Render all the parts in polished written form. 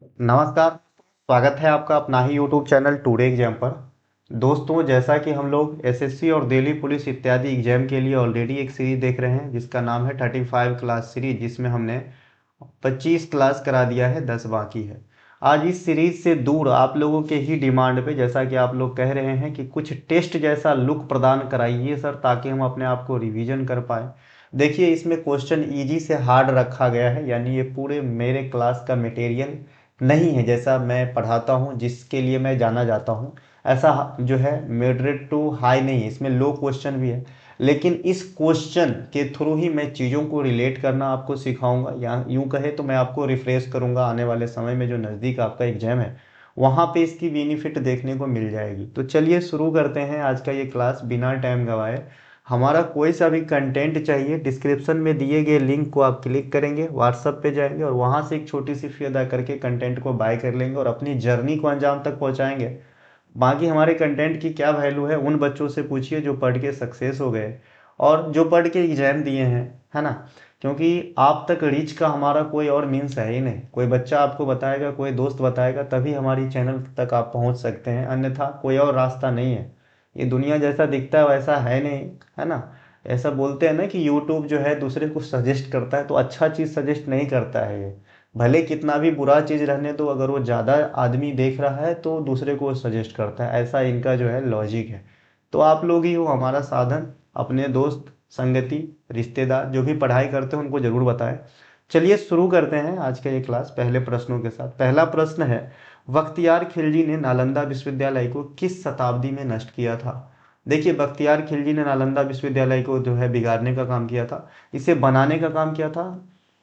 नमस्कार। स्वागत है आपका अपना ही यूट्यूब चैनल टुडे एग्जाम पर। दोस्तों, जैसा कि हम लोग एसएससी और दिल्ली पुलिस इत्यादि एग्जाम के लिए ऑलरेडी एक सीरीज देख रहे हैं जिसका नाम है 35 क्लास सीरीज, जिसमें हमने 25 क्लास करा दिया है, 10 बाकी है। आज इस सीरीज से दूर आप लोगों के ही डिमांड पे, जैसा कि आप लोग कह रहे हैं कि कुछ टेस्ट जैसा लुक प्रदान कराइए सर, ताकि हम अपने आप को रिवीजन कर पाए। देखिए, इसमें क्वेश्चन इजी से हार्ड रखा गया है, यानी ये पूरे मेरे क्लास का मटेरियल नहीं है जैसा मैं पढ़ाता हूँ, जिसके लिए मैं जाना जाता हूँ। ऐसा जो है मॉडरेट टू हाई नहीं है, इसमें लो क्वेश्चन भी है। लेकिन इस क्वेश्चन के थ्रू ही मैं चीज़ों को रिलेट करना आपको सिखाऊंगा, या यूं कहे तो मैं आपको रिफ्रेश करूंगा आने वाले समय में, जो नज़दीक आपका एग्जाम है वहाँ पे इसकी बेनिफिट देखने को मिल जाएगी। तो चलिए शुरू करते हैं आज का ये क्लास बिना टाइम गवाए। हमारा कोई सा भी कंटेंट चाहिए, डिस्क्रिप्शन में दिए गए लिंक को आप क्लिक करेंगे, व्हाट्सएप पे जाएंगे और वहाँ से एक छोटी सी फी अदा करके कंटेंट को बाय कर लेंगे और अपनी जर्नी को अंजाम तक पहुँचाएंगे। बाकी हमारे कंटेंट की क्या वैल्यू है, उन बच्चों से पूछिए जो पढ़ के सक्सेस हो गए और जो पढ़ के एग्जाम दिए हैं, है ना। क्योंकि आप तक रीच का हमारा कोई और मीन्स है ही नहीं। कोई बच्चा आपको बताएगा, कोई दोस्त बताएगा, तभी हमारी चैनल तक आप पहुंच सकते हैं, अन्यथा कोई और रास्ता नहीं है। ये दुनिया जैसा दिखता है वैसा है नहीं, है ना। ऐसा बोलते हैं ना कि यूट्यूब जो है दूसरे को सजेस्ट करता है, तो अच्छा चीज़ सजेस्ट नहीं करता है ये। भले कितना भी बुरा चीज़ रहने दो, अगर वो ज़्यादा आदमी देख रहा है तो दूसरे को सजेस्ट करता है, ऐसा इनका जो है लॉजिक है। तो आप लोग ही हो हमारा साधन, अपने दोस्त, संगति, रिश्तेदार जो भी पढ़ाई करते हैं उनको ज़रूर बताएं। चलिए शुरू करते हैं आज का ये क्लास पहले प्रश्नों के साथ। पहला प्रश्न है, बख्तियार खिलजी ने नालंदा विश्वविद्यालय को किस शताब्दी में नष्ट किया था। देखिए, बख्तियार खिलजी ने नालंदा विश्वविद्यालय को जो है बिगाड़ने का काम किया था। इसे बनाने का काम किया था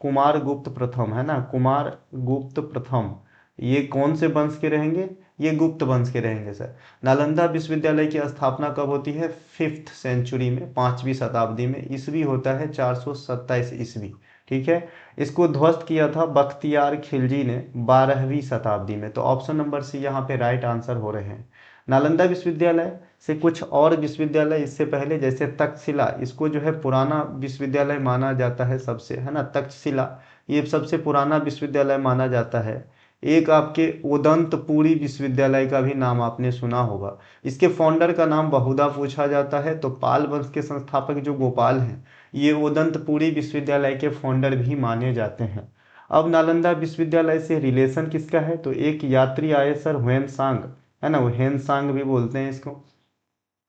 कुमार गुप्त प्रथम, है ना, कुमार गुप्त प्रथम। ये कौन से वंश के रहेंगे, ये गुप्त वंश के रहेंगे सर। नालंदा विश्वविद्यालय की स्थापना कब होती है, 5th सेंचुरी में, 5वीं शताब्दी में। ईस्वी होता है 427 ईस्वी। ठीक है। इसको ध्वस्त किया था बख्तियार खिलजी ने 12वीं शताब्दी में। तो ऑप्शन नंबर सी यहाँ पे राइट आंसर हो रहे हैं। नालंदा विश्वविद्यालय से कुछ और विश्वविद्यालय इससे पहले, जैसे तक्षशिला, इसको जो है पुराना विश्वविद्यालय माना जाता है सबसे, है ना, तक्षशिला ये सबसे पुराना विश्वविद्यालय माना जाता है। एक आपके उदंतपुरी विश्वविद्यालय का भी नाम आपने सुना होगा। इसके फाउंडर का नाम बहुधा पूछा जाता है, तो पाल वंश के संस्थापक जो गोपाल हैं, ये उदंतपुरी विश्वविद्यालय के फाउंडर भी माने जाते हैं। अब नालंदा विश्वविद्यालय से रिलेशन किसका है, तो एक यात्री आए सर, ह्वेनसांग, है ना, ह्वेनसांग भी बोलते हैं इसको।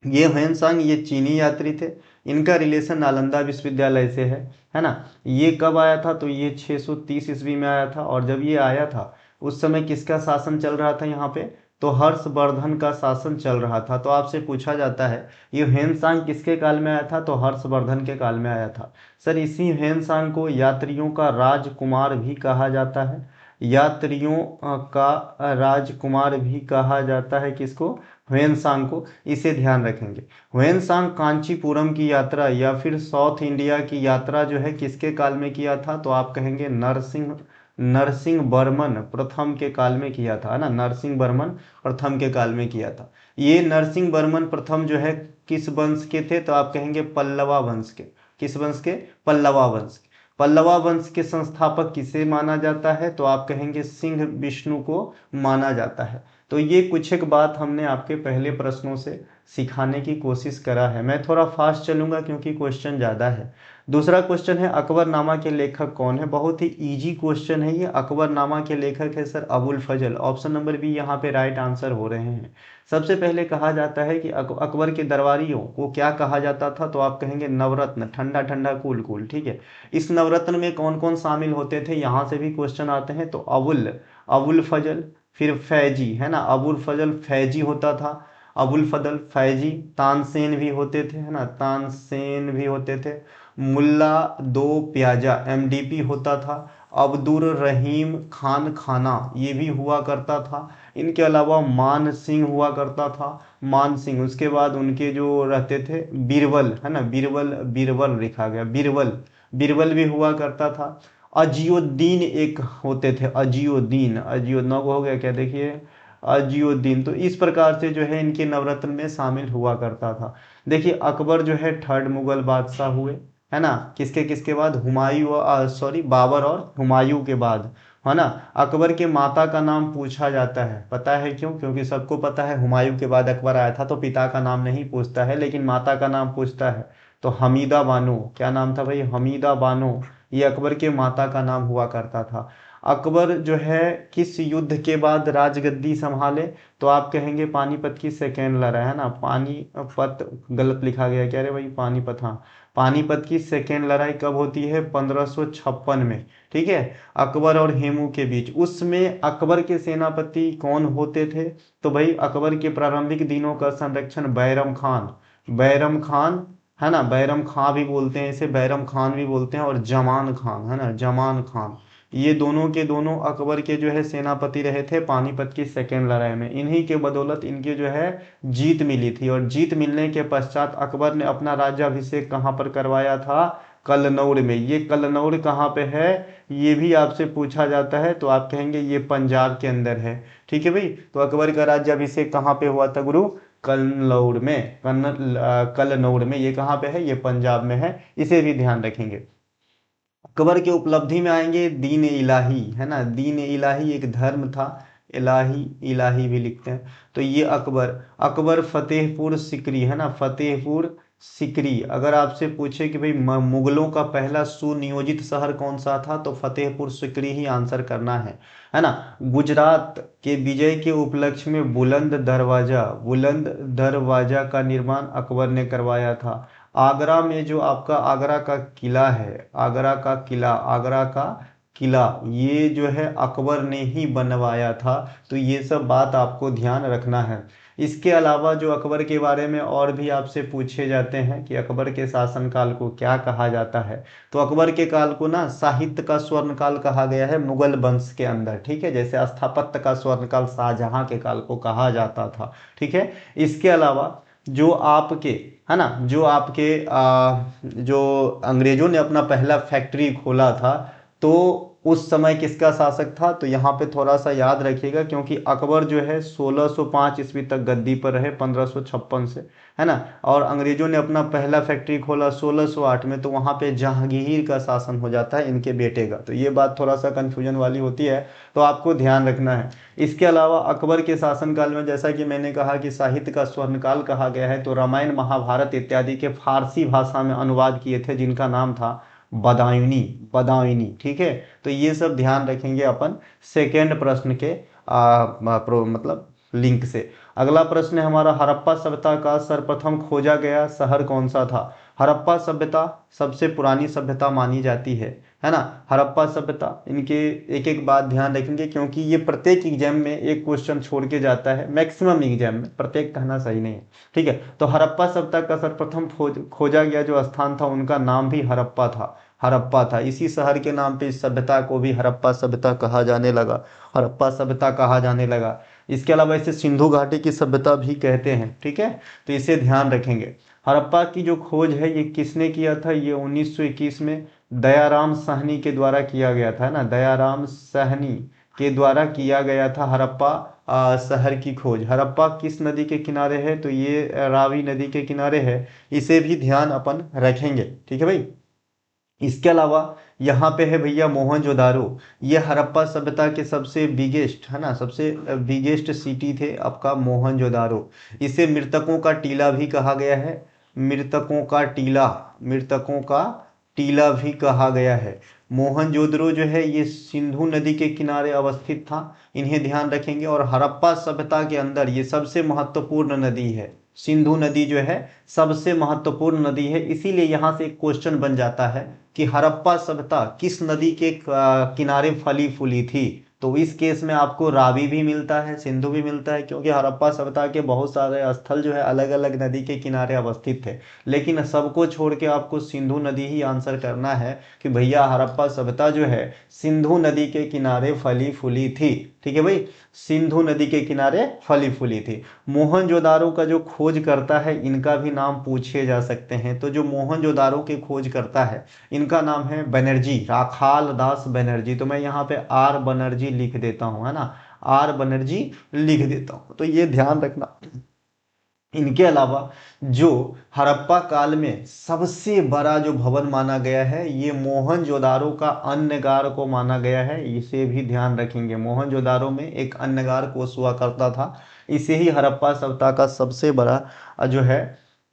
ये ह्वेनसांग ये चीनी यात्री थे। इनका रिलेशन नालंदा विश्वविद्यालय से है ना। ये कब आया था, तो ये 630 ईस्वी में आया था। और जब ये आया था उस समय किसका शासन चल रहा था यहाँ पे, तो हर्षवर्धन का शासन चल रहा था। तो आपसे पूछा जाता है ये ह्वेनसांग किसके काल में आया था, तो हर्षवर्धन के काल में आया था। सर, इसी ह्वेनसांग को यात्रियों का राजकुमार भी कहा जाता है। यात्रियों का राजकुमार भी कहा जाता है किसको, ह्वेनसांग को। इसे ध्यान रखेंगे। ह्वेनसांग कांचीपुरम की यात्रा या फिर साउथ इंडिया की यात्रा जो है किसके काल में किया था, तो आप कहेंगे नरसिंह नरसिंह वर्मन प्रथम के काल में किया था, है ना, नरसिंह वर्मन प्रथम के काल में किया था। ये नरसिंह वर्मन प्रथम जो है किस वंश के थे, तो आप कहेंगे पल्लवा वंश के। किस वंश के, पल्लवा वंश के। पल्लवा वंश के संस्थापक किसे माना जाता है, तो आप कहेंगे सिंह विष्णु को माना जाता है। तो ये कुछ एक बात हमने आपके पहले प्रश्नों से सिखाने की कोशिश करा है। मैं थोड़ा फास्ट चलूंगा क्योंकि क्वेश्चन ज़्यादा है। दूसरा क्वेश्चन है, अकबरनामा के लेखक कौन है। बहुत ही इजी क्वेश्चन है ये। अकबरनामा के लेखक है सर अबुल फजल। ऑप्शन नंबर बी यहाँ पे राइट आंसर हो रहे हैं। सबसे पहले कहा जाता है कि अकबर के दरबारियों को क्या कहा जाता था, तो आप कहेंगे नवरत्न, ठंडा ठंडा कूल कूल। ठीक है। इस नवरत्न में कौन कौन शामिल होते थे, यहाँ से भी क्वेश्चन आते हैं। तो अबुल अबुल फजल, फिर फैजी, है ना, अबुल फजल फैजी होता था। अबुल फजल फैजी, तानसेन भी होते थे, है ना, तानसेन भी होते थे। मुल्ला दो प्याजा एमडीपी होता था। अब्दुल रहीम खान खाना ये भी हुआ करता था। इनके अलावा मान सिंह हुआ करता था। मान सिंह, उसके बाद उनके जो रहते थे बीरबल, है ना, बीरबल, बीरबल लिखा गया, बीरबल, बीरबल भी हुआ करता था। अजियुद्दीन एक होते थे, अजियुद्दीन, अजियो नौ हो गया क्या, देखिए, अजियुद्दीन। तो इस प्रकार से जो है इनके नवरत्न में शामिल हुआ करता था। देखिए, अकबर जो है थर्ड मुगल बादशाह हुए, है ना, किसके किसके बाद, हुमायूं, सॉरी, बाबर और हुमायूं के बाद। है ना। अकबर के माता का नाम पूछा जाता है, पता है क्यों? क्योंकि सबको पता है हुमायूं के बाद अकबर आया था तो पिता का नाम नहीं पूछता है, लेकिन माता का नाम पूछता है। तो हमीदा बानो, क्या नाम था भाई? हमीदा बानो, ये अकबर के माता का नाम हुआ करता था। अकबर जो है किस युद्ध के बाद राजगद्दी संभाले? तो आप कहेंगे पानीपत की सेकेंड लड़ाई, है ना। पानीपत गलत लिखा गया क्या रे भाई? पानीपत, हाँ। पानीपत की सेकेंड लड़ाई कब होती है? 1556 में, ठीक है, अकबर और हेमू के बीच। उसमें अकबर के सेनापति कौन होते थे? तो भाई अकबर के प्रारंभिक दिनों का संरक्षण बैरम खान, बैरम खान, है ना, बैरम खां भी बोलते हैं इसे, बैरम खान भी बोलते हैं, और जमान खान, है ना, जमान खान, ये दोनों के दोनों अकबर के जो है सेनापति रहे थे पानीपत की सेकेंड लड़ाई में। इन्हीं के बदौलत इनके जो है जीत मिली थी, और जीत मिलने के पश्चात अकबर ने अपना राज्याभिषेक कहाँ पर करवाया था? कलनौर में। ये कलनौर कहाँ पे है? ये भी आपसे पूछा जाता है, तो आप कहेंगे ये पंजाब के अंदर है, ठीक है भाई। तो अकबर का राज्याभिषेक कहाँ पे हुआ था गुरु? कलनौर में, कलनौर में। ये कहाँ पे है? ये पंजाब में है, इसे भी ध्यान रखेंगे। अकबर के उपलब्धि में आएंगे दीन इलाही, है ना, दीन इलाही एक धर्म था, इलाही, इलाही भी लिखते हैं। तो ये अकबर, अकबर फतेहपुर सिकरी, है ना, फतेहपुर सिकरी। अगर आपसे पूछे कि भाई मुगलों का पहला सुनियोजित शहर कौन सा था, तो फतेहपुर सिकरी ही आंसर करना है ना। गुजरात के विजय के उपलक्ष्य में बुलंद दरवाजा, बुलंद दरवाजा का निर्माण अकबर ने करवाया था। आगरा में जो आपका आगरा का किला है, आगरा का किला, आगरा का किला, ये जो है अकबर ने ही बनवाया था। तो ये सब बात आपको ध्यान रखना है। इसके अलावा जो अकबर के बारे में और भी आपसे पूछे जाते हैं कि अकबर के शासनकाल को क्या कहा जाता है, तो अकबर के काल को ना साहित्य का स्वर्ण काल कहा गया है मुगल वंश के अंदर, ठीक है। जैसे स्थापत्य का स्वर्ण काल शाहजहां के काल को कहा जाता था, ठीक है। इसके अलावा जो आपके, है ना, जो आपके जो अंग्रेजों ने अपना पहला फैक्ट्री खोला था, तो उस समय किसका शासक था? तो यहाँ पे थोड़ा सा याद रखिएगा, क्योंकि अकबर जो है 1605 ईस्वी तक गद्दी पर रहे, 1556 से, है ना। और अंग्रेजों ने अपना पहला फैक्ट्री खोला 1608 में, तो वहाँ पे जहांगीर का शासन हो जाता है इनके बेटे का। तो ये बात थोड़ा सा कन्फ्यूजन वाली होती है, तो आपको ध्यान रखना है। इसके अलावा अकबर के शासनकाल में, जैसा कि मैंने कहा कि साहित्य का स्वर्णकाल कहा गया है, तो रामायण महाभारत इत्यादि के फारसी भाषा में अनुवाद किए थे, जिनका नाम था बदायूनी, बदायूनी, ठीक है। तो ये सब ध्यान रखेंगे अपन सेकेंड प्रश्न के मतलब लिंक से। अगला प्रश्न है हमारा, हड़प्पा सभ्यता का सर्वप्रथम खोजा गया शहर कौन सा था? हड़प्पा सभ्यता सबसे पुरानी सभ्यता मानी जाती है ना, हड़प्पा सभ्यता। इनके एक एक बात ध्यान रखेंगे, क्योंकि ये प्रत्येक एग्जाम में एक क्वेश्चन छोड़ के जाता है, मैक्सिमम एग्जाम में, प्रत्येक कहना सही नहीं है, ठीक है। तो हड़प्पा सभ्यता का सर्वप्रथम खोजा गया जो स्थान था, उनका नाम भी हड़प्पा था, हड़प्पा था। इसी शहर के नाम पे इस सभ्यता को भी हड़प्पा सभ्यता कहा जाने लगा, हड़प्पा सभ्यता कहा जाने लगा। इसके अलावा इसे सिंधु घाटी की सभ्यता भी कहते हैं, ठीक है। तो इसे ध्यान रखेंगे। हड़प्पा की जो खोज है ये किसने किया था? ये 1921 में दयाराम साहनी के द्वारा किया गया था, ना, दयाराम साहनी के द्वारा किया गया था हड़प्पा शहर की खोज। हड़प्पा किस नदी के किनारे है? तो ये रावी नदी के किनारे है, इसे भी ध्यान अपन रखेंगे, ठीक है भाई। इसके अलावा यहाँ पे है भैया मोहनजोदारो। ये हड़प्पा सभ्यता के सबसे बिगेस्ट, है ना, सबसे बिगेस्ट सिटी थे आपका मोहनजोदारो। इसे मृतकों का टीला भी कहा गया है, मृतकों का टीला, मृतकों का टीला भी कहा गया है। मोहनजोदड़ो जो है ये सिंधु नदी के किनारे अवस्थित था, इन्हें ध्यान रखेंगे। और हड़प्पा सभ्यता के अंदर ये सबसे महत्वपूर्ण नदी है, सिंधु नदी जो है सबसे महत्वपूर्ण नदी है। इसीलिए यहाँ से एक क्वेश्चन बन जाता है कि हड़प्पा सभ्यता किस नदी के किनारे फली फूली थी? तो इस केस में आपको रावी भी मिलता है, सिंधु भी मिलता है, क्योंकि हड़प्पा सभ्यता के बहुत सारे स्थल जो है अलग अलग नदी के किनारे अवस्थित थे। लेकिन सबको छोड़ के आपको सिंधु नदी ही आंसर करना है कि भैया हड़प्पा सभ्यता जो है सिंधु नदी के किनारे फली फूली थी, ठीक है भाई, सिंधु नदी के किनारे फली फूली थी। मोहनजोदारो का जो खोज करता है, इनका भी नाम पूछे जा सकते हैं। तो जो मोहनजोदारो के खोज करता है, इनका नाम है बनर्जी, राखाल दास बनर्जी। तो मैं यहाँ पे आर बनर्जी लिख देता हूँ, है ना, आर बनर्जी लिख देता हूँ। तो ये ध्यान रखना इनके अलावा जो हड़प्पा काल में सबसे बड़ा जो भवन माना गया है, ये मोहनजोदारो का अन्नगार को माना गया है। इसे भी ध्यान रखेंगे, मोहनजोदारो में एक अन्नगार कोष हुआ करता था, इसे ही हड़प्पा सभ्यता का सबसे बड़ा जो है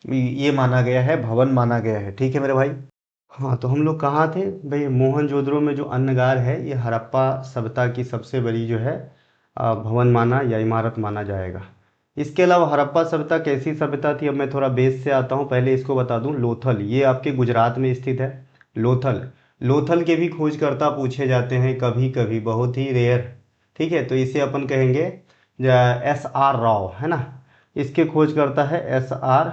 ये माना गया है, भवन माना गया है। ठीक है मेरे भाई। हाँ, तो हम लोग कहाँ थे भाई? मोहनजोदड़ो में जो अन्नगार है ये हड़प्पा सभ्यता की सबसे बड़ी जो है भवन माना या इमारत माना जाएगा। इसके अलावा हड़प्पा सभ्यता कैसी सभ्यता थी, अब मैं थोड़ा बेस से आता हूँ। पहले इसको बता दूँ, लोथल ये आपके गुजरात में स्थित है। लोथल, लोथल के भी खोजकर्ता पूछे जाते हैं कभी कभी, बहुत ही रेयर। ठीक है, तो इसे अपन कहेंगे SR राव, है ना। इसके खोजकर्ता है SR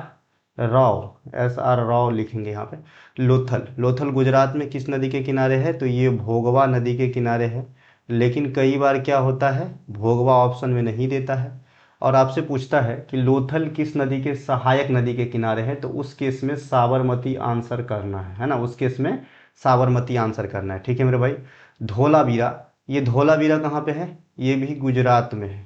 राव लिखेंगे यहाँ पे। लोथल, लोथल गुजरात में किस नदी के किनारे है? तो ये भोगवा नदी के किनारे है। लेकिन कई बार क्या होता है, भोगवा ऑप्शन में नहीं देता है और आपसे पूछता है कि लोथल किस नदी के सहायक नदी के किनारे है, तो उस केस में साबरमती आंसर करना है ना, उस केस में साबरमती आंसर करना है। ठीक है मेरे भाई। धोलावीरा, ये धोलावीरा कहाँ पे है? ये भी गुजरात में है,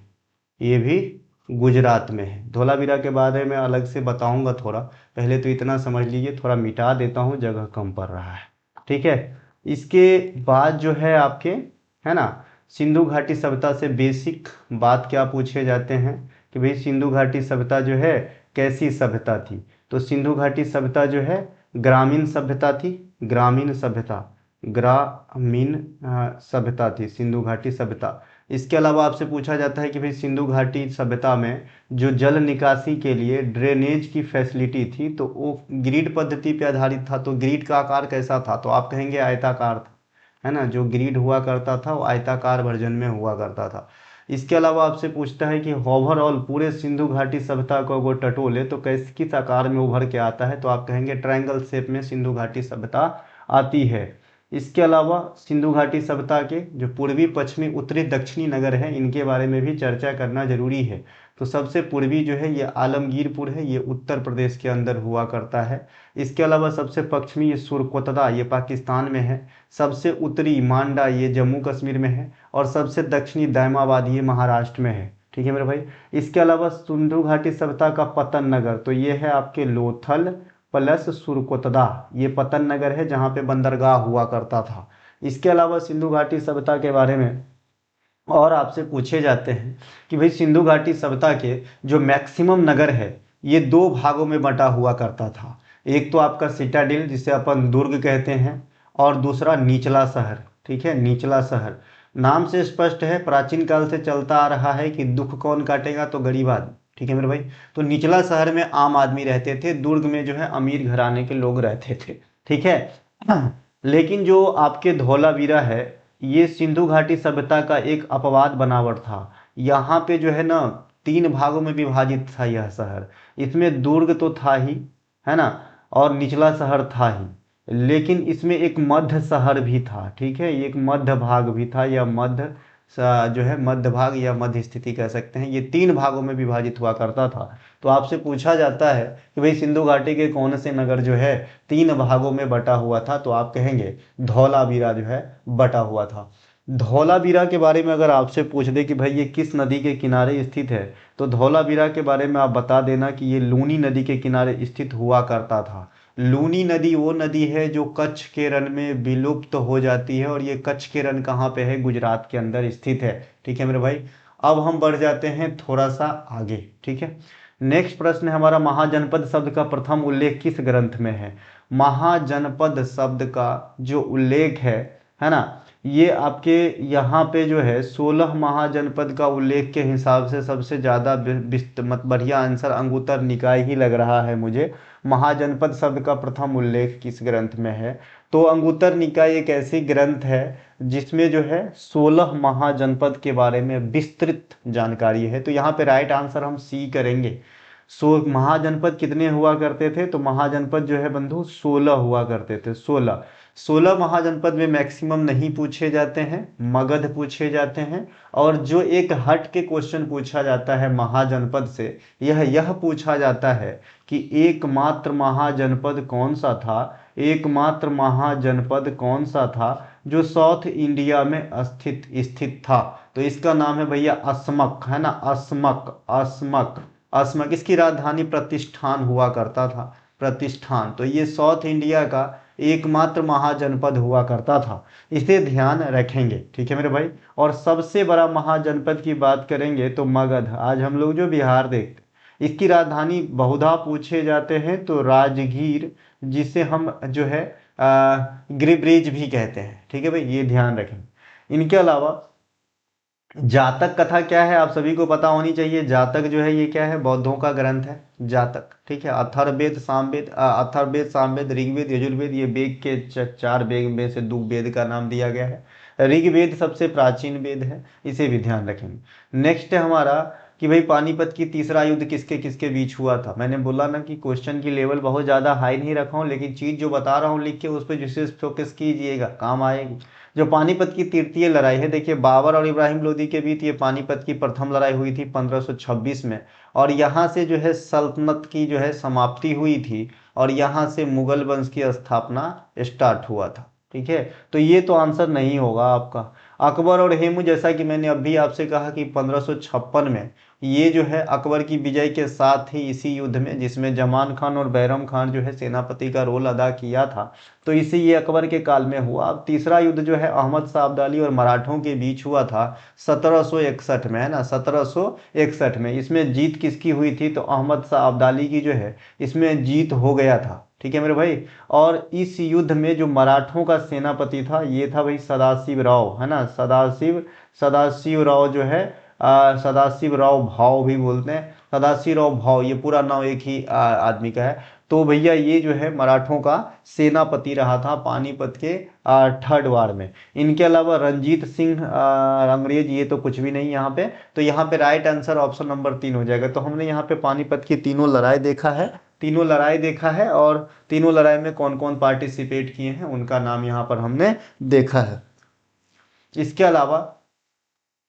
ये भी गुजरात में है। धोलावीरा के बारे में अलग से बताऊंगा थोड़ा, पहले तो इतना समझ लीजिए, थोड़ा मिटा देता हूँ, जगह कम पड़ रहा है। ठीक है, इसके बाद जो है आपके, है ना, सिंधु घाटी सभ्यता से बेसिक बात क्या पूछे जाते हैं कि भाई सिंधु घाटी सभ्यता जो है कैसी सभ्यता थी? तो सिंधु घाटी सभ्यता जो है ग्रामीण सभ्यता थी, ग्रामीण सभ्यता, ग्रामीण सभ्यता थी सिंधु घाटी सभ्यता। इसके अलावा आपसे पूछा जाता है कि भाई सिंधु घाटी सभ्यता में जो जल निकासी के लिए ड्रेनेज की फैसिलिटी थी तो वो ग्रिड पद्धति पे आधारित था। तो ग्रिड का आकार कैसा था? तो आप कहेंगे आयताकार था, है ना। जो ग्रिड हुआ करता था वो आयताकार वर्जन में हुआ करता था। इसके अलावा आपसे पूछता है कि ओवरऑल पूरे सिंधु घाटी सभ्यता को अगर टटोले तो कैस किस आकार में उभर के आता है? तो आप कहेंगे ट्रायंगल शेप में सिंधु घाटी सभ्यता आती है। इसके अलावा सिंधु घाटी सभ्यता के जो पूर्वी, पश्चिमी, उत्तरी, दक्षिणी नगर हैं इनके बारे में भी चर्चा करना जरूरी है। तो सबसे पूर्वी जो है ये आलमगीरपुर है, ये उत्तर प्रदेश के अंदर हुआ करता है। इसके अलावा सबसे पश्चिमी ये सुरकोतदा, ये पाकिस्तान में है। सबसे उत्तरी मांडा, ये जम्मू कश्मीर में है। और सबसे दक्षिणी दैमाबाद, ये महाराष्ट्र में है। ठीक है मेरे भाई। इसके अलावा सिंधु घाटी सभ्यता का पतन नगर, तो ये है आपके लोथल प्लस सुरकोतदा, ये पतन नगर है जहाँ पे बंदरगाह हुआ करता था। इसके अलावा सिंधु घाटी सभ्यता के बारे में और आपसे पूछे जाते हैं कि भाई सिंधु घाटी सभ्यता के जो मैक्सिमम नगर है ये दो भागों में बटा हुआ करता था। एक तो आपका सिटाडेल जिसे अपन दुर्ग कहते हैं, और दूसरा निचला शहर। ठीक है, निचला शहर नाम से स्पष्ट है, प्राचीन काल से चलता आ रहा है कि दुख कौन काटेगा? तो गरीब आदमी। ठीक है मेरे भाई। तो निचला शहर में आम आदमी रहते थे, दुर्ग में जो है अमीर घराने के लोग रहते थे। ठीक है। लेकिन जो आपके धौलावीरा है ये सिंधु घाटी सभ्यता का एक अपवाद बनावट था। यहाँ पे जो है ना तीन भागों में विभाजित था यह शहर। इसमें दुर्ग तो था ही, है ना, और निचला शहर था ही, लेकिन इसमें एक मध्य शहर भी था। ठीक है, एक मध्य भाग भी था, या मध्य जो है मध्य भाग या मध्य स्थिति कह सकते हैं। ये तीन भागों में विभाजित हुआ करता था। तो आपसे पूछा जाता है कि भाई सिंधु घाटी के कौन से नगर जो है तीन भागों में बटा हुआ था? तो आप कहेंगे धौलावीरा जो है बटा हुआ था। धौलावीरा के बारे में अगर आपसे पूछ दे कि भाई ये किस नदी के किनारे स्थित है, तो धौलावीरा के बारे में आप बता देना कि ये लूनी नदी के किनारे स्थित हुआ करता था। लूनी नदी वो नदी है जो कच्छ के रण में विलुप्त हो जाती है, और ये कच्छ के रण कहाँ पे है? गुजरात के अंदर स्थित है। ठीक है मेरे भाई। अब हम बढ़ जाते हैं थोड़ा सा आगे। ठीक है, नेक्स्ट प्रश्न है हमारा, महाजनपद शब्द का प्रथम उल्लेख किस ग्रंथ में है? महाजनपद शब्द का जो उल्लेख है ना, ये आपके यहाँ पे जो है 16 महाजनपद का उल्लेख के हिसाब से सबसे ज़्यादा बढ़िया आंसर अंगुत्तर निकाय ही लग रहा है मुझे। महाजनपद शब्द का प्रथम उल्लेख किस ग्रंथ में है? तो अंगुत्तर निकाय एक ऐसी ग्रंथ है जिसमें जो है 16 महाजनपद के बारे में विस्तृत जानकारी है। तो यहाँ पे राइट आंसर हम सी करेंगे। महाजनपद कितने हुआ करते थे? तो महाजनपद जो है बंधु 16 हुआ करते थे, 16। 16 महाजनपद में मैक्सिमम नहीं पूछे जाते हैं, मगध पूछे जाते हैं। और जो एक हट के क्वेश्चन पूछा जाता है महाजनपद से, यह पूछा जाता है कि एकमात्र महाजनपद कौन सा था, एकमात्र महाजनपद कौन सा था जो साउथ इंडिया में स्थित था? तो इसका नाम है भैया असमक, है ना, असमक, असमक, अस्मक, इसकी राजधानी प्रतिष्ठान हुआ करता था, प्रतिष्ठान। तो ये साउथ इंडिया का एकमात्र महाजनपद हुआ करता था, इसे ध्यान रखेंगे, ठीक है मेरे भाई। और सबसे बड़ा महाजनपद की बात करेंगे तो मगध, आज हम लोग जो बिहार देखते, इसकी राजधानी बहुधा पूछे जाते हैं तो राजगीर, जिसे हम जो है गिरिब्रिज भी कहते हैं, ठीक है भाई, ये ध्यान रखें। इनके अलावा जातक कथा क्या है आप सभी को पता होनी चाहिए। जातक जो है ये क्या है, बौद्धों का ग्रंथ है जातक, ठीक है। अथर्ववेद, सामवेद, अथर्ववेद, सामवेद, ऋग्वेद, यजुर्वेद, ये वेद के चार वेद में से दो वेद का नाम दिया गया है। ऋग्वेद सबसे प्राचीन वेद है, इसे भी ध्यान रखेंगे। नेक्स्ट है हमारा कि भाई पानीपत की तीसरा युद्ध किसके किसके बीच हुआ था। मैंने बोला ना कि क्वेश्चन की लेवल बहुत ज़्यादा हाई नहीं रखा हूँ, लेकिन चीज़ जो बता रहा हूँ लिख के उस पर विशेष फोकस कीजिएगा, काम आएगी। जो पानीपत की तृतीय लड़ाई है, देखिए बाबर और इब्राहिम लोदी के बीच ये पानीपत की प्रथम लड़ाई हुई थी 1526 में, और यहाँ से जो है सल्तनत की जो है समाप्ति हुई थी, और यहाँ से मुगल वंश की स्थापना स्टार्ट हुआ था, ठीक है। तो ये तो आंसर नहीं होगा आपका। अकबर और हेमू, जैसा कि मैंने अभी आपसे कहा कि 1556 में ये जो है अकबर की विजय के साथ ही इसी युद्ध में, जिसमें जमान खान और बैरम खान जो है सेनापति का रोल अदा किया था, तो इसी ये अकबर के काल में हुआ। अब तीसरा युद्ध जो है अहमद शाह अब्दाली और मराठों के बीच हुआ था 1761 में, है ना, 1761 में। इसमें जीत किसकी हुई थी, तो अहमद शाह अब्दाली की जो है इसमें जीत हो गया था, ठीक है मेरे भाई। और इस युद्ध में जो मराठों का सेनापति था ये था भाई सदाशिव राव, है ना, सदाशिव राव जो है सदाशिव राव भाव भी बोलते हैं, सदाशिव राव भाव, ये पूरा नाम एक ही आदमी का है। तो भैया ये जो है मराठों का सेनापति रहा था पानीपत के थर्ड वार में। इनके अलावा रंजीत सिंह अंग्रेज, ये तो कुछ भी नहीं यहाँ पे। तो यहाँ पे राइट आंसर ऑप्शन नंबर 3 हो जाएगा। तो हमने यहाँ पे पानीपत की तीनों लड़ाई देखा है, तीनों लड़ाई देखा है, और तीनों लड़ाई में कौन कौन पार्टिसिपेट किए हैं उनका नाम यहाँ पर हमने देखा है। इसके अलावा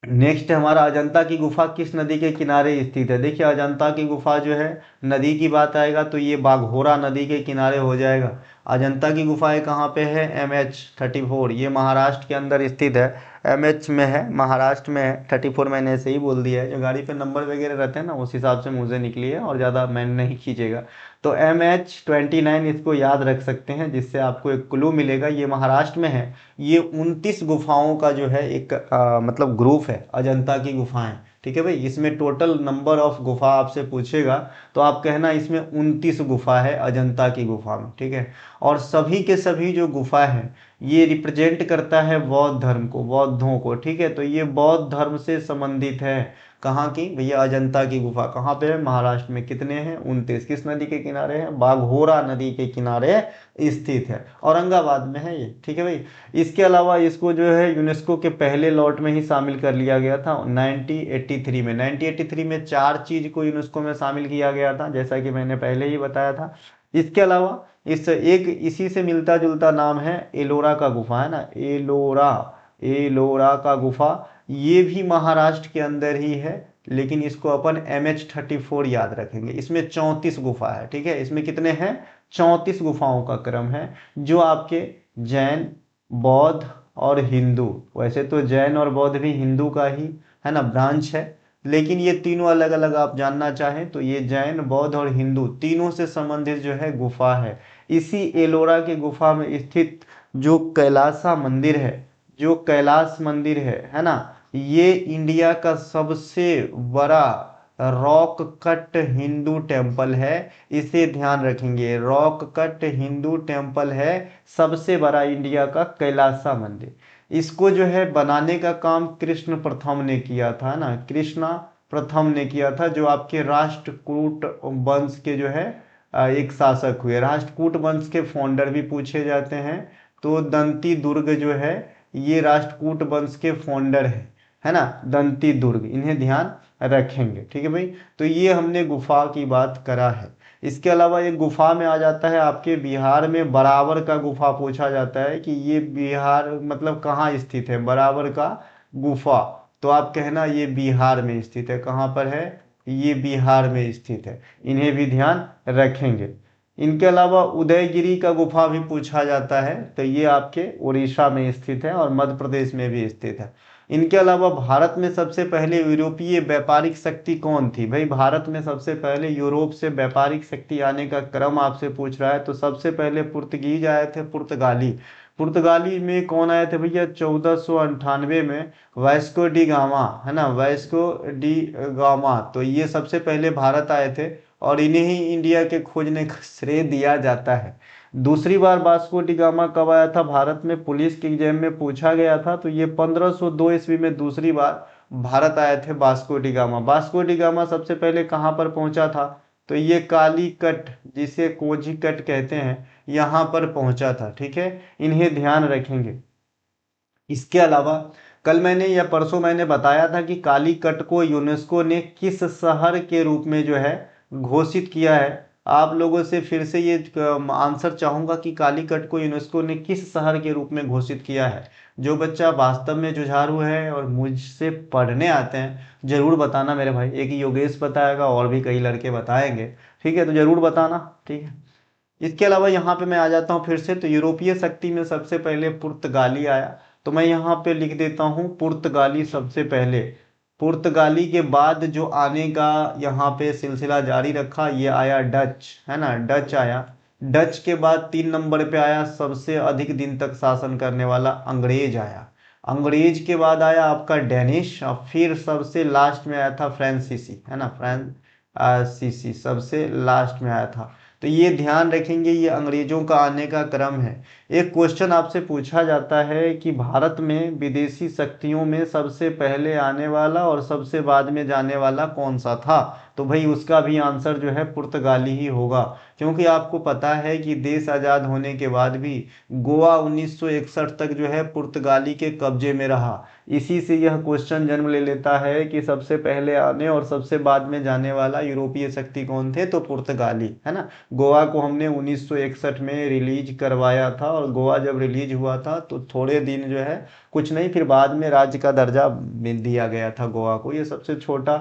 नेक्स्ट हमारा अजंता की गुफा किस नदी के किनारे स्थित है। देखिए अजंता की गुफा जो है, नदी की बात आएगा तो ये बाघोरा नदी के किनारे हो जाएगा। अजंता की गुफाएं कहाँ पे है, MH34, ये महाराष्ट्र के अंदर स्थित है, MH में है, महाराष्ट्र में है। 34 मैंने ऐसे ही बोल दिया है, जो गाड़ी पे नंबर वगैरह रहते हैं ना उस हिसाब से मुझे निकली है, और ज़्यादा मैंने नहीं खींचेगा। तो MH29 इसको याद रख सकते हैं, जिससे आपको एक क्लू मिलेगा। ये महाराष्ट्र में है। ये 29 गुफाओं का जो है एक मतलब ग्रुप है अजंता की गुफाएं, ठीक है भाई। इसमें टोटल नंबर ऑफ गुफा आपसे पूछेगा तो आप कहना इसमें 29 गुफा है अजंता की गुफा में, ठीक है। और सभी के सभी जो गुफा है ये रिप्रेजेंट करता है बौद्ध धर्म को, बौद्धों को, ठीक है। तो ये बौद्ध धर्म से संबंधित है। कहाँ की भैया, अजंता की गुफा कहाँ पे है, महाराष्ट्र में। कितने हैं, 29। किस नदी के किनारे है, बाघोरा नदी के किनारे स्थित है, औरंगाबाद में है ये, ठीक है भाई। इसके अलावा इसको जो है यूनेस्को के पहले लॉट में ही शामिल कर लिया गया था 1983 में। 1983 में 4 चीज को यूनेस्को में शामिल किया गया था, जैसा कि मैंने पहले ही बताया था। इसके अलावा इस एक इसी से मिलता जुलता नाम है एलोरा का गुफा, है ना, एलोरा, एलोरा का गुफा, ये भी महाराष्ट्र के अंदर ही है, लेकिन इसको अपन MH34 याद रखेंगे। इसमें 34 गुफा है, ठीक है। इसमें कितने हैं, 34 गुफाओं का क्रम है, जो आपके जैन, बौद्ध और हिंदू, वैसे तो जैन और बौद्ध भी हिंदू का ही है ना ब्रांच है, लेकिन ये तीनों अलग अलग आप जानना चाहें तो ये जैन, बौद्ध और हिंदू तीनों से संबंधित जो है गुफा है। इसी एलोरा के गुफा में स्थित जो कैलासा मंदिर है, जो कैलाश मंदिर है ना, ये इंडिया का सबसे बड़ा रॉक कट हिंदू टेम्पल है। इसे ध्यान रखेंगे, रॉक कट हिंदू टेम्पल है, सबसे बड़ा इंडिया का कैलासा मंदिर। इसको जो है बनाने का काम कृष्ण प्रथम ने किया था ना, कृष्णा प्रथम ने किया था, जो आपके राष्ट्रकूट वंश के जो है एक शासक हुए। राष्ट्रकूट वंश के फाउंडर भी पूछे जाते हैं, तो दंती दुर्ग जो है ये राष्ट्रकूट वंश के फाउंडर है ना, दंती दुर्ग, इन्हें ध्यान रखेंगे, ठीक है भाई। तो ये हमने गुफा की बात करा है। इसके अलावा एक गुफा में आ जाता है आपके बिहार में बराबर का गुफा पूछा जाता है कि ये बिहार मतलब कहाँ स्थित है, बराबर का गुफा, तो आप कहना ये बिहार में स्थित है। कहाँ पर है, ये बिहार में स्थित है, इन्हें भी ध्यान रखेंगे। इनके अलावा उदयगिरी का गुफा भी पूछा जाता है, तो ये आपके उड़ीसा में स्थित है और मध्य प्रदेश में भी स्थित है। इनके अलावा भारत में सबसे पहले यूरोपीय व्यापारिक शक्ति कौन थी? भाई भारत में सबसे पहले यूरोप से व्यापारिक शक्ति आने का क्रम आपसे पूछ रहा है, तो सबसे पहले पुर्तगीज आए थे, पुर्तगाली। पुर्तगाली में कौन आए थे भैया? 1498 में वास्को डी गामा, है ना, वास्को डी गामा। तो ये सबसे पहले भारत आए थे और इन्हें ही इंडिया के खोजने का श्रेय दिया जाता है। दूसरी बार वास्को डी गामा कब आया था भारत में? पुलिस के एग्जाम में पूछा गया था, तो ये 1502 ईस्वी में दूसरी बार भारत आए थे Vasco D gamma. Vasco D gamma सबसे पहले कहाँ पर पहुंचा था? तो ये कालीकट, जिसे कोझीकट कहते हैं, यहाँ पर पहुंचा था। ठीक है, इन्हें ध्यान रखेंगे। इसके अलावा कल मैंने या परसों मैंने बताया था कि कालीकट को यूनेस्को ने किस शहर के रूप में जो है घोषित किया है। आप लोगों से फिर से ये आंसर चाहूंगा कि कालीकट को यूनेस्को ने किस शहर के रूप में घोषित किया है। जो बच्चा वास्तव में जुझारू है और मुझसे पढ़ने आते हैं, जरूर बताना मेरे भाई। एक योगेश बताएगा और भी कई लड़के बताएंगे, ठीक है, तो जरूर बताना, ठीक है। इसके अलावा यहाँ पे मैं आ जाता हूँ फिर से, तो यूरोपीय शक्ति में सबसे पहले पुर्तगाली आया, तो मैं यहाँ पे लिख देता हूँ पुर्तगाली सबसे पहले। पुर्तगाली के बाद जो आने का यहाँ पे सिलसिला जारी रखा, ये आया डच, है ना, डच आया। डच के बाद 3 नंबर पे आया सबसे अधिक दिन तक शासन करने वाला अंग्रेज आया। अंग्रेज के बाद आया आपका डेनिश, और फिर सबसे लास्ट में आया था फ्रांसीसी, है ना, फ्रांसीसी सबसे लास्ट में आया था। तो ये ध्यान रखेंगे, ये अंग्रेजों का आने का क्रम है। एक क्वेश्चन आपसे पूछा जाता है कि भारत में विदेशी शक्तियों में सबसे पहले आने वाला और सबसे बाद में जाने वाला कौन सा था? तो भाई उसका भी आंसर जो है पुर्तगाली ही होगा, क्योंकि आपको पता है कि देश आज़ाद होने के बाद भी गोवा 1961 तक जो है पुर्तगाली के कब्जे में रहा। इसी से यह क्वेश्चन जन्म ले लेता है कि सबसे पहले आने और सबसे बाद में जाने वाला यूरोपीय शक्ति कौन थे? तो पुर्तगाली, है ना। गोवा को हमने 1961 में रिलीज करवाया था, और गोवा जब रिलीज हुआ था तो थोड़े दिन जो है, कुछ नहीं, फिर बाद में राज्य का दर्जा मिल दिया गया था गोवा को। ये सबसे छोटा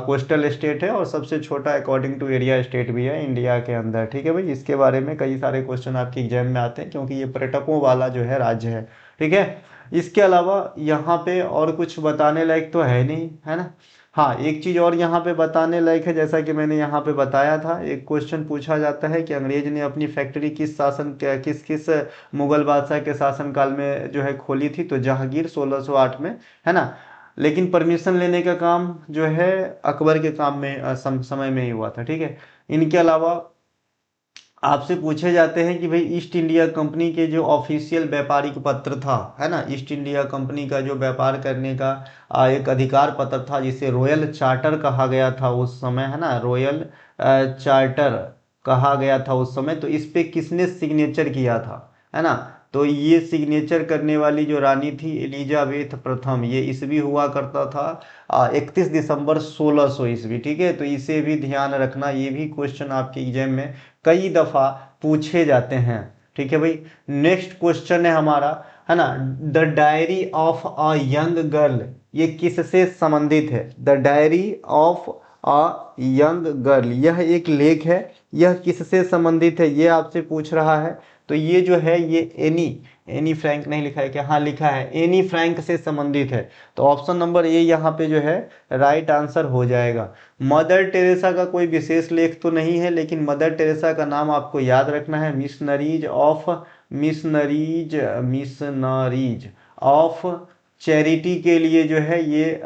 कोस्टल स्टेट है और सबसे छोटा अकॉर्डिंग टू एरिया स्टेट भी है इंडिया के अंदर। ठीक है भाई, इसके बारे में कई सारे क्वेश्चन आपके एग्जाम में आते हैं, क्योंकि ये पर्यटकों वाला जो है राज्य है। ठीक है, इसके अलावा यहाँ पे और कुछ बताने लायक तो है नहीं, है ना। हाँ, एक चीज और यहाँ पे बताने लायक है, जैसा कि मैंने यहाँ पे बताया था, एक क्वेश्चन पूछा जाता है कि अंग्रेज ने अपनी फैक्ट्री किस किस मुगल बादशाह के शासनकाल में जो है खोली थी? तो जहांगीर 1608 में, है ना। लेकिन परमिशन लेने का काम जो है अकबर के काम में समय में ही हुआ था। ठीक है, इनके अलावा आपसे पूछे जाते हैं कि भाई ईस्ट इंडिया कंपनी के जो ऑफिशियल व्यापारिक पत्र था, है ना, ईस्ट इंडिया कंपनी का जो व्यापार करने का एक अधिकार पत्र था, जिसे रॉयल चार्टर कहा गया था उस समय, है ना, रॉयल चार्टर कहा गया था उस समय। तो इस पे किसने सिग्नेचर किया था, है ना? तो ये सिग्नेचर करने वाली जो रानी थी एलिजाबेथ प्रथम, ये ईस्वी हुआ करता था 31 दिसंबर 1600 ईस्वी। ठीक है, तो इसे भी ध्यान रखना, ये भी क्वेश्चन आपके एग्जाम में कई दफा पूछे जाते हैं। ठीक है भाई, नेक्स्ट क्वेश्चन है हमारा, है ना, the diary of a young girl, ये किससे संबंधित है? The diary of a young girl, यह एक लेख है, यह किससे संबंधित है ये आपसे पूछ रहा है। तो ये जो है ये एनी फ्रैंक नहीं लिखा है क्या? हाँ लिखा है, एनी फ्रैंक से संबंधित है। तो ऑप्शन नंबर ए यहाँ पे जो है राइट आंसर हो जाएगा। मदर टेरेसा का कोई विशेष लेख तो नहीं है, लेकिन मदर टेरेसा का नाम आपको याद रखना है, मिशनरीज ऑफ चैरिटी के लिए जो है ये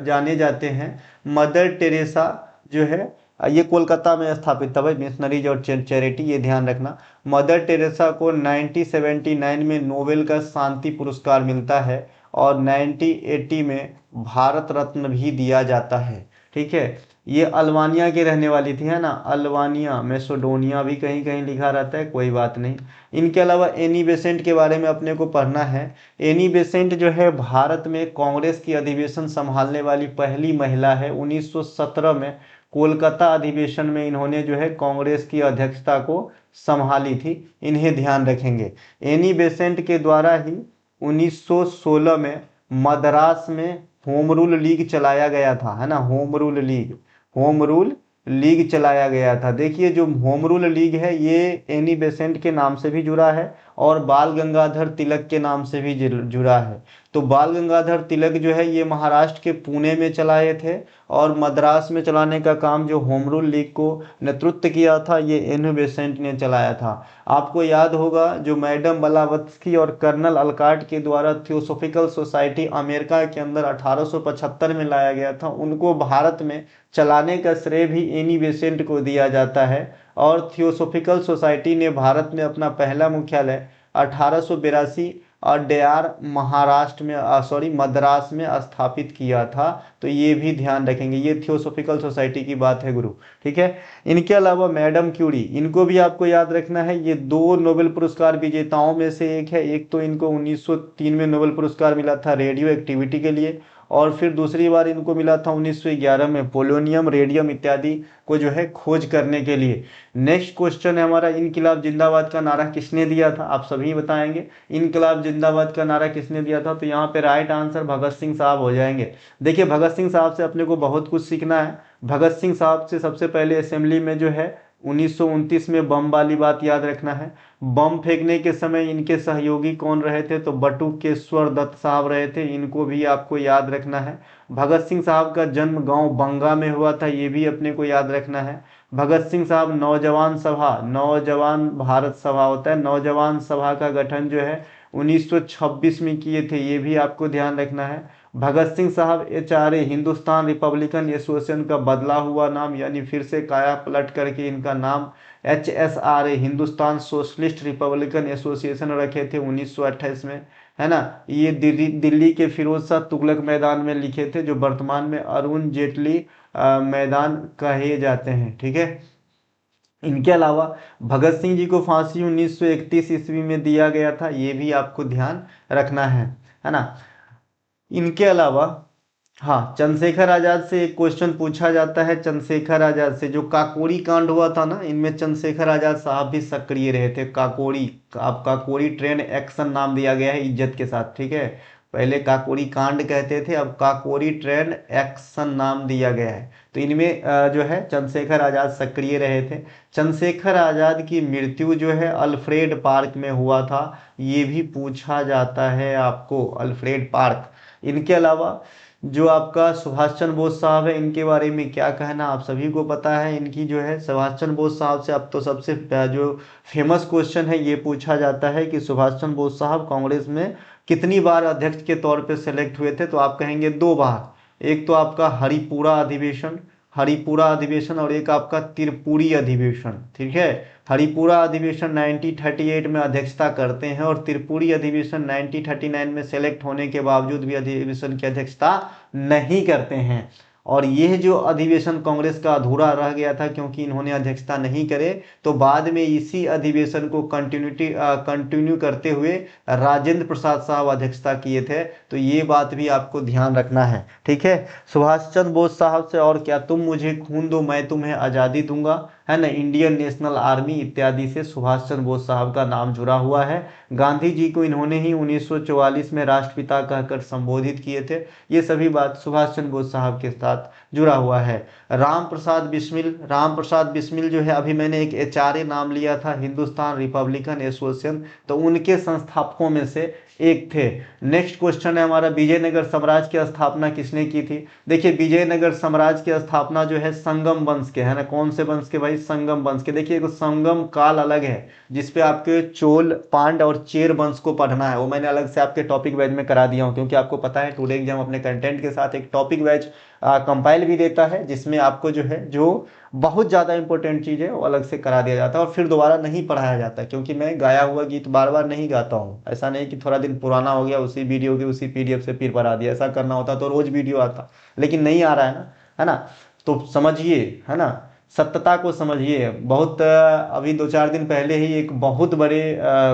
जाने जाते हैं। मदर टेरेसा जो है ये कोलकाता में स्थापित था भाई, मिशनरीज और चैरिटी, ये ध्यान रखना। मदर टेरेसा को 1979 में नोबेल का शांति पुरस्कार मिलता है, और 1980 में भारत रत्न भी दिया जाता है। ठीक है, ये अल्बानिया की रहने वाली थी, है ना, अल्बानिया, मैसेडोनिया भी कहीं कहीं लिखा रहता है, कोई बात नहीं। इनके अलावा एनी बेसेंट के बारे में अपने को पढ़ना है। एनी बेसेंट जो है भारत में कांग्रेस की अधिवेशन संभालने वाली पहली महिला है। 1917 में कोलकाता अधिवेशन में इन्होंने जो है कांग्रेस की अध्यक्षता को संभाली थी, इन्हें ध्यान रखेंगे। एनी बेसेंट के द्वारा ही 1916 में मद्रास में होम रूल लीग चलाया गया था, है ना, होम रूल लीग चलाया गया था। देखिए जो होम रूल लीग है ये एनी बेसेंट के नाम से भी जुड़ा है, और बाल गंगाधर तिलक के नाम से भी जुड़ा है। तो बाल गंगाधर तिलक जो है ये महाराष्ट्र के पुणे में चलाए थे, और मद्रास में चलाने का काम जो होम रूल लीग को नेतृत्व किया था ये एन बेसेंट ने चलाया था। आपको याद होगा जो मैडम ब्लावत्स्की और कर्नल अलकाट के द्वारा थियोसोफिकल सोसाइटी अमेरिका के अंदर 1875 में लाया गया था, उनको भारत में चलाने का श्रेय भी एनी बेसेंट को दिया जाता है। और थियोसोफिकल सोसाइटी ने भारत में अपना पहला मुख्यालय 1882 और डेयार महाराष्ट्र में सॉरी मद्रास में स्थापित किया था। तो ये भी ध्यान रखेंगे, ये थियोसोफिकल सोसाइटी की बात है गुरु, ठीक है। इनके अलावा मैडम क्यूरी, इनको भी आपको याद रखना है, ये 2 नोबेल पुरस्कार विजेताओं में से एक है। एक तो इनको 1903 में नोबेल पुरस्कार मिला था रेडियो एक्टिविटी के लिए, और फिर दूसरी बार इनको मिला था 1911 में पोलोनियम रेडियम इत्यादि को जो है खोज करने के लिए। नेक्स्ट क्वेश्चन है हमारा, इनकलाब जिंदाबाद का नारा किसने दिया था? आप सभी बताएंगे इनकलाब जिंदाबाद का नारा किसने दिया था। तो यहाँ पे राइट आंसर भगत सिंह साहब हो जाएंगे। देखिए भगत सिंह साहब से अपने को बहुत कुछ सीखना है। भगत सिंह साहब से सबसे पहले असेंबली में जो है 1929 में बम वाली बात याद रखना है। बम फेंकने के समय इनके सहयोगी कौन रहे थे? तो बटुकेश्वर दत्त साहब रहे थे, इनको भी आपको याद रखना है। भगत सिंह साहब का जन्म गांव बंगा में हुआ था, ये भी अपने को याद रखना है। भगत सिंह साहब नौजवान सभा, नौजवान भारत सभा होता है, नौजवान सभा का गठन जो है 1926 में किए थे, ये भी आपको ध्यान रखना है। भगत सिंह साहब HRA हिंदुस्तान रिपब्लिकन एसोसिएशन का बदला हुआ नाम, यानी फिर से काया पलट करके इनका नाम HSRA Hindustan socialist Republican association रखे थे 1928 में, है ना। ये दिल्ली के फिरोज शाह तुगलक मैदान में लिखे थे, जो वर्तमान में अरुण जेटली मैदान कहे जाते हैं, ठीक है। इनके अलावा भगत सिंह जी को फांसी 1931 ईस्वी में दिया गया था, ये भी आपको ध्यान रखना है ना। इनके अलावा हाँ, चंद्रशेखर आजाद से एक क्वेश्चन पूछा जाता है। चंद्रशेखर आजाद से जो काकोरी कांड हुआ था ना, इनमें चंद्रशेखर आजाद साहब भी सक्रिय रहे थे। काकोरी, आप काकोरी ट्रेन एक्शन नाम दिया गया है इज्जत के साथ, ठीक है। पहले काकोरी कांड कहते थे, अब काकोरी ट्रेन एक्शन नाम दिया गया है। तो इनमें जो है चंद्रशेखर आजाद सक्रिय रहे थे। चंद्रशेखर आजाद की मृत्यु जो है अल्फ्रेड पार्क में हुआ था, ये भी पूछा जाता है आपको, अल्फ्रेड पार्क। इनके अलावा जो आपका सुभाष चंद्र बोस साहब है, इनके बारे में क्या कहना आप सभी को पता है। इनकी जो है सुभाष चंद्र बोस साहब से अब तो सबसे जो फेमस क्वेश्चन है ये पूछा जाता है कि सुभाष चंद्र बोस साहब कांग्रेस में कितनी बार अध्यक्ष के तौर पे सेलेक्ट हुए थे? तो आप कहेंगे 2 बार। एक तो आपका हरिपुरा अधिवेशन, हरिपुरा अधिवेशन, और एक आपका त्रिपुरी अधिवेशन, ठीक है। हरिपुरा अधिवेशन 1938 में अध्यक्षता करते हैं, और त्रिपुरी अधिवेशन 1939 में सेलेक्ट होने के बावजूद भी अधिवेशन की अध्यक्षता नहीं करते हैं। और यह जो अधिवेशन कांग्रेस का अधूरा रह गया था क्योंकि इन्होंने अध्यक्षता नहीं करे, तो बाद में इसी अधिवेशन को कंटिन्यू करते हुए राजेंद्र प्रसाद साहब अध्यक्षता किए थे। तो ये बात भी आपको ध्यान रखना है, ठीक है। सुभाष चंद्र बोस साहब से और क्या, तुम मुझे खून दो मैं तुम्हें आज़ादी दूंगा, है ना, इंडियन नेशनल आर्मी इत्यादि से सुभाष चंद्र बोस साहब का नाम जुड़ा हुआ है। गांधी जी को इन्होंने ही 1944 में राष्ट्रपिता कहकर संबोधित किए थे। ये सभी बात सुभाष चंद्र बोस साहब के साथ जुड़ा हुआ है। राम प्रसाद बिस्मिल, राम प्रसाद बिस्मिल जो है, अभी मैंने एक HRA नाम लिया था हिंदुस्तान रिपब्लिकन एसोसिएशन, तो उनके संस्थापकों में से एक थे। नेक्स्ट क्वेश्चन है हमारा, विजयनगर साम्राज्य की स्थापना किसने की थी? देखिए विजयनगर साम्राज्य की स्थापना जो है संगम वंश के, है ना, कौन से वंश के भाई? संगम वंश के। देखिए संगम काल अलग है जिसपे आपके चोल, पांड और चेर वंश को पढ़ना है, वो मैंने अलग से आपके टॉपिक वाइज में करा दिया हूँ, क्योंकि आपको पता है टुडे एग्जाम अपने कंटेंट के साथ एक टॉपिक वाइज कंपाइल भी देता है, जिसमें आपको जो है जो बहुत ज़्यादा इंपॉर्टेंट चीज़ है वो अलग से करा दिया जाता है, और फिर दोबारा नहीं पढ़ाया जाता, क्योंकि मैं गाया हुआ गीत बार बार नहीं गाता हूँ। ऐसा नहीं कि थोड़ा दिन पुराना हो गया उसी वीडियो के उसी PDF से फिर पढ़ा दिया, ऐसा करना होता तो रोज वीडियो आता, लेकिन नहीं आ रहा है ना, है ना। तो समझिए, है ना, सत्यता को समझिए। बहुत अभी 2-4 दिन पहले ही एक बहुत बड़े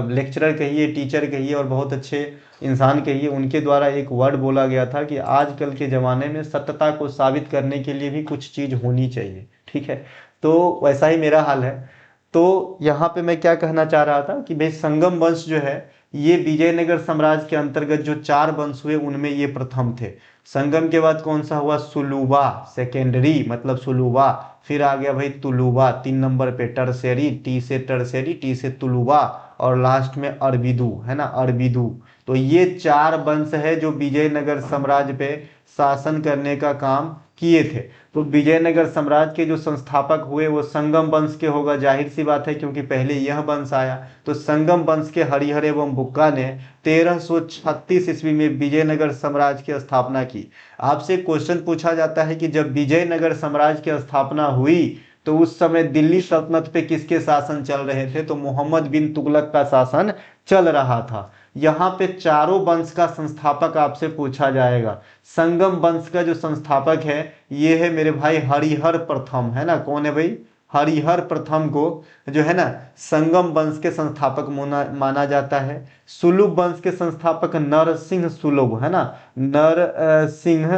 लेक्चरर कहिए, टीचर कहिए, और बहुत अच्छे इंसान कहिए, उनके द्वारा एक वर्ड बोला गया था कि आजकल के ज़माने में सत्यता को साबित करने के लिए भी कुछ चीज़ होनी चाहिए, ठीक है। तो वैसा ही मेरा हाल है। तो यहाँ पे मैं क्या कहना चाह रहा था कि भाई संगम वंश जो है ये विजयनगर साम्राज्य के अंतर्गत जो 4 वंश हुए उनमें ये प्रथम थे। संगम के बाद कौन सा हुआ? सुलुवा, सेकेंडरी मतलब सुलुवा। फिर आ गया भाई तुलुवा 3 नंबर पे, टर्सेरी, टी से टर्सेरी, टी से तुलुवा, और लास्ट में अरबिदु, है ना, अरबिदु। तो ये 4 वंश है जो विजयनगर साम्राज्य पे शासन करने का काम किए थे। तो विजयनगर साम्राज्य के जो संस्थापक हुए वो संगम वंश के होगा, जाहिर सी बात है, क्योंकि पहले यह वंश आया। तो संगम वंश के हरिहर एवं बुक्का ने 1336 ईस्वी में विजयनगर साम्राज्य की स्थापना की। आपसे क्वेश्चन पूछा जाता है कि जब विजयनगर साम्राज्य की स्थापना हुई तो उस समय दिल्ली सल्तनत पे किसके शासन चल रहे थे? तो मोहम्मद बिन तुगलक का शासन चल रहा था। यहाँ पे चारों वंश का संस्थापक आपसे पूछा जाएगा। संगम वंश का जो संस्थापक है ये है मेरे भाई हरिहर प्रथम, है ना। कौन है भाई? हरिहर प्रथम को जो है ना संगम वंश के संस्थापक माना जाता है। सुलुभ वंश के संस्थापक नरसिंह सुलभ, है ना, नरसिंह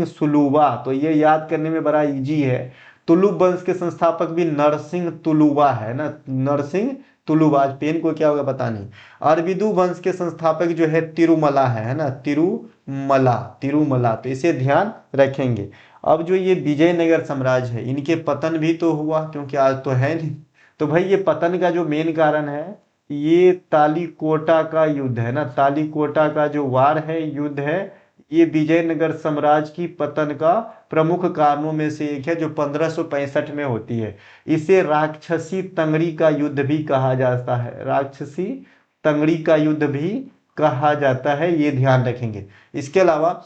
सुलुबा। तो ये याद करने में बड़ा इजी है। तुलुक वंश के संस्थापक भी नरसिंह तुलुबा है ना, नरसिंह तुलुबा। आज पेन को क्या होगा पता नहीं। अरबिदु वंश के संस्थापक जो है तिरुमला है ना, तिरुमला। तो इसे ध्यान रखेंगे। अब जो ये विजयनगर साम्राज्य है इनके पतन भी तो हुआ, क्योंकि आज तो है नहीं। तो भाई ये पतन का जो मेन कारण है ये तालीकोटा का युद्ध है ना, तालीकोटा का जो वार है, युद्ध है, ये विजयनगर साम्राज्य की पतन का प्रमुख कारणों में से एक है, जो 1565 में होती है। इसे राक्षसी तंगड़ी का युद्ध भी कहा जाता है, राक्षसी तंगड़ी का युद्ध भी कहा जाता है, ये ध्यान रखेंगे। इसके अलावा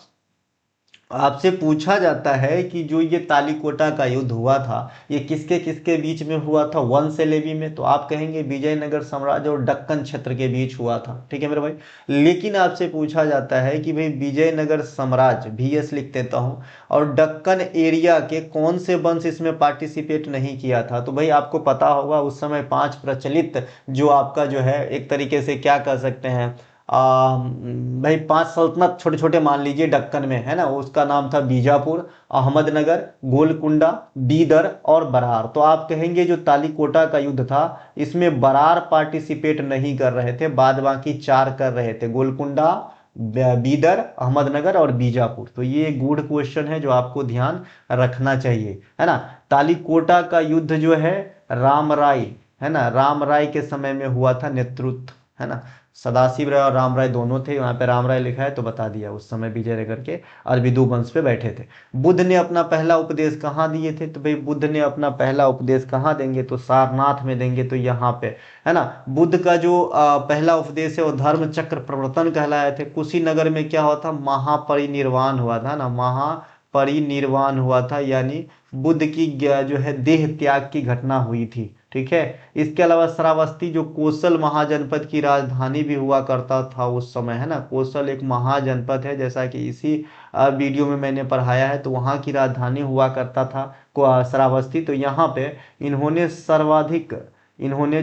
आपसे पूछा जाता है कि जो ये तालीकोटा का युद्ध हुआ था ये किसके किसके बीच में हुआ था? वंशलेवी में। तो आप कहेंगे विजयनगर साम्राज्य और दक्कन क्षेत्र के बीच हुआ था, ठीक है मेरे भाई। लेकिन आपसे पूछा जाता है कि भाई विजयनगर साम्राज्य, VS लिख देता हूँ, और दक्कन एरिया के कौन से वंश इसमें पार्टिसिपेट नहीं किया था? तो भाई आपको पता होगा उस समय 5 प्रचलित जो आपका जो है एक तरीके से क्या कह सकते हैं भाई 5 सल्तनत छोटे छोटे मान लीजिए दक्कन में, है ना। उसका नाम था बीजापुर, अहमदनगर, गोलकुंडा, बीदर और बरार। तो आप कहेंगे जो तालीकोटा का युद्ध था इसमें बरार पार्टिसिपेट नहीं कर रहे थे, बाद बाकी 4 कर रहे थे, गोलकुंडा, बीदर, अहमदनगर और बीजापुर। तो ये गुड क्वेश्चन है जो आपको ध्यान रखना चाहिए, है ना। तालीकोटा का युद्ध जो है रामराय, है ना, रामराय के समय में हुआ था, नेतृत्व, है ना। सदाशिव राय और राम राय दोनों थे, यहाँ पे राम राय लिखा है तो बता दिया। उस समय विजयनगर के अरबिदु वंश पे बैठे थे। बुद्ध ने अपना पहला उपदेश कहाँ दिए थे? तो भाई बुद्ध ने अपना पहला उपदेश कहाँ देंगे? तो सारनाथ में देंगे, तो यहाँ पे, है ना। बुद्ध का जो पहला उपदेश है वो धर्म चक्र प्रवर्तन कहलाए थे। कुशीनगर में क्या हुआ था? महापरिनिर्वाण हुआ था ना, महापरिनिर्वाण हुआ था, यानी बुद्ध की जो है देह त्याग की घटना हुई थी, ठीक है। इसके अलावा श्रावस्ती जो कोसल महाजनपद की राजधानी भी हुआ करता था उस समय, है ना। कोसल एक महाजनपद है, जैसा कि इसी वीडियो में मैंने पढ़ाया है। तो वहाँ की राजधानी हुआ करता था श्रावस्ती। तो यहाँ पे इन्होंने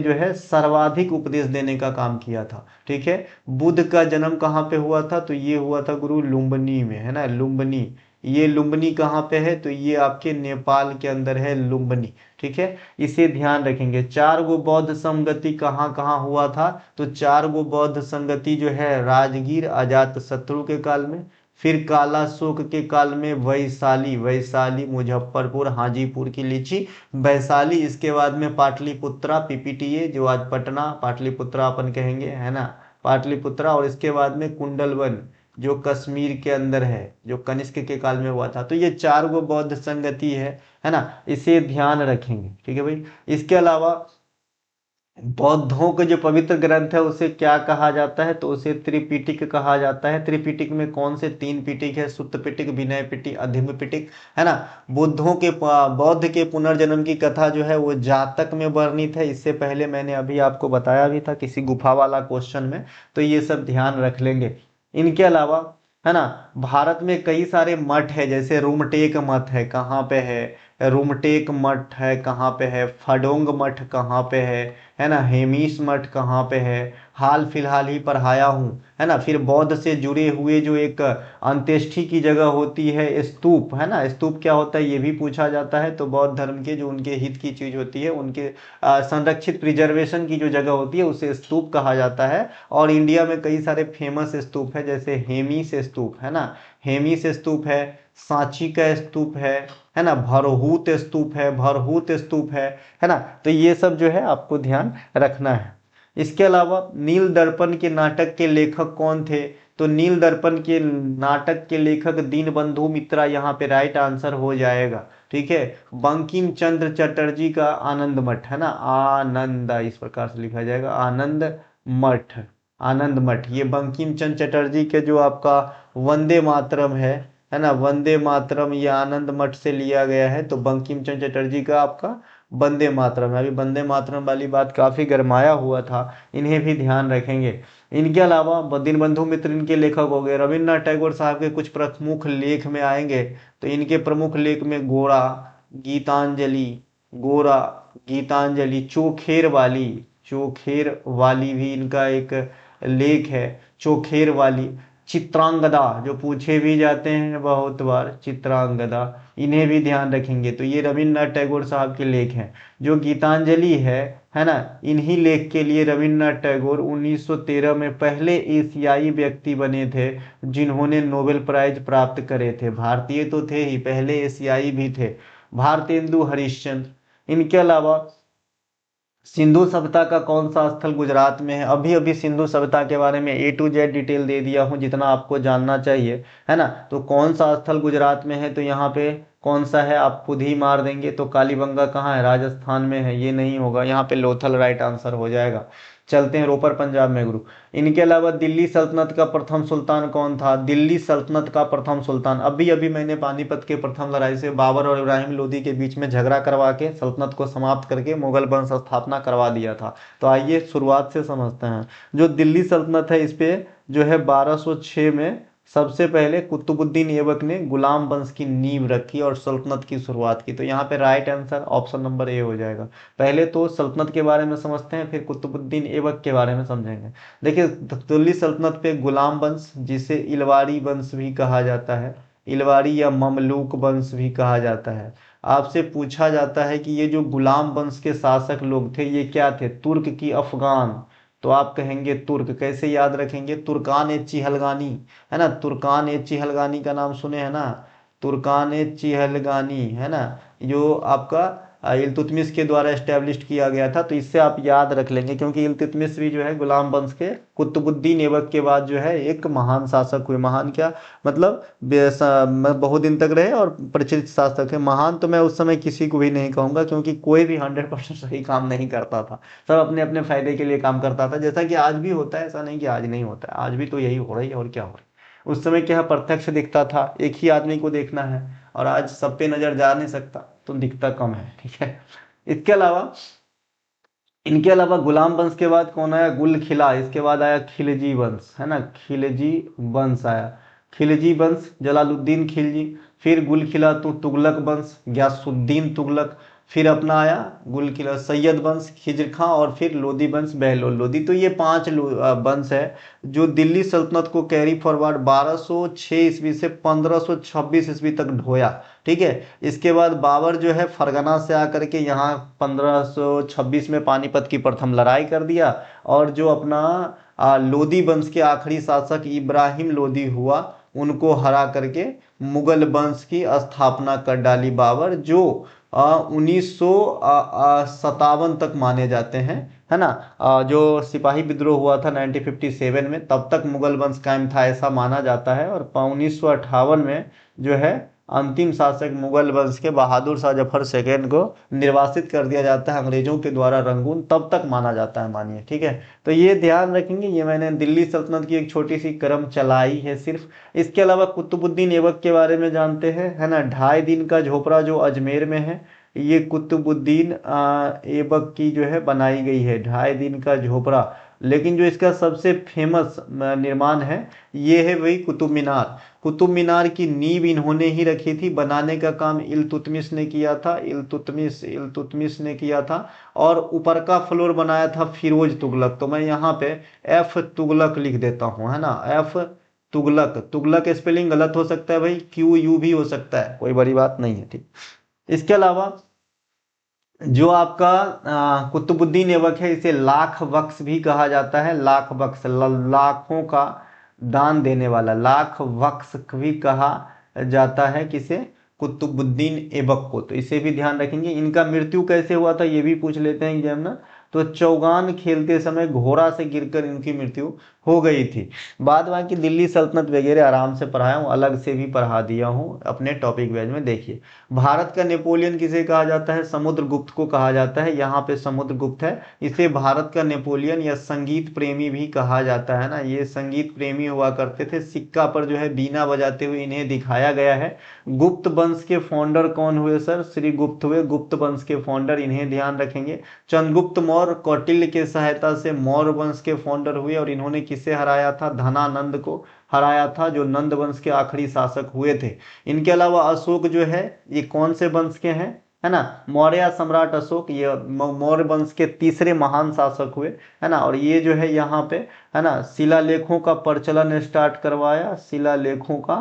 जो है सर्वाधिक उपदेश देने का काम किया था, ठीक है। बुद्ध का जन्म कहाँ पे हुआ था? तो ये हुआ था गुरु लुम्बिनी में, है ना, लुम्बिनी। ये लुम्बिनी कहाँ पे है? तो ये आपके नेपाल के अंदर है लुम्बिनी, ठीक है। इसे ध्यान रखेंगे। 4 गो बौद्ध संगति कहाँ कहाँ हुआ था? तो 4 गो बौद्ध संगति जो है राजगीर अजात शत्रु के काल में, फिर काला शोक के काल में वैशाली मुजफ्फरपुर हाजीपुर की लीची वैशाली, इसके बाद में पाटलिपुत्रा PPTA जो आज पटना पाटलिपुत्रा अपन कहेंगे, है ना, पाटलिपुत्रा। और इसके बाद में कुंडलवन जो कश्मीर के अंदर है, जो कनिष्क के काल में हुआ था। तो ये 4 गो बौद्ध संगति है ना, इसे ध्यान रखेंगे, ठीक है भाई। इसके अलावा बौद्धों के जो पवित्र ग्रंथ है उसे क्या कहा जाता है? तो उसे त्रिपिटक कहा जाता है। त्रिपिटक में कौन से 3 पिटक है? सुत्त पिटक, विनय पिटक, अधम्म पिटक, है ना। बौद्ध के पुनर्जन्म की कथा जो है वो जातक में वर्णित है। इससे पहले मैंने अभी आपको बताया भी था किसी गुफा वाला क्वेश्चन में। तो ये सब ध्यान रख लेंगे। इनके अलावा, है ना, भारत में कई सारे मठ है, जैसे रूमटेक मठ है, कहाँ पे है? रूमटेक मठ है, कहाँ पे है? फडोंग मठ कहाँ पे है ना। हेमीस मठ कहाँ पे है? हाल फिलहाल ही पढ़ाया हूँ, है ना। फिर बौद्ध से जुड़े हुए जो एक अंत्येष्टि की जगह होती है स्तूप, है ना। स्तूप क्या होता है ये भी पूछा जाता है। तो बौद्ध धर्म के जो उनके हित की चीज होती है, उनके संरक्षित प्रिजर्वेशन की जो जगह होती है उसे स्तूप कहा जाता है। और इंडिया में कई सारे फेमस स्तूप है, जैसे हेमीस स्तूप, है ना, हेमीस स्तूप है, सांची का स्तूप है ना, भरहूत स्तूप है, भरहूत स्तूप है ना। तो ये सब जो है आपको ध्यान रखना है। इसके अलावा नील दर्पण के नाटक के लेखक कौन थे? तो नील दर्पण के नाटक के लेखक दीनबंधु मित्रा यहाँ पे राइट आंसर हो जाएगा। ठीक है। बंकिम चंद्र चटर्जी का आनंद मठ है ना, आनंद इस प्रकार से लिखा जाएगा, आनंद मठ, आनंद मठ। ये बंकिम चंद्र चटर्जी के जो आपका वंदे मातरम है ना, वंदे मातरम ये आनंद मठ से लिया गया है। तो बंकिम चंद्र चटर्जी का आपका वंदे मातरम है। अभी वंदे मातरम वाली बात काफी गरमाया हुआ था, इन्हें भी ध्यान रखेंगे। इनके अलावा दीनबंधु मित्र इनके लेखक हो गए। रविन्द्रनाथ टैगोर साहब के कुछ प्रमुख लेख में आएंगे, तो इनके प्रमुख लेख में गोरा, गीतांजलि, गोरा, गीतांजलि, चोखेर वाली, चोखेर वाली भी इनका एक लेख है, चोखेर वाली। चित्रांगदा जो पूछे भी जाते हैं बहुत बार, चित्रांगदा, इन्हें भी ध्यान रखेंगे। तो ये रविन्द्रनाथ टैगोर साहब के लेख हैं। जो गीतांजलि है ना, इन्हीं लेख के लिए रविन्द्रनाथ टैगोर 1913 में पहले एशियाई व्यक्ति बने थे जिन्होंने नोबेल प्राइज प्राप्त करे थे। भारतीय तो थे ही, पहले एशियाई भी थे। भारतेंदु हरिश्चंद्र। इनके अलावा सिंधु सभ्यता का कौन सा स्थल गुजरात में है? अभी अभी सिंधु सभ्यता के बारे में A to Z डिटेल दे दिया हूं, जितना आपको जानना चाहिए, है ना। तो कौन सा स्थल गुजरात में है? तो यहाँ पे कौन सा है आप खुद ही मार देंगे। तो कालीबंगा कहाँ है? राजस्थान में है, ये नहीं होगा, यहाँ पे लोथल राइट आंसर हो जाएगा। चलते हैं रोपर पंजाब में गुरु। इनके अलावा दिल्ली सल्तनत का प्रथम सुल्तान कौन था? दिल्ली सल्तनत का प्रथम सुल्तान, अभी अभी मैंने पानीपत के प्रथम लड़ाई से बाबर और इब्राहिम लोदी के बीच में झगड़ा करवा के सल्तनत को समाप्त करके मुगल वंश स्थापना करवा दिया था। तो आइए शुरुआत से समझते हैं। जो दिल्ली सल्तनत है, इस पे जो है 1206 में सबसे पहले कुतुबुद्दीन ऐबक ने गुलाम वंश की नींव रखी और सल्तनत की शुरुआत की। तो यहाँ पे right answer option number A हो जाएगा। पहले तो सल्तनत के बारे में समझते हैं, फिर कुतुबुद्दीन ऐबक के बारे में समझेंगे। देखिए, दिल्ली सल्तनत पे गुलाम वंश, जिसे इलवारी वंश भी कहा जाता है, इलवारी या ममलूक वंश भी कहा जाता है। आपसे पूछा जाता है कि ये जो गुलाम वंश के शासक लोग थे, ये क्या थे? तुर्क की अफगान? तो आप कहेंगे तुर्क। कैसे याद रखेंगे? तुर्कान ए चिहलगानी, है ना, तुर्कान ए चिहलगानी का नाम सुने हैं ना, तुर्कान ए चिहलगानी, है ना, जो आपका इल्तुतमिश के द्वारा एस्टेब्लिश किया गया था। तो इससे आप याद रख लेंगे, क्योंकि इल्तुतमिश भी जो है गुलाम वंश के कुतुबुद्दीन ऐबक के बाद जो है एक महान शासक हुए। महान क्या मतलब, बहुत दिन तक रहे और प्रचलित शासक है। महान तो मैं उस समय किसी को भी नहीं कहूंगा, क्योंकि कोई भी 100% सही काम नहीं करता था, सब अपने अपने फायदे के लिए काम करता था, जैसा कि आज भी होता है। ऐसा नहीं कि आज नहीं होता है, आज भी तो यही हो रही है, और क्या हो रहा है। उस समय क्या प्रत्यक्ष दिखता था, एक ही आदमी को देखना है, और आज सब पे नजर जा नहीं सकता, तो दिखता कम है। ठीक है। इसके अलावा इनके अलावा गुलाम वंश के बाद कौन आया? गुल खिला। इसके बाद आया खिलजी वंश, है ना, खिलजी वंश आया। खिलजी वंश, जलालुद्दीन खिलजी। फिर गुल खिला तो तुगलक वंश, गयासुद्दीन तुगलक। फिर अपना आया गुल खिला सैयद वंश, खिज्र खां, और फिर लोदी वंश, बहलोल लोदी। तो ये 5 वंश है जो दिल्ली सल्तनत को कैरी फॉरवर्ड 1206 ईस्वी से 1526 ईस्वी तक ढोया। ठीक है। इसके बाद बाबर जो है फरगना से आकर के यहाँ 1526 में पानीपत की प्रथम लड़ाई कर दिया, और जो अपना लोदी वंश के आखिरी शासक इब्राहिम लोदी हुआ, उनको हरा करके मुगल वंश की स्थापना कर डाली बाबर, जो 1957 तक माने जाते हैं, है ना। जो सिपाही विद्रोह हुआ था 1957 में, तब तक मुगल वंश कायम था ऐसा माना जाता है। और 1958 में जो है अंतिम शासक मुगल वंश के बहादुर शाह जफर सेकेंड को निर्वासित कर दिया जाता है अंग्रेजों के द्वारा रंगून, तब तक माना जाता है, मानिए। ठीक है। तो ये ध्यान रखेंगे, ये मैंने दिल्ली सल्तनत की एक छोटी सी क्रम चलाई है सिर्फ। इसके अलावा कुतुबुद्दीन ऐबक के बारे में जानते हैं, है ना। 2.5 दिन का झोपड़ा जो अजमेर में है, ये कुतुबुद्दीन ऐबक की जो है बनाई गई है, 2.5 दिन का झोपड़ा। लेकिन जो इसका सबसे फेमस निर्माण है, ये है वही कुतुब मीनार। कुतुब मीनार की नींव इन्होंने ही रखी थी, बनाने का काम इल्तुतमिश ने किया था, इल्तुतमिश ने किया था। और ऊपर का फ्लोर बनाया था फिरोज तुगलक। तो मैं यहाँ पे एफ तुगलक लिख देता हूँ, है ना, एफ तुगलक। तुगलक स्पेलिंग गलत हो सकता है भाई, QU भी हो सकता है, कोई बड़ी बात नहीं है। ठीक। इसके अलावा जो आपका कुतुबुद्दीन ऐबक है, इसे लाख बख्श भी कहा जाता है, लाख बख्श, लाखों का दान देने वाला, लाख बख्श भी कहा जाता है किसे, कुतुबुद्दीन ऐबक को। तो इसे भी ध्यान रखेंगे। इनका मृत्यु कैसे हुआ था ये भी पूछ लेते हैं एग्जामिनर। तो चौगान खेलते समय घोड़ा से गिरकर इनकी मृत्यु हो गई थी। बाद बाकी दिल्ली सल्तनत वगैरह आराम से पढ़ाया हूँ, अलग से भी पढ़ा दिया हूँ अपने टॉपिक वाइज में। देखिए भारत का नेपोलियन किसे कहा जाता है, समुद्रगुप्त को कहा जाता है। यहाँ पे समुद्रगुप्त है, इसे भारत का नेपोलियन या संगीत प्रेमी भी कहा जाता है ना। ये संगीत प्रेमी हुआ करते थे, सिक्का पर जो है बीना बजाते हुए इन्हें दिखाया गया है। गुप्त वंश के फाउंडर कौन हुए सर, श्री गुप्त हुए, गुप्त वंश के फाउंडर, इन्हें ध्यान रखेंगे। चंद्रगुप्त मौर्य कौटिल्य के सहायता से मौर्य वंश के फाउंडर हुए और इन्होंने किसे हराया था, धनानंद को हराया था, जो नंद वंश के आखिरी शासक हुए थे। इनके अलावा अशोक जो है ये कौन से वंश के हैं, है ना, मौर्य सम्राट अशोक, ये मौर्य वंश के तीसरे महान शासक हुए, है ना। और ये जो है यहाँ पे, है ना, शिलालेखों का प्रचलन स्टार्ट करवाया, शिलालेखों का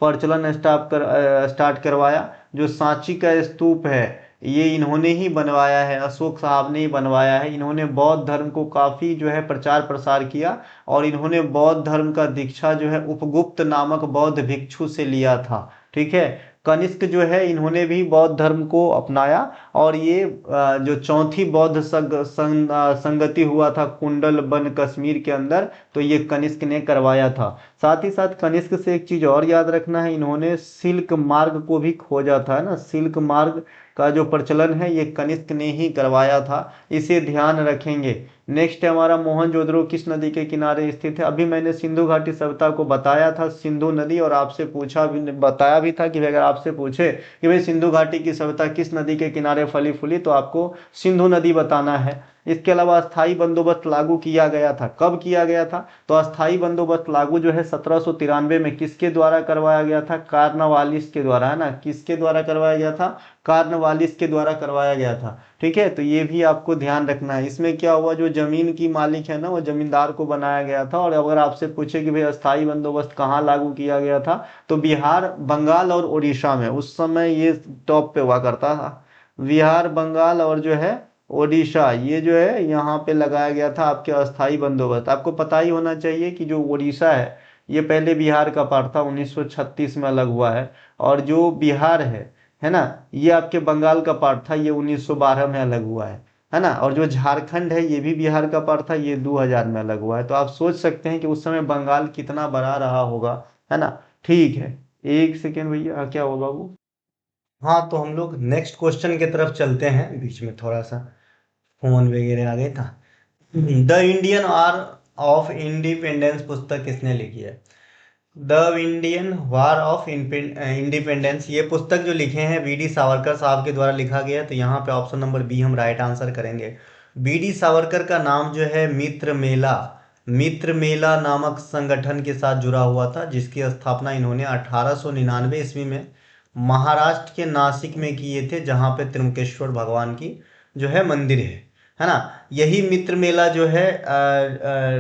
प्रचलन स्टार्ट करवाया। जो सांची का स्तूप है ये इन्होंने ही बनवाया है, अशोक साहब ने ही बनवाया है। इन्होंने बौद्ध धर्म को काफ़ी जो है प्रचार प्रसार किया और इन्होंने बौद्ध धर्म का दीक्षा जो है उपगुप्त नामक बौद्ध भिक्षु से लिया था। ठीक है, कनिष्क जो है इन्होंने भी बौद्ध धर्म को अपनाया और ये जो चौथी बौद्ध संगति हुआ था कुंडल बन कश्मीर के अंदर, तो ये कनिष्क ने करवाया था। साथ ही साथ कनिष्क से एक चीज और याद रखना है, इन्होंने सिल्क मार्ग को भी खोजा था, है ना। सिल्क मार्ग का जो प्रचलन है ये कनिष्क ने ही करवाया था, इसे ध्यान रखेंगे। नेक्स्ट है हमारा मोहनजोदड़ो किस नदी के किनारे स्थित है। अभी मैंने सिंधु घाटी सभ्यता को बताया था, सिंधु नदी, और आपसे पूछा भी, बताया भी था कि अगर आपसे पूछे कि भाई सिंधु घाटी की सभ्यता किस नदी के किनारे फली फूली, तो आपको सिंधु नदी बताना है। इसके अलावा अस्थाई बंदोबस्त लागू किया गया था, कब किया गया था, तो अस्थाई बंदोबस्त लागू जो है 1793 में किसके द्वारा करवाया गया था, कार्नवालिस के द्वारा, है ना। किसके द्वारा करवाया गया था, कार्नवालिस के द्वारा करवाया गया था। ठीक है, तो ये भी आपको ध्यान रखना है। इसमें क्या हुआ, जो जमीन की मालिक है ना वो जमींदार को बनाया गया था। और अगर आपसे पूछे कि भाई अस्थाई बंदोबस्त कहाँ लागू किया गया था, तो बिहार, बंगाल और उड़ीसा में उस समय ये टॉप पे हुआ करता था। बिहार, बंगाल और जो है ओडिशा, ये जो है यहाँ पे लगाया गया था आपके अस्थाई बंदोबस्त। आपको पता ही होना चाहिए कि जो ओडिशा है ये पहले बिहार का पार्ट था, 1936 में अलग हुआ है। और जो बिहार है ना, ये आपके बंगाल का पार्ट था, ये 1912 में अलग हुआ है ना। और जो झारखंड है ये भी बिहार का पार्ट था, ये 2000 में अलग हुआ है। तो आप सोच सकते हैं कि उस समय बंगाल कितना बड़ा रहा होगा, है ना। ठीक है, एक सेकेंड भैया, क्या हुआ बाबू। हाँ, तो हम लोग नेक्स्ट क्वेश्चन की तरफ चलते हैं, बीच में थोड़ा सा फोन वगैरह आ गया था। The Indian war of independence पुस्तक किसने लिखी है, the Indian war of independence, ये पुस्तक जो लिखे हैं वीडी सावरकर साहब के द्वारा लिखा गया है। तो यहाँ पे ऑप्शन नंबर बी हम राइट आंसर करेंगे। वीडी सावरकर का नाम जो है मित्र मेला नामक संगठन के साथ जुड़ा हुआ था, जिसकी स्थापना इन्होंने 1899 ईस्वी में महाराष्ट्र के नासिक में किए थे, जहाँ पे त्र्यंबकेश्वर भगवान की जो है मंदिर है ना। यही मित्र मेला जो है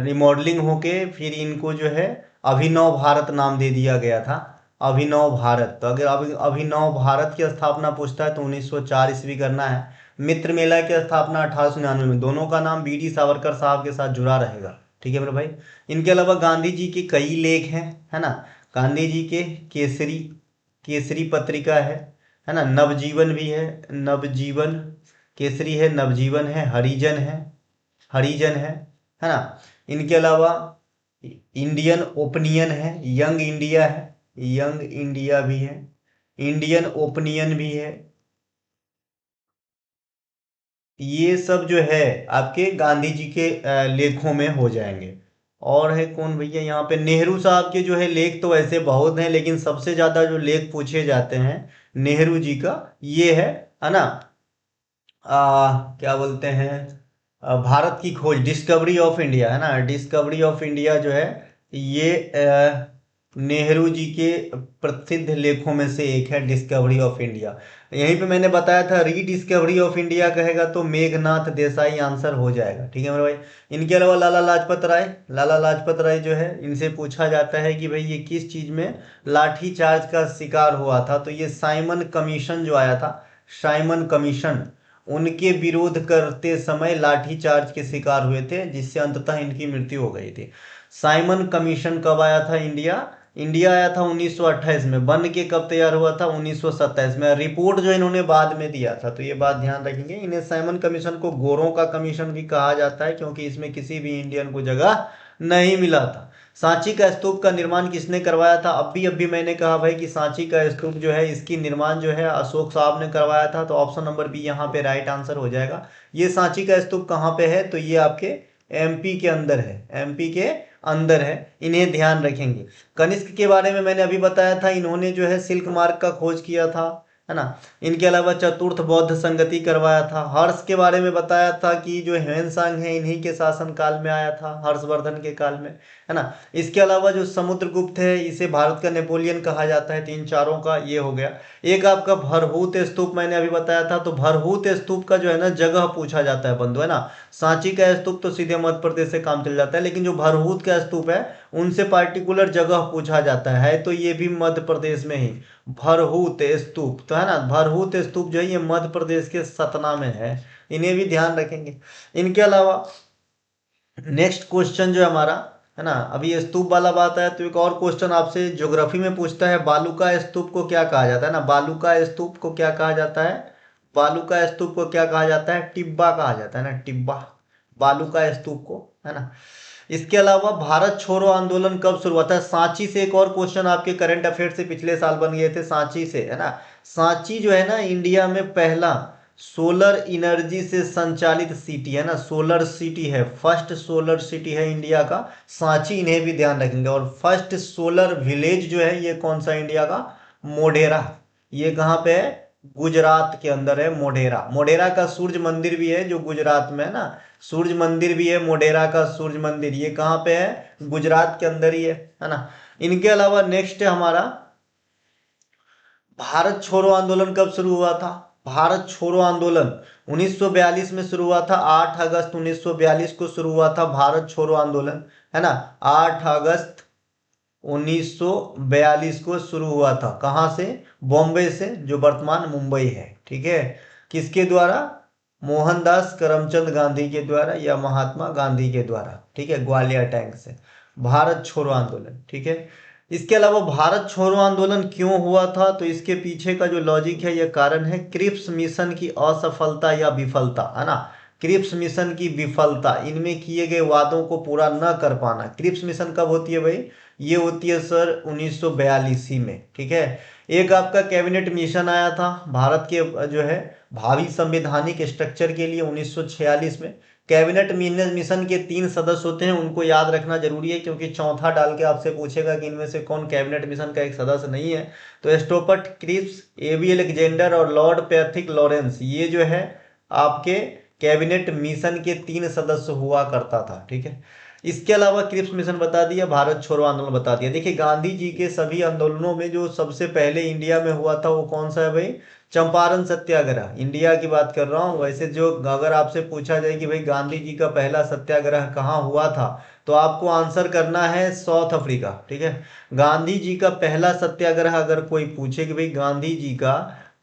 रिमॉडलिंग होके फिर इनको जो है अभिनव भारत नाम दे दिया गया था, अभिनव भारत। तो अगर अभिनव भारत की स्थापना पूछता है तो 1904 ईस्वी करना है। मित्र मेला की स्थापना 1899 में। दोनों का नाम बीडी सावरकर साहब के साथ जुड़ा रहेगा। ठीक है मेरे भाई। इनके अलावा गांधी जी के कई लेख हैं, है ना। गांधी जी के केसरी केसरी पत्रिका है ना। नवजीवन भी है, नवजीवन केसरी है, नवजीवन है, हरिजन है ना। इनके अलावा इंडियन ओपिनियन है, यंग इंडिया है, यंग इंडिया भी है, इंडियन ओपिनियन भी है। ये सब जो है आपके गांधी जी के लेखों में हो जाएंगे। और है कौन भैया यहाँ पे, नेहरू साहब के जो है लेख तो वैसे बहुत हैं, लेकिन सबसे ज्यादा जो लेख पूछे जाते हैं नेहरू जी का ये है ना। क्या बोलते हैं, भारत की खोज, डिस्कवरी ऑफ इंडिया, है ना। डिस्कवरी ऑफ इंडिया जो है ये नेहरू जी के प्रसिद्ध लेखों में से एक है, डिस्कवरी ऑफ इंडिया। यहीं पे मैंने बताया था रीडिस्कवरी ऑफ इंडिया कहेगा तो मेघनाथ देसाई आंसर हो जाएगा। ठीक है मेरे भाई। इनके अलावा लाला लाजपत राय जो है, इनसे पूछा जाता है कि भाई ये किस चीज में लाठी चार्ज का शिकार हुआ था, तो ये साइमन कमीशन जो आया था, साइमन कमीशन, उनके विरोध करते समय लाठीचार्ज के शिकार हुए थे, जिससे अंततः इनकी मृत्यु हो गई थी। साइमन कमीशन कब आया था इंडिया, इंडिया आया था 1928 में, बन के कब तैयार हुआ था 1927 में। रिपोर्ट जो इन्होंने बाद में दिया था, तो ये बात ध्यान रखेंगे। इन्हें साइमन कमीशन को गोरों का कमीशन भी कहा जाता है, क्योंकि इसमें किसी भी इंडियन को जगह नहीं मिला था। सांची का स्तूप का निर्माण किसने करवाया था? अभी मैंने कहा भाई कि सांची का स्तूप जो है, इसकी निर्माण जो है अशोक साहब ने करवाया था, तो ऑप्शन नंबर बी यहाँ पे राइट आंसर हो जाएगा। ये सांची का स्तूप कहाँ पे है? तो ये आपके एमपी के अंदर है, एमपी के अंदर है, इन्हें ध्यान रखेंगे। कनिष्क के बारे में मैंने अभी बताया था, इन्होंने जो है सिल्क मार्ग का खोज किया था, है ना। इनके अलावा चतुर्थ बौद्ध संगति करवाया था। हर्ष के बारे में बताया था कि जो ह्वेनसांग है इन्हीं के शासन काल में आया था, हर्षवर्धन के काल में, है ना। इसके अलावा जो समुद्रगुप्त है, इसे भारत का नेपोलियन कहा जाता है। तीन चारों का ये हो गया। एक आपका भरहूत स्तूप मैंने अभी बताया था, तो भरहूत स्तूप का जो है ना जगह पूछा जाता है बंधु, है ना। सांची का स्तूप तो सीधे मध्य प्रदेश से काम चल जाता है, लेकिन जो भरहूत का स्तूप है उनसे पार्टिकुलर जगह पूछा जाता है, तो ये भी मध्य प्रदेश में ही भरहूत स्तूप, तो है ना। भरहूत स्तूप जो है ये मध्य प्रदेश के सतना में है, इन्हें भी ध्यान रखेंगे। इनके अलावा नेक्स्ट क्वेश्चन जो है हमारा, है ना, अभी ये स्तूप वाला बात है, तो एक और क्वेश्चन आपसे ज्योग्राफी में पूछता है, बालूका स्तूप को क्या कहा जाता है ना। बालूका स्तूप को क्या कहा जाता है? बालूका स्तूप को क्या कहा जाता है? टिब्बा कहा जाता है ना, टिब्बा, बालूका स्तूप को, है ना। इसके अलावा भारत छोड़ो आंदोलन कब शुरू हुआ था? सांची से एक और क्वेश्चन आपके करंट अफेयर से पिछले साल बन गए थे, सांची से, है ना। सांची जो है ना इंडिया में पहला सोलर एनर्जी से संचालित सिटी है ना, सोलर सिटी है, फर्स्ट सोलर सिटी है इंडिया का सांची, इन्हें भी ध्यान रखेंगे। और फर्स्ट सोलर विलेज जो है ये कौन सा इंडिया का? मोढेरा। ये कहाँ पे है? गुजरात के अंदर है मोढेरा। मोढेरा का सूर्य मंदिर भी है जो गुजरात में है ना, सूर्य मंदिर भी है मोढेरा का सूर्य मंदिर, ये कहाँ पे है? गुजरात के अंदर ही है ना। इनके अलावा नेक्स्ट है हमारा, भारत छोड़ो आंदोलन कब शुरू हुआ था? भारत छोड़ो आंदोलन 1942 में शुरू हुआ था, 8 अगस्त 1942 को शुरू हुआ था भारत छोड़ो आंदोलन, है ना। 8 अगस्त 1942 को शुरू हुआ था। कहाँ से? बॉम्बे से, जो वर्तमान मुंबई है, ठीक है। किसके द्वारा? मोहनदास करमचंद गांधी के द्वारा या महात्मा गांधी के द्वारा, ठीक है, ग्वालियर टैंक से। भारत छोड़ो आंदोलन, ठीक है। इसके अलावा भारत छोड़ो आंदोलन क्यों हुआ था? तो इसके पीछे का जो लॉजिक है, यह कारण है क्रिप्स मिशन की असफलता या विफलता, है ना। क्रिप्स मिशन की विफलता, इनमें किए गए वादों को पूरा न कर पाना। क्रिप्स मिशन कब होती है भाई? ये होती है सर 1942 ही में, ठीक है। एक आपका कैबिनेट मिशन आया था भारत के जो है भावी संवैधानिक स्ट्रक्चर के लिए 1946 में। कैबिनेट मिशन के 3 सदस्य होते हैं, उनको याद रखना जरूरी है, क्योंकि चौथा डाल के आपसे पूछेगा कि इनमें से कौन कैबिनेट मिशन का एक सदस्य नहीं है। तो स्टोपर्ट क्रिप्स, एबी अलेक्जेंडर और लॉर्ड पैथिक लॉरेंस, ये जो है आपके कैबिनेट मिशन के 3 सदस्य हुआ करता था, ठीक है। इसके अलावा क्रिप्स मिशन बता दिया, भारत छोड़ो आंदोलन बता दिया। देखिए गांधी जी के सभी आंदोलनों में जो सबसे पहले इंडिया में हुआ था वो कौन सा है भाई? चंपारण सत्याग्रह, इंडिया की बात कर रहा हूँ। वैसे जो अगर आपसे पूछा जाए कि भाई गांधी जी का पहला सत्याग्रह कहाँ हुआ था, तो आपको आंसर करना है साउथ अफ्रीका, ठीक है। गांधी जी का पहला सत्याग्रह अगर कोई पूछे कि भाई गांधी जी का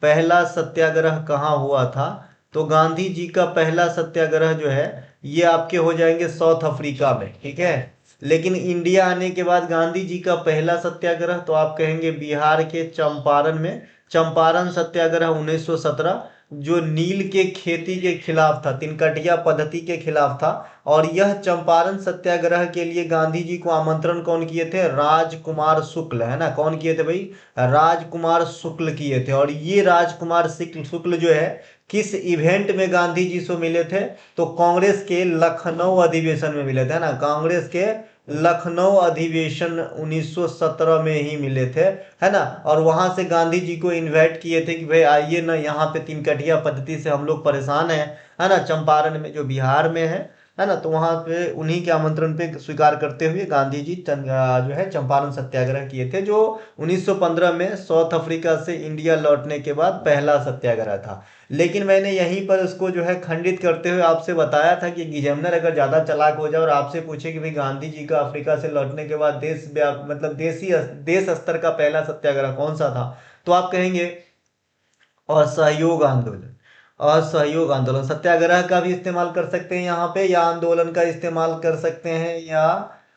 पहला सत्याग्रह कहाँ हुआ था, तो गांधी जी का पहला सत्याग्रह जो है ये आपके हो जाएंगे साउथ अफ्रीका में, ठीक है। लेकिन इंडिया आने के बाद गांधी जी का पहला सत्याग्रह तो आप कहेंगे बिहार के चंपारण में, चंपारण सत्याग्रह 1917, जो नील के खेती के खिलाफ था, तिनकटिया पद्धति के खिलाफ था। और यह चंपारण सत्याग्रह के लिए गांधी जी को आमंत्रण कौन किए थे? राजकुमार शुक्ल, है ना। कौन किए थे भाई? राजकुमार शुक्ल किए थे। और ये राजकुमार शुक्ल जो है किस इवेंट में गांधी जी से मिले थे? तो कांग्रेस के लखनऊ अधिवेशन में मिले थे, ना। कांग्रेस के लखनऊ अधिवेशन 1917 में ही मिले थे, है ना। और वहां से गांधी जी को इनवाइट किए थे कि भाई आइए ना, यहाँ पे तिनकटिया पद्धति से हम लोग परेशान हैं, है ना, चंपारण में जो बिहार में है ना। तो वहां पे उन्हीं के आमंत्रण पे स्वीकार करते हुए गांधी जी जो है चंपारण सत्याग्रह किए थे, जो 1915 में साउथ अफ्रीका से इंडिया लौटने के बाद पहला सत्याग्रह था। लेकिन मैंने यहीं पर उसको जो है खंडित करते हुए आपसे बताया था कि एग्जामिनर अगर ज्यादा चालाक हो जाए और आपसे पूछे कि भाई गांधी जी का अफ्रीका से लौटने के बाद मतलब देश स्तर का पहला सत्याग्रह कौन सा था, तो आप कहेंगे असहयोग आंदोलन। असहयोग आंदोलन, सत्याग्रह का भी इस्तेमाल कर सकते हैं यहाँ पे, या आंदोलन का इस्तेमाल कर सकते हैं, या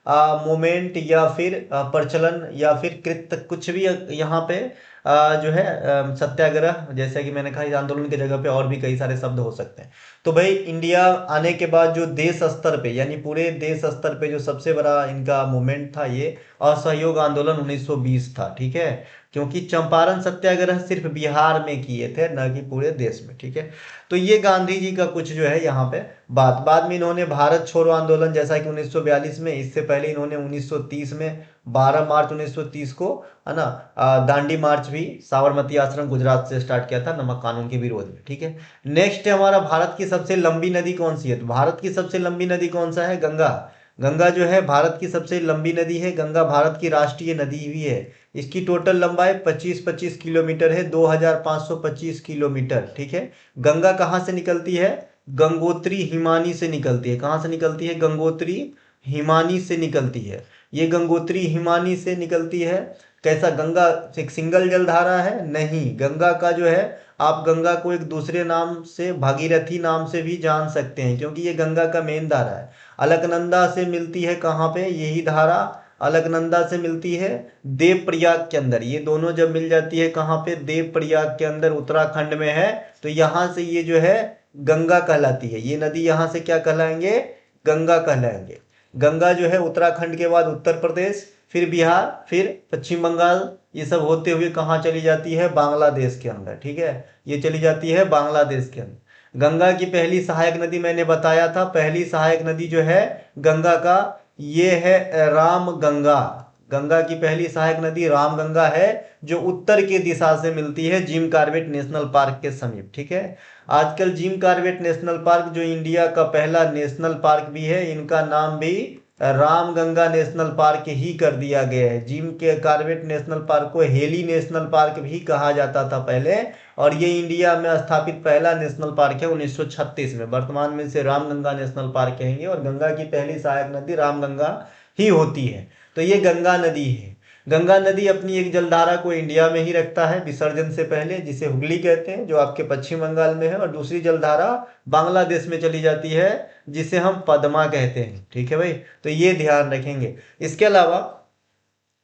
मोमेंट या फिर प्रचलन या फिर कृत्य कुछ भी यहाँ पे जो है सत्याग्रह, जैसा कि मैंने कहा इस आंदोलन की जगह पे और भी कई सारे शब्द हो सकते हैं। तो भाई इंडिया आने के बाद जो देश स्तर पे यानी पूरे देश स्तर पे जो सबसे बड़ा इनका मूवमेंट था ये असहयोग आंदोलन 1920 था, ठीक है। क्योंकि चंपारण सत्याग्रह सिर्फ बिहार में किए थे, न कि पूरे देश में, ठीक है। तो ये गांधी जी का कुछ जो है यहाँ पे बाद में इन्होंने भारत छोड़ो आंदोलन जैसा कि 1942 में, इससे पहले इन्होंने 1930 में 12 मार्च 1930 को, है ना, दांडी मार्च भी साबरमती आश्रम गुजरात से स्टार्ट किया था नमक कानून के विरोध में, ठीक है। नेक्स्ट है हमारा भारत की सबसे लंबी नदी कौन सी है? तो भारत की सबसे लंबी नदी कौन सा है? गंगा। गंगा जो है भारत की सबसे लंबी नदी है। गंगा भारत की राष्ट्रीय नदी भी है। इसकी टोटल लंबाई 25 किलोमीटर है, 2525 किलोमीटर, ठीक है। गंगा कहाँ से निकलती है? गंगोत्री हिमानी से निकलती है। कहाँ से निकलती है? गंगोत्री हिमानी से निकलती है। ये गंगोत्री हिमानी से निकलती है। कैसा? गंगा एक सिंगल जलधारा है? नहीं, गंगा का जो है, आप गंगा को एक दूसरे नाम से भागीरथी नाम से भी जान सकते हैं, क्योंकि ये गंगा का मेन धारा है। अलकनंदा से मिलती है कहाँ पे? यही धारा अलकनंदा से मिलती है देवप्रयाग के अंदर। ये दोनों जब मिल जाती है कहाँ पे? देवप्रयाग के अंदर, उत्तराखंड में है। तो यहाँ से ये जो है गंगा कहलाती है। ये नदी यहाँ से क्या कहलाएंगे? गंगा कहलाएंगे। गंगा जो है उत्तराखंड के बाद उत्तर प्रदेश, फिर बिहार, फिर पश्चिम बंगाल, ये सब होते हुए कहाँ चली जाती है? बांग्लादेश के अंदर, ठीक है। ये चली जाती है बांग्लादेश के अंदर। गंगा की पहली सहायक नदी मैंने बताया था, पहली सहायक नदी जो है गंगा का, ये है राम गंगा। गंगा की पहली सहायक नदी राम गंगा है, जो उत्तर की दिशा से मिलती है जिम कॉर्बेट नेशनल पार्क के समीप, ठीक है। आजकल जिम कॉर्बेट नेशनल पार्क जो इंडिया का पहला नेशनल पार्क भी है, इनका नाम भी राम गंगा नेशनल पार्क ही कर दिया गया है। जिम के कॉर्बेट नेशनल पार्क को हेली नेशनल पार्क भी कहा जाता था पहले, और ये इंडिया में स्थापित पहला नेशनल पार्क है 1936 में। वर्तमान में इसे रामगंगा नेशनल पार्क कहेंगे, और गंगा की पहली सहायक नदी रामगंगा ही होती है। तो ये गंगा नदी है। गंगा नदी अपनी एक जलधारा को इंडिया में ही रखता है विसर्जन से पहले, जिसे हुगली कहते हैं, जो आपके पश्चिम बंगाल में है, और दूसरी जलधारा बांग्लादेश में चली जाती है, जिसे हम पद्मा कहते हैं, ठीक है भाई। तो ये ध्यान रखेंगे। इसके अलावा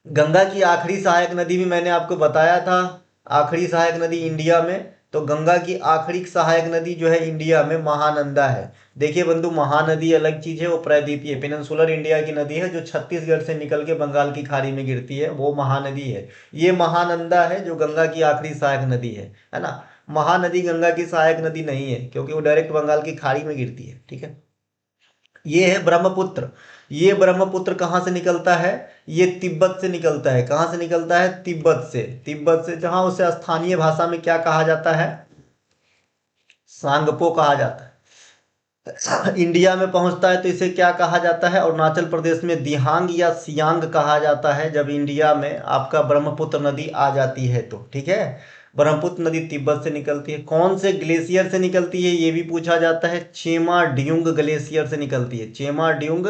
गंगा की आखिरी सहायक नदी भी मैंने आपको बताया था, आखिरी सहायक नदी इंडिया में। तो गंगा की आखिरी सहायक नदी जो है इंडिया में महानंदा है। देखिए बंधु, महानदी अलग चीज है, वो प्रायद्वीपीय पेनिनसुलर इंडिया की नदी है, जो छत्तीसगढ़ से निकल के बंगाल की खाड़ी में गिरती है, वो महानदी है। ये महानंदा है जो गंगा की आखिरी सहायक नदी है ना। महानदी गंगा की सहायक नदी नहीं है, क्योंकि वो डायरेक्ट बंगाल की खाड़ी में गिरती है, ठीक है। ये है ब्रह्मपुत्र। ये ब्रह्मपुत्र कहाँ से निकलता है? ये तिब्बत से निकलता है। कहाँ से निकलता है? तिब्बत से। तिब्बत से, जहां उसे स्थानीय भाषा में क्या कहा जाता है? सांगपो कहा जाता है। इंडिया में पहुंचता है तो इसे क्या कहा जाता है? अरुणाचल प्रदेश में दिहांग या सियांग कहा जाता है, जब इंडिया में आपका ब्रह्मपुत्र नदी आ जाती है तो, ठीक है। ब्रह्मपुत्र नदी तिब्बत से निकलती है। कौन से ग्लेशियर से निकलती है ये भी पूछा जाता है। चेमा ड्यूंग ग्लेशियर से निकलती है। चेमा ड्यूंग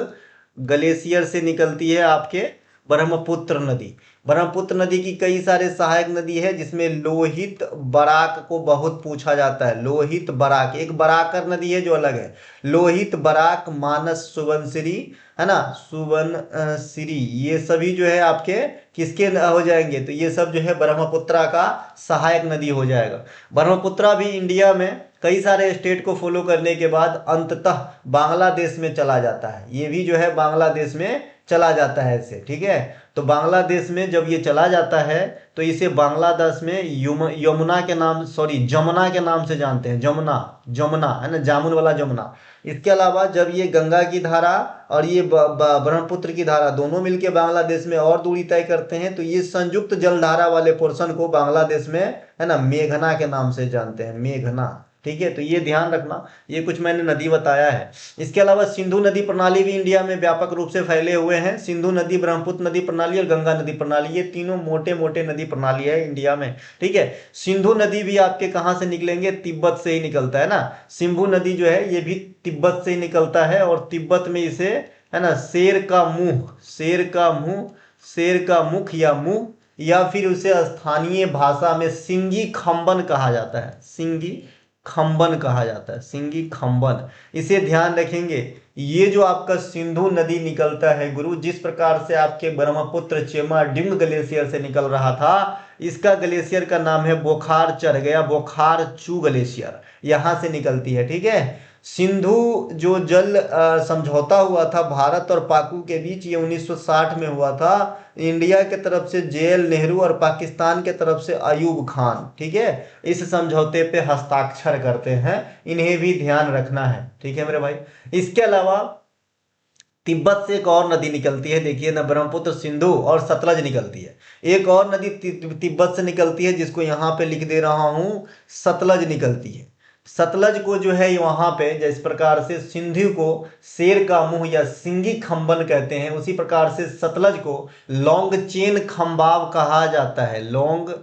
ग्लेशियर से निकलती है आपके ब्रह्मपुत्र नदी। ब्रह्मपुत्र नदी की कई सारे सहायक नदी है, जिसमें लोहित बराक को बहुत पूछा जाता है। लोहित बराक एक बराकर नदी है जो अलग है। लोहित बराक, मानस, सुबनसिरी, है ना, सुबनसिरी, ये सभी जो है आपके किसके हो जाएंगे? तो ये सब जो है ब्रह्मपुत्रा का सहायक नदी हो जाएगा। ब्रह्मपुत्रा भी इंडिया में कई सारे स्टेट को फॉलो करने के बाद अंततः बांग्लादेश में चला जाता है। ये भी जो है बांग्लादेश में चला जाता है ऐसे, ठीक है। तो बांग्लादेश में जब ये चला जाता है तो इसे बांग्लादेश में यमुना के नाम, सॉरी जमुना के नाम से जानते हैं। जमुना, जमुना है ना, जामुन वाला जमुना। इसके अलावा जब ये गंगा की धारा और ये ब्रह्मपुत्र की धारा दोनों मिलकर बांग्लादेश में और दूरी तय करते हैं, तो ये संयुक्त जलधारा वाले पोर्शन को बांग्लादेश में, है ना, मेघना के नाम से जानते हैं। मेघना, ठीक है। तो ये ध्यान रखना, ये कुछ मैंने नदी बताया है। इसके अलावा सिंधु नदी प्रणाली भी इंडिया में व्यापक रूप से फैले हुए हैं। सिंधु नदी, ब्रह्मपुत्र नदी प्रणाली और गंगा नदी प्रणाली, ये तीनों मोटे मोटे नदी प्रणाली है इंडिया में, ठीक है। सिंधु नदी भी आपके कहाँ से निकलेंगे? तिब्बत से ही निकलता है ना। सिंधु नदी जो है ये भी तिब्बत से ही निकलता है, और तिब्बत में इसे, है ना, शेर का मुंह, शेर का मुंह, शेर का मुख या मुंह, या फिर उसे स्थानीय भाषा में सिंगी खंबन कहा जाता है। सिंगी खंबन कहा जाता है, सिंगी खंबन। इसे ध्यान रखेंगे, ये जो आपका सिंधु नदी निकलता है गुरु, जिस प्रकार से आपके ब्रह्मपुत्र चेमाडिंग ग्लेशियर से निकल रहा था, इसका ग्लेशियर का नाम है बोखार चढ़ गया, बोखार चू ग्लेशियर, यहां से निकलती है। ठीक है, सिंधु जो जल समझौता हुआ था भारत और पाकू के बीच, ये 1960 में हुआ था। इंडिया के तरफ से जेएल नेहरू और पाकिस्तान के तरफ से अयूब खान, ठीक है, इस समझौते पे हस्ताक्षर करते हैं, इन्हें भी ध्यान रखना है। ठीक है मेरे भाई। इसके अलावा तिब्बत से एक और नदी निकलती है, देखिए ना, ब्रह्मपुत्र सिंधु और सतलज निकलती है। एक और नदी तिब्बत से निकलती है, जिसको यहाँ पे लिख दे रहा हूं, सतलज निकलती है। सतलज को जो है वहां पे जिस प्रकार से सिंधु को शेर का मुंह या सिंगी खंबन कहते हैं, उसी प्रकार से सतलज को लॉन्ग चेन खंबाब कहा जाता है। लॉन्ग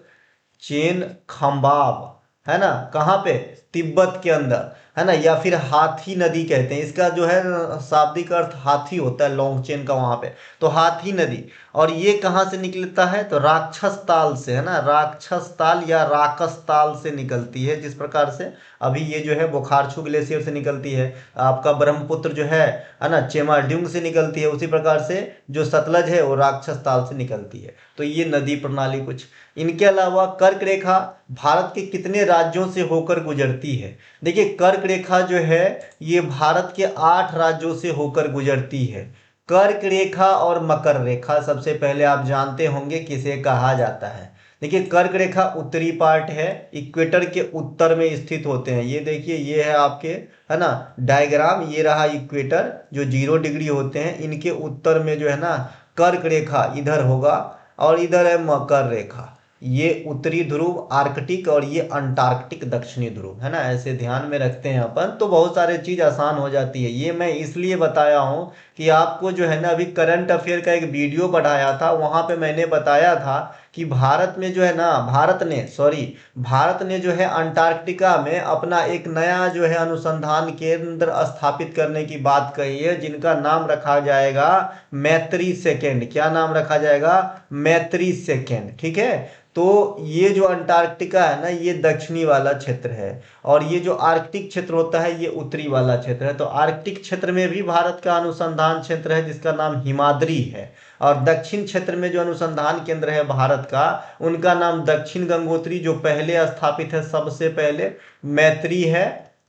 चेन खंबाब, है ना, कहाँ पे, तिब्बत के अंदर, है ना, या फिर हाथी नदी कहते हैं। इसका जो है शाब्दिक अर्थ हाथी होता है लॉन्ग चेन का वहां पे, तो हाथी नदी। और ये कहाँ से निकलता है, तो राक्षस ताल से, है ना, राक्षस ताल या राकस ताल से निकलती है। जिस प्रकार से अभी ये जो है बोखारछू ग्लेशियर से निकलती है, आपका ब्रह्मपुत्र जो है ना, चेमाड्यूंग से निकलती है, उसी प्रकार से जो सतलज है वो राक्षस ताल से निकलती है। तो ये नदी प्रणाली कुछ। इनके अलावा कर्क रेखा भारत के कितने राज्यों से होकर गुजरती है? देखिए, कर्क रेखा जो है ये भारत के 8 राज्यों से होकर गुजरती है। कर्क रेखा और मकर रेखा सबसे पहले आप जानते होंगे किसे कहा जाता है। देखिए, कर्क रेखा उत्तरी पार्ट है, इक्वेटर के उत्तर में स्थित होते हैं। ये देखिए, ये है आपके, है ना, डायग्राम, ये रहा इक्वेटर जो 0 डिग्री होते हैं, इनके उत्तर में जो है ना कर्क रेखा इधर होगा, और इधर है मकर रेखा। ये उत्तरी ध्रुव आर्कटिक और ये अंटार्कटिक दक्षिणी ध्रुव, है ना, ऐसे ध्यान में रखते हैं अपन, तो बहुत सारे चीज आसान हो जाती है। ये मैं इसलिए बताया हूं कि आपको जो है ना, अभी करंट अफेयर का एक वीडियो बढ़ाया था, वहां पे मैंने बताया था कि भारत में जो है ना, भारत ने जो है अंटार्कटिका में अपना एक नया जो है अनुसंधान केंद्र स्थापित करने की बात कही है, जिनका नाम रखा जाएगा मैत्री सेकेंड। क्या नाम रखा जाएगा? मैत्री सेकेंड। ठीक है, तो ये जो अंटार्कटिका है ना, ये दक्षिणी वाला क्षेत्र है, और ये जो आर्कटिक क्षेत्र होता है ये उत्तरी वाला क्षेत्र है। तो आर्कटिक क्षेत्र में भी भारत का अनुसंधान क्षेत्र है जिसका नाम हिमाद्री है, और दक्षिण क्षेत्र में जो अनुसंधान केंद्र है भारत का, उनका नाम दक्षिण गंगोत्री, जो पहले स्थापित है सबसे पहले, मैत्री है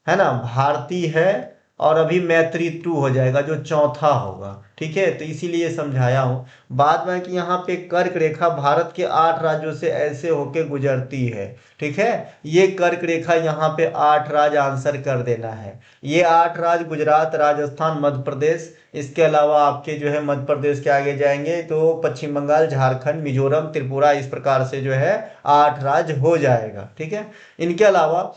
ना, भारती है, और अभी मैत्री 2 हो जाएगा जो चौथा होगा। ठीक है, तो इसीलिए समझाया हूं। बाद में कि यहाँ पे कर्क रेखा भारत के 8 राज्यों से ऐसे होके गुजरती है। ठीक है, ये कर्क रेखा यहाँ पे 8 राज्य आंसर कर देना है। ये 8 राज्य गुजरात, राजस्थान, मध्य प्रदेश, इसके अलावा आपके जो है मध्य प्रदेश के आगे जाएंगे तो पश्चिम बंगाल, झारखंड, मिजोरम, त्रिपुरा, इस प्रकार से जो है 8 राज्य हो जाएगा। ठीक है, इनके अलावा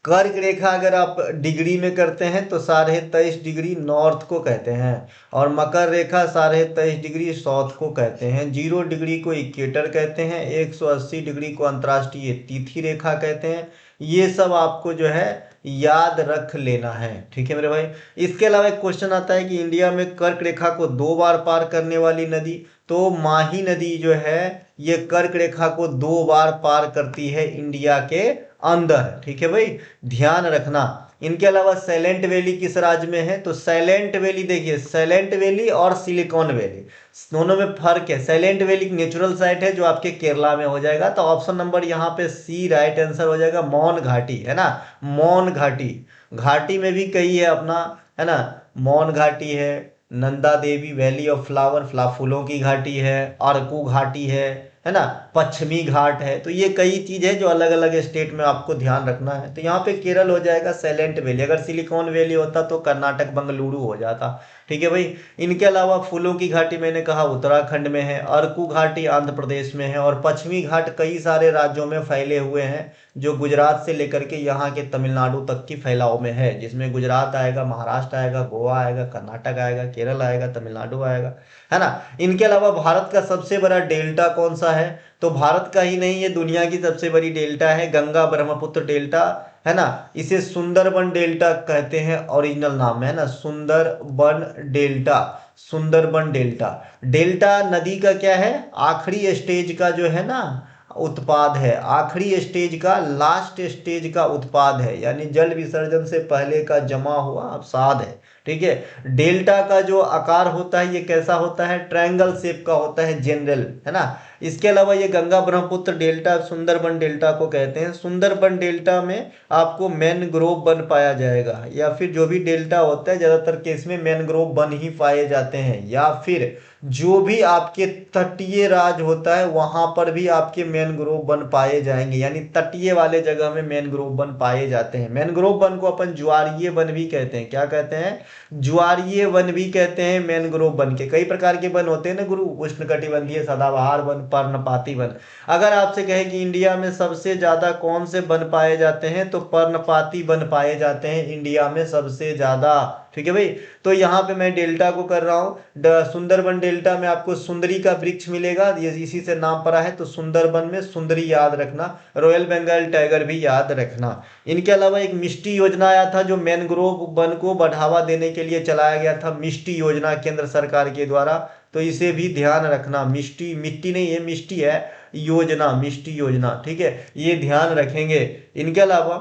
कर्क रेखा अगर आप डिग्री में करते हैं तो 23.5 डिग्री नॉर्थ को कहते हैं, और मकर रेखा 23.5 डिग्री साउथ को कहते हैं। 0 डिग्री को इक्वेटर कहते हैं, 180 डिग्री को अंतर्राष्ट्रीय तिथि रेखा कहते हैं। ये सब आपको जो है याद रख लेना है। ठीक है मेरे भाई। इसके अलावा एक क्वेश्चन आता है कि इंडिया में कर्क रेखा को 2 बार पार करने वाली नदी, तो माही नदी जो है ये कर्क रेखा को 2 बार पार करती है इंडिया के अंदर। ठीक है भाई, ध्यान रखना। इनके अलावा साइलेंट वैली किस राज्य में है? तो साइलेंट वैली, देखिए साइलेंट वैली और सिलिकॉन वैली दोनों में फर्क है। साइलेंट वैली नेचुरल साइट है जो आपके केरला में हो जाएगा, तो ऑप्शन नंबर यहाँ पे सी राइट आंसर हो जाएगा। मौन घाटी, है ना, मौन घाटी, घाटी में भी कई है अपना, है ना, मौन घाटी है, Nanda Devi valley of flower, फूलों की घाटी है, अरकू घाटी है ना, पश्चिमी घाट है। तो ये कई चीज है जो अलग अलग स्टेट में आपको ध्यान रखना है। तो यहाँ पे केरल हो जाएगा साइलेंट वैली, अगर सिलिकॉन वैली होता तो कर्नाटक बंगलुरु हो जाता। ठीक है भाई। इनके अलावा फूलों की घाटी मैंने कहा उत्तराखंड में है, अरकू घाटी आंध्र प्रदेश में है, और पश्चिमी घाट कई सारे राज्यों में फैले हुए हैं, जो गुजरात से लेकर के यहाँ के तमिलनाडु तक की फैलाव में है, जिसमें गुजरात आएगा, महाराष्ट्र आएगा, गोवा आएगा, कर्नाटक आएगा, केरल आएगा, तमिलनाडु आएगा, है ना। इनके अलावा भारत का सबसे बड़ा डेल्टा कौन सा है? तो भारत का ही नहीं, ये दुनिया की सबसे बड़ी डेल्टा है, गंगा ब्रह्मपुत्र डेल्टा, है ना। इसे सुंदरबन डेल्टा कहते हैं, ओरिजिनल नाम है ना, Sundarban delta. Sundarban delta, delta नदी का क्या है? आखिरी स्टेज का जो है ना उत्पाद है, आखिरी स्टेज का, लास्ट स्टेज का उत्पाद है, यानी जल विसर्जन से पहले का जमा हुआ अवसाद है। ठीक है। डेल्टा का जो आकार होता है ये कैसा होता है, ट्रायंगल शेप का होता है जनरल, है ना। इसके अलावा ये गंगा ब्रह्मपुत्र डेल्टा सुंदरबन डेल्टा को कहते हैं। सुंदरबन डेल्टा में आपको मैनग्रोव वन पाया जाएगा, या फिर जो भी डेल्टा होता है ज्यादातर केस में मैनग्रोव वन ही पाए जाते हैं, या फिर जो भी आपके तटीय राज होता है वहां पर भी आपके मैनग्रोव वन पाए जाएंगे, यानी तटीय वाले जगह में मैनग्रोव वन पाए जाते हैं। मैनग्रोव वन को अपन ज्वारीय वन भी कहते हैं। क्या कहते हैं, ज्वारीय वन भी कहते हैं मैनग्रोव वन के। कई प्रकार के वन होते हैं ना गुरु, उष्णकटिबंधीय सदाबहार वन, पर्णपाती वन। अगर आपसे कहे कि इंडिया में सबसे ज्यादा कौन से वन पाए जाते हैं, तो पर्णपाती वन पाए जाते हैं इंडिया में सबसे ज्यादा। ठीक है भाई। तो यहाँ पे मैं डेल्टा को कर रहा हूँ, सुंदरबन डेल्टा में आपको सुंदरी का वृक्ष मिलेगा, ये इसी से नाम पड़ा है। तो सुंदरबन में सुंदरी याद रखना, रॉयल बंगाल टाइगर भी याद रखना। इनके अलावा एक मिष्टी योजना आया था जो मैनग्रोव वन को बढ़ावा देने के लिए चलाया गया था, मिष्टी योजना केंद्र सरकार के द्वारा। तो इसे भी ध्यान रखना, मिष्टी मिट्टी नहीं है, मिष्टी है योजना, मिष्टी योजना, ठीक है, ये ध्यान रखेंगे। इनके अलावा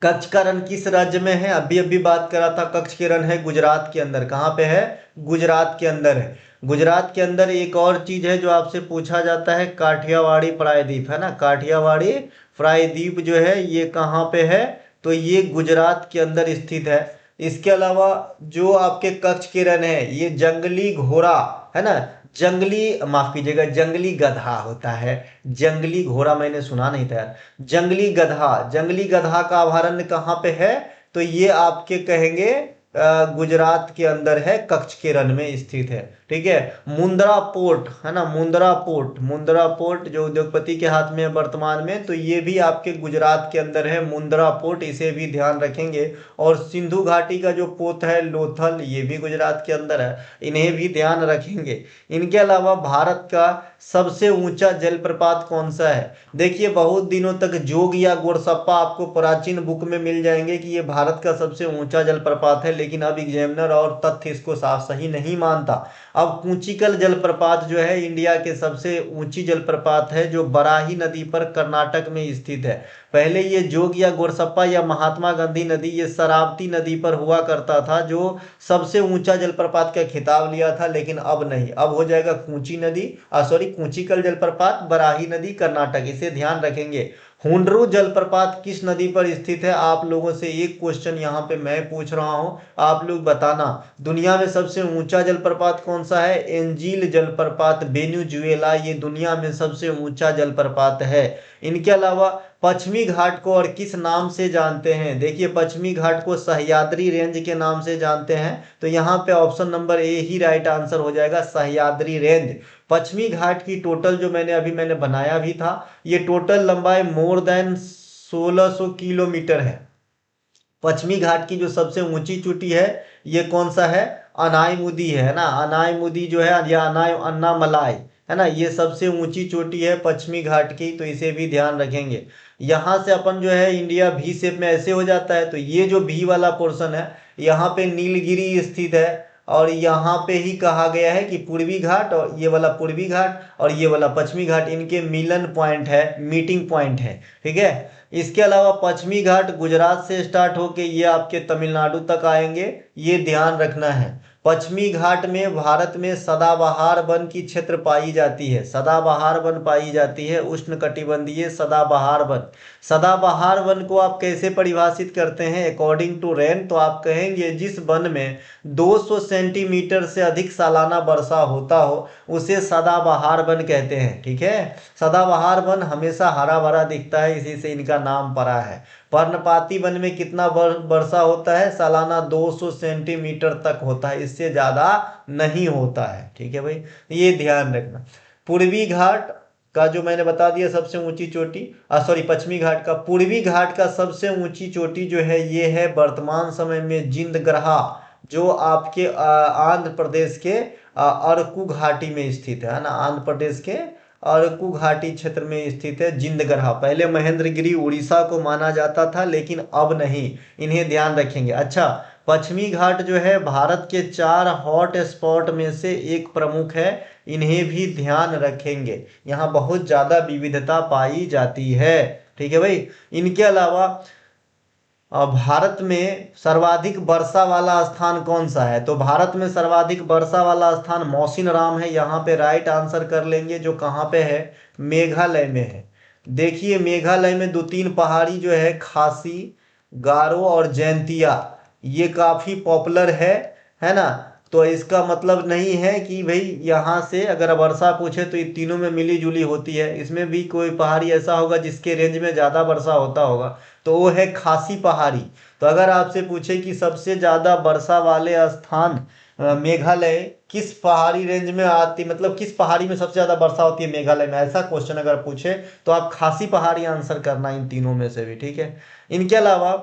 कच्छ का रण किस राज्य में है, अभी अभी बात करा था, कच्छ के रण है गुजरात के अंदर। कहाँ पे है, गुजरात के अंदर है। गुजरात के अंदर एक और चीज है जो आपसे पूछा जाता है, काठियावाड़ी प्रायद्वीप, है ना। काठियावाड़ी प्रायद्वीप जो है ये कहाँ पे है, तो ये गुजरात के अंदर स्थित है। इसके अलावा जो आपके कच्छ के रण है ये जंगली घोड़ा, है ना, जंगली, माफ कीजिएगा, जंगली गधा होता है। जंगली घोड़ा मैंने सुना नहीं था यार, जंगली गधा, जंगली गधा का अभयारण्य कहाँ पे है, तो ये आपके कहेंगे गुजरात के अंदर है, कच्छ के रण में स्थित है। ठीक है। मुंद्रा पोर्ट, है ना, मुंद्रा पोर्ट, मुंद्रा पोर्ट जो उद्योगपति के हाथ में है वर्तमान में, तो ये भी आपके गुजरात के अंदर है, मुंद्रा पोर्ट, इसे भी ध्यान रखेंगे। और सिंधु घाटी का जो पोत है लोथल, ये भी गुजरात के अंदर है, इन्हें भी ध्यान रखेंगे। इनके अलावा भारत का सबसे ऊंचा जलप्रपात कौन सा है, देखिए बहुत दिनों तक जोग या गोरसप्पा आपको प्राचीन बुक में मिल जाएंगे कि ये भारत का सबसे ऊंचा जलप्रपात है, लेकिन अब एग्जामिनर और तथ्य इसको साफ सही नहीं मानता। अब कुंचिकल जलप्रपात जो है इंडिया के सबसे ऊंची जलप्रपात है, जो बराही नदी पर कर्नाटक में स्थित है। पहले ये जोग या गोरसप्पा या महात्मा गांधी नदी, ये शरावती नदी पर हुआ करता था, जो सबसे ऊंचा जलप्रपात का खिताब लिया था, लेकिन अब नहीं, अब हो जाएगा कुंची नदी, सॉरी कुंचिकल जलप्रपात, बराही नदी, कर्नाटक, इसे ध्यान रखेंगे। हुंडरू जलप्रपात किस नदी पर स्थित है, आप लोगों से एक क्वेश्चन यहाँ पे मैं पूछ रहा हूँ, आप लोग बताना। दुनिया में सबसे ऊंचा जलप्रपात कौन सा है, एंजील जलप्रपात, वेनेजुएला, ये दुनिया में सबसे ऊंचा जलप्रपात है। इनके अलावा पश्चिमी घाट को और किस नाम से जानते हैं, देखिए पश्चिमी घाट को सह्याद्री रेंज के नाम से जानते हैं, तो यहाँ पे option number A he right answer हो जाएगा, सह्याद्री रेंज। पश्चिमी घाट की टोटल जो मैंने बनाया भी था, ये टोटल लंबाई मोर देन 1600 किलोमीटर है। पश्चिमी घाट की जो सबसे ऊंची चोटी है ये कौन सा है, अनायमुदी है ना, अनायमुदी जो है, या अन्नामलाई, है ना, ये सबसे ऊंची चोटी है पश्चिमी घाट की, तो इसे भी ध्यान रखेंगे। यहाँ से अपन जो है इंडिया भी शेप में ऐसे हो जाता है, तो ये जो भी वाला पोर्शन है यहाँ पे नीलगिरी स्थित है, और यहाँ पे ही कहा गया है कि पूर्वी घाट, और ये वाला पूर्वी घाट और ये वाला पश्चिमी घाट इनके मिलन पॉइंट है, मीटिंग पॉइंट है। ठीक है। इसके अलावा पश्चिमी घाट गुजरात से स्टार्ट होके ये आपके तमिलनाडु तक आएंगे, ये ध्यान रखना है। पश्चिमी घाट में भारत में सदाबहार वन की क्षेत्र पाई जाती है, सदाबहार वन पाई जाती है, उष्णकटिबंधीय सदाबहार वन। सदाबहार वन को आप कैसे परिभाषित करते हैं, अकॉर्डिंग टू रेन, तो आप कहेंगे जिस वन में 200 सेंटीमीटर से अधिक सालाना वर्षा होता हो उसे सदाबहार वन कहते हैं। ठीक है। सदाबहार वन हमेशा हरा भरा दिखता है, इसी से इनका नाम पड़ा है। पर्णपाती वन में कितना वर्षा होता है, सालाना 200 सेंटीमीटर तक होता है, इससे ज्यादा नहीं होता है। ठीक है भाई, ये ध्यान रखना। पूर्वी घाट का जो मैंने बता दिया सबसे ऊंची चोटी, सॉरी पश्चिमी घाट का, पूर्वी घाट का सबसे ऊंची चोटी जो है ये है वर्तमान समय में जिंदग्रहा, जो आपके आंध्र प्रदेश के अरकू घाटी में स्थित है ना, आंध्र प्रदेश के अरकू घाटी क्षेत्र में स्थित है जिंदग्रहा। पहले महेंद्रगिरी उड़ीसा को माना जाता था, लेकिन अब नहीं, इन्हें ध्यान रखेंगे। अच्छा, पश्चिमी घाट जो है भारत के 4 हॉट स्पॉट में से एक प्रमुख है, इन्हें भी ध्यान रखेंगे, यहाँ बहुत ज्यादा विविधता पाई जाती है। ठीक है भाई। इनके अलावा भारत में सर्वाधिक वर्षा वाला स्थान कौन सा है? तो भारत में सर्वाधिक वर्षा वाला स्थान मौसिनराम है, यहाँ पे राइट आंसर कर लेंगे, जो कहाँ पे है? मेघालय में है। देखिए मेघालय में दो तीन पहाड़ी जो है, खासी, गारो और जैंतिया, ये काफी पॉपुलर है ना। तो इसका मतलब नहीं है कि भाई यहाँ से अगर वर्षा पूछे तो ये तीनों में मिली जुली होती है, इसमें भी कोई पहाड़ी ऐसा होगा जिसके रेंज में ज्यादा वर्षा होता होगा, तो वो है खासी पहाड़ी। तो अगर आपसे पूछे कि सबसे ज्यादा वर्षा वाले स्थान मेघालय किस पहाड़ी रेंज में आती, मतलब किस पहाड़ी में सबसे ज्यादा वर्षा होती है मेघालय में, ऐसा क्वेश्चन अगर पूछे तो आप खासी पहाड़ी आंसर करना इन तीनों में से भी, ठीक है। इनके अलावा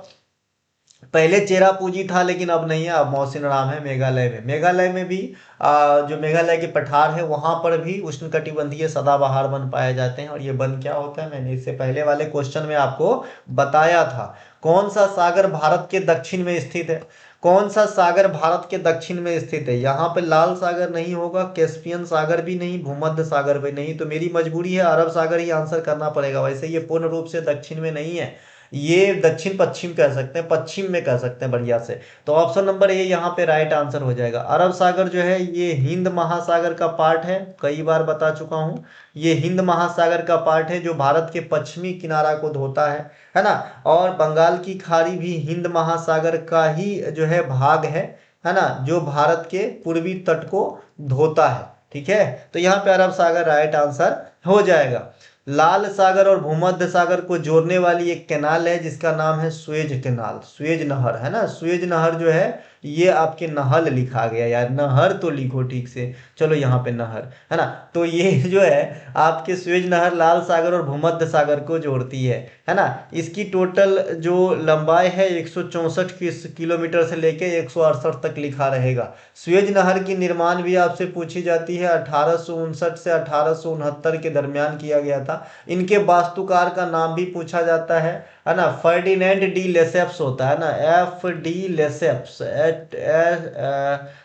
पहले चेरापूंजी था लेकिन अब नहीं है, अब मौसिनराम है मेघालय में। मेघालय में भी जो मेघालय के पठार है वहां पर भी उष्णकटिबंधीय सदाबहार वन पाए जाते हैं। और ये वन क्या होता है, मैंने इससे पहले वाले क्वेश्चन में आपको बताया था। कौन सा सागर भारत के दक्षिण में स्थित है? कौन सा सागर भारत के दक्षिण में स्थित है? यहाँ पे लाल सागर नहीं होगा, कैस्पियन सागर भी नहीं, भूमध्य सागर भी नहीं, तो मेरी मजबूरी है अरब सागर ही आंसर करना पड़ेगा। वैसे ये पूर्ण रूप से दक्षिण में नहीं है, ये दक्षिण पश्चिम कह सकते हैं, पश्चिम में कह सकते हैं बढ़िया से। तो ऑप्शन नंबर ए यहाँ पे राइट आंसर हो जाएगा। अरब सागर जो है ये हिंद महासागर का पार्ट है, कई बार बता चुका हूँ। ये हिंद महासागर का पार्ट है जो भारत के पश्चिमी किनारा को धोता है ना। और बंगाल की खाड़ी भी हिंद महासागर का ही जो है भाग है ना, जो भारत के पूर्वी तट को धोता है, ठीक है। तो यहाँ पे अरब सागर राइट आंसर हो जाएगा। लाल सागर और भूमध्य सागर को जोड़ने वाली एक कैनाल है जिसका नाम है सुएज कैनाल, सुएज नहर, है ना। सुएज नहर जो है ये आपके नहल लिखा गया यार, नहर तो लिखो ठीक से, चलो यहाँ पे नहर, है ना। तो ये जो है आपके सुएज नहर लाल सागर और भूमध्य सागर को जोड़ती है ना। इसकी टोटल जो लंबाई है 164 किलोमीटर से लेके 168 तक लिखा रहेगा। सुएज नहर की निर्माण भी आपसे पूछी जाती है, 1859 से 1869 के दरमियान किया गया था। इनके वास्तुकार का नाम भी पूछा जाता है ना। फर्डिनेंड डी लेसेप्स होता है ना, F de Lesseps,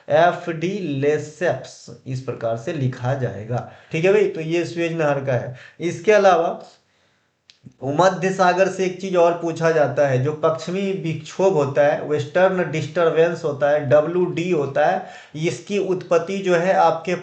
F de Lesseps, इस प्रकार से लिखा जाएगा, ठीक है भाई। तो ये स्वेज नहर का है। इसके अलावा भूमध्य सागर से एक चीज और पूछा जाता है, जो पश्चिमी विक्षोभ होता है, वेस्टर्न डिस्टरबेंस होता है, WD होता है, इसकी उत्पत्ति जो है आपके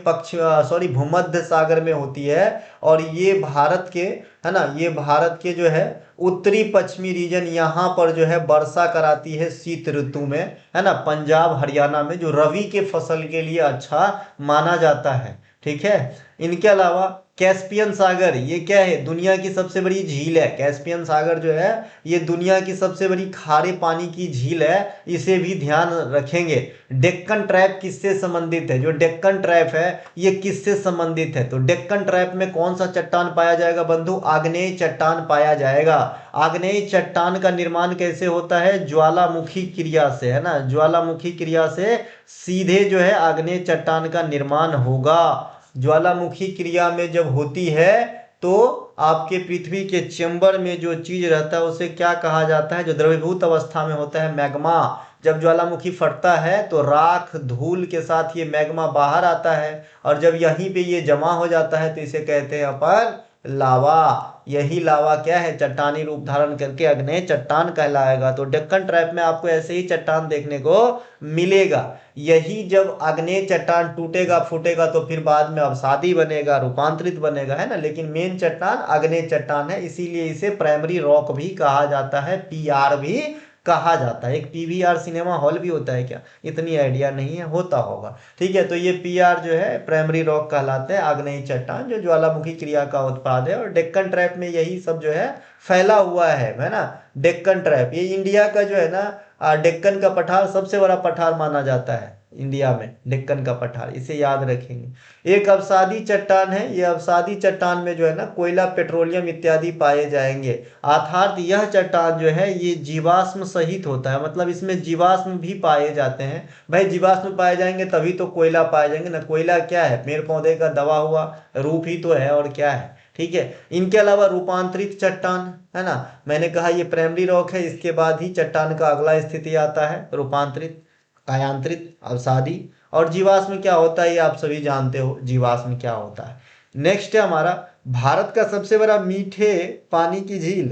भूमध्य सागर में होती है। और ये भारत के, है ना, ये भारत के जो है उत्तरी पश्चिमी रीजन, यहाँ पर जो है वर्षा कराती है शीत ऋतु में, है ना। पंजाब हरियाणा में जो रवि के फसल के लिए अच्छा माना जाता है, ठीक है। इनके अलावा कैस्पियन सागर, ये क्या है? दुनिया की सबसे बड़ी झील है। कैस्पियन सागर जो है ये दुनिया की सबसे बड़ी खारे पानी की झील है, इसे भी ध्यान रखेंगे। डेक्कन ट्रैप किससे संबंधित है? जो डेक्कन ट्रैप है ये किससे संबंधित है? तो डेक्कन ट्रैप में कौन सा चट्टान पाया जाएगा बंधु? आग्नेय चट्टान पाया जाएगा। आग्नेय चट्टान का निर्माण कैसे होता है? ज्वालामुखी क्रिया से, है ना। ज्वालामुखी क्रिया से सीधे जो है आग्नेय चट्टान का निर्माण होगा। ज्वालामुखी क्रिया में जब होती है तो आपके पृथ्वी के चेंबर में जो चीज रहता है उसे क्या कहा जाता है? जो द्रवीभूत अवस्था में होता है, मैग्मा। जब ज्वालामुखी फटता है तो राख धूल के साथ ये मैग्मा बाहर आता है, और जब यहीं पे ये जमा हो जाता है तो इसे कहते हैं अपन लावा। यही लावा क्या है? चट्टानी रूप धारण करके अग्नेय चट्टान कहलाएगा। तो डेक्कन ट्रैप में आपको ऐसे ही चट्टान देखने को मिलेगा। यही जब आग्नेय चट्टान टूटेगा फूटेगा तो फिर बाद में अवसादी बनेगा, रूपांतरित बनेगा, है ना। लेकिन मेन चट्टान आग्नेय चट्टान है, इसीलिए इसे प्राइमरी रॉक भी कहा जाता है, PR भी कहा जाता है। एक PVR सिनेमा हॉल भी होता है क्या? इतनी आइडिया नहीं है, होता होगा, ठीक है। तो ये PR जो है प्राइमरी रॉक कहलाते हैं, आग्नेय चट्टान जो ज्वालामुखी क्रिया का उत्पाद है। और डेक्कन ट्रैप में यही सब जो है फैला हुआ है ना। डेक्कन ट्रैप ये इंडिया का जो है ना, डेक्कन का पठार सबसे बड़ा पठार माना जाता है इंडिया में, डेक्कन का पठार, इसे याद रखेंगे। एक अवसादी चट्टान है, ये अवसादी चट्टान में जो है ना कोयला, पेट्रोलियम इत्यादि पाए जाएंगे। अर्थात यह चट्टान जो है ये जीवाश्म सहित होता है, मतलब इसमें जीवाश्म भी पाए जाते हैं। भाई जीवाश्म पाए जाएंगे तभी तो कोयला पाए जाएंगे ना। कोयला क्या है? पेड़ पौधे का दबा हुआ रूप ही तो है, और क्या है, ठीक है। इनके अलावा रूपांतरित चट्टान, है ना, मैंने कहा ये प्राइमरी रॉक है, इसके बाद ही चट्टान का अगला स्थिति आता है रूपांतरित, कायांतरित, अवसादी। और जीवाश्म क्या होता है ये आप सभी जानते हो, जीवाश्म क्या होता है। नेक्स्ट है हमारा भारत का सबसे बड़ा मीठे पानी की झील।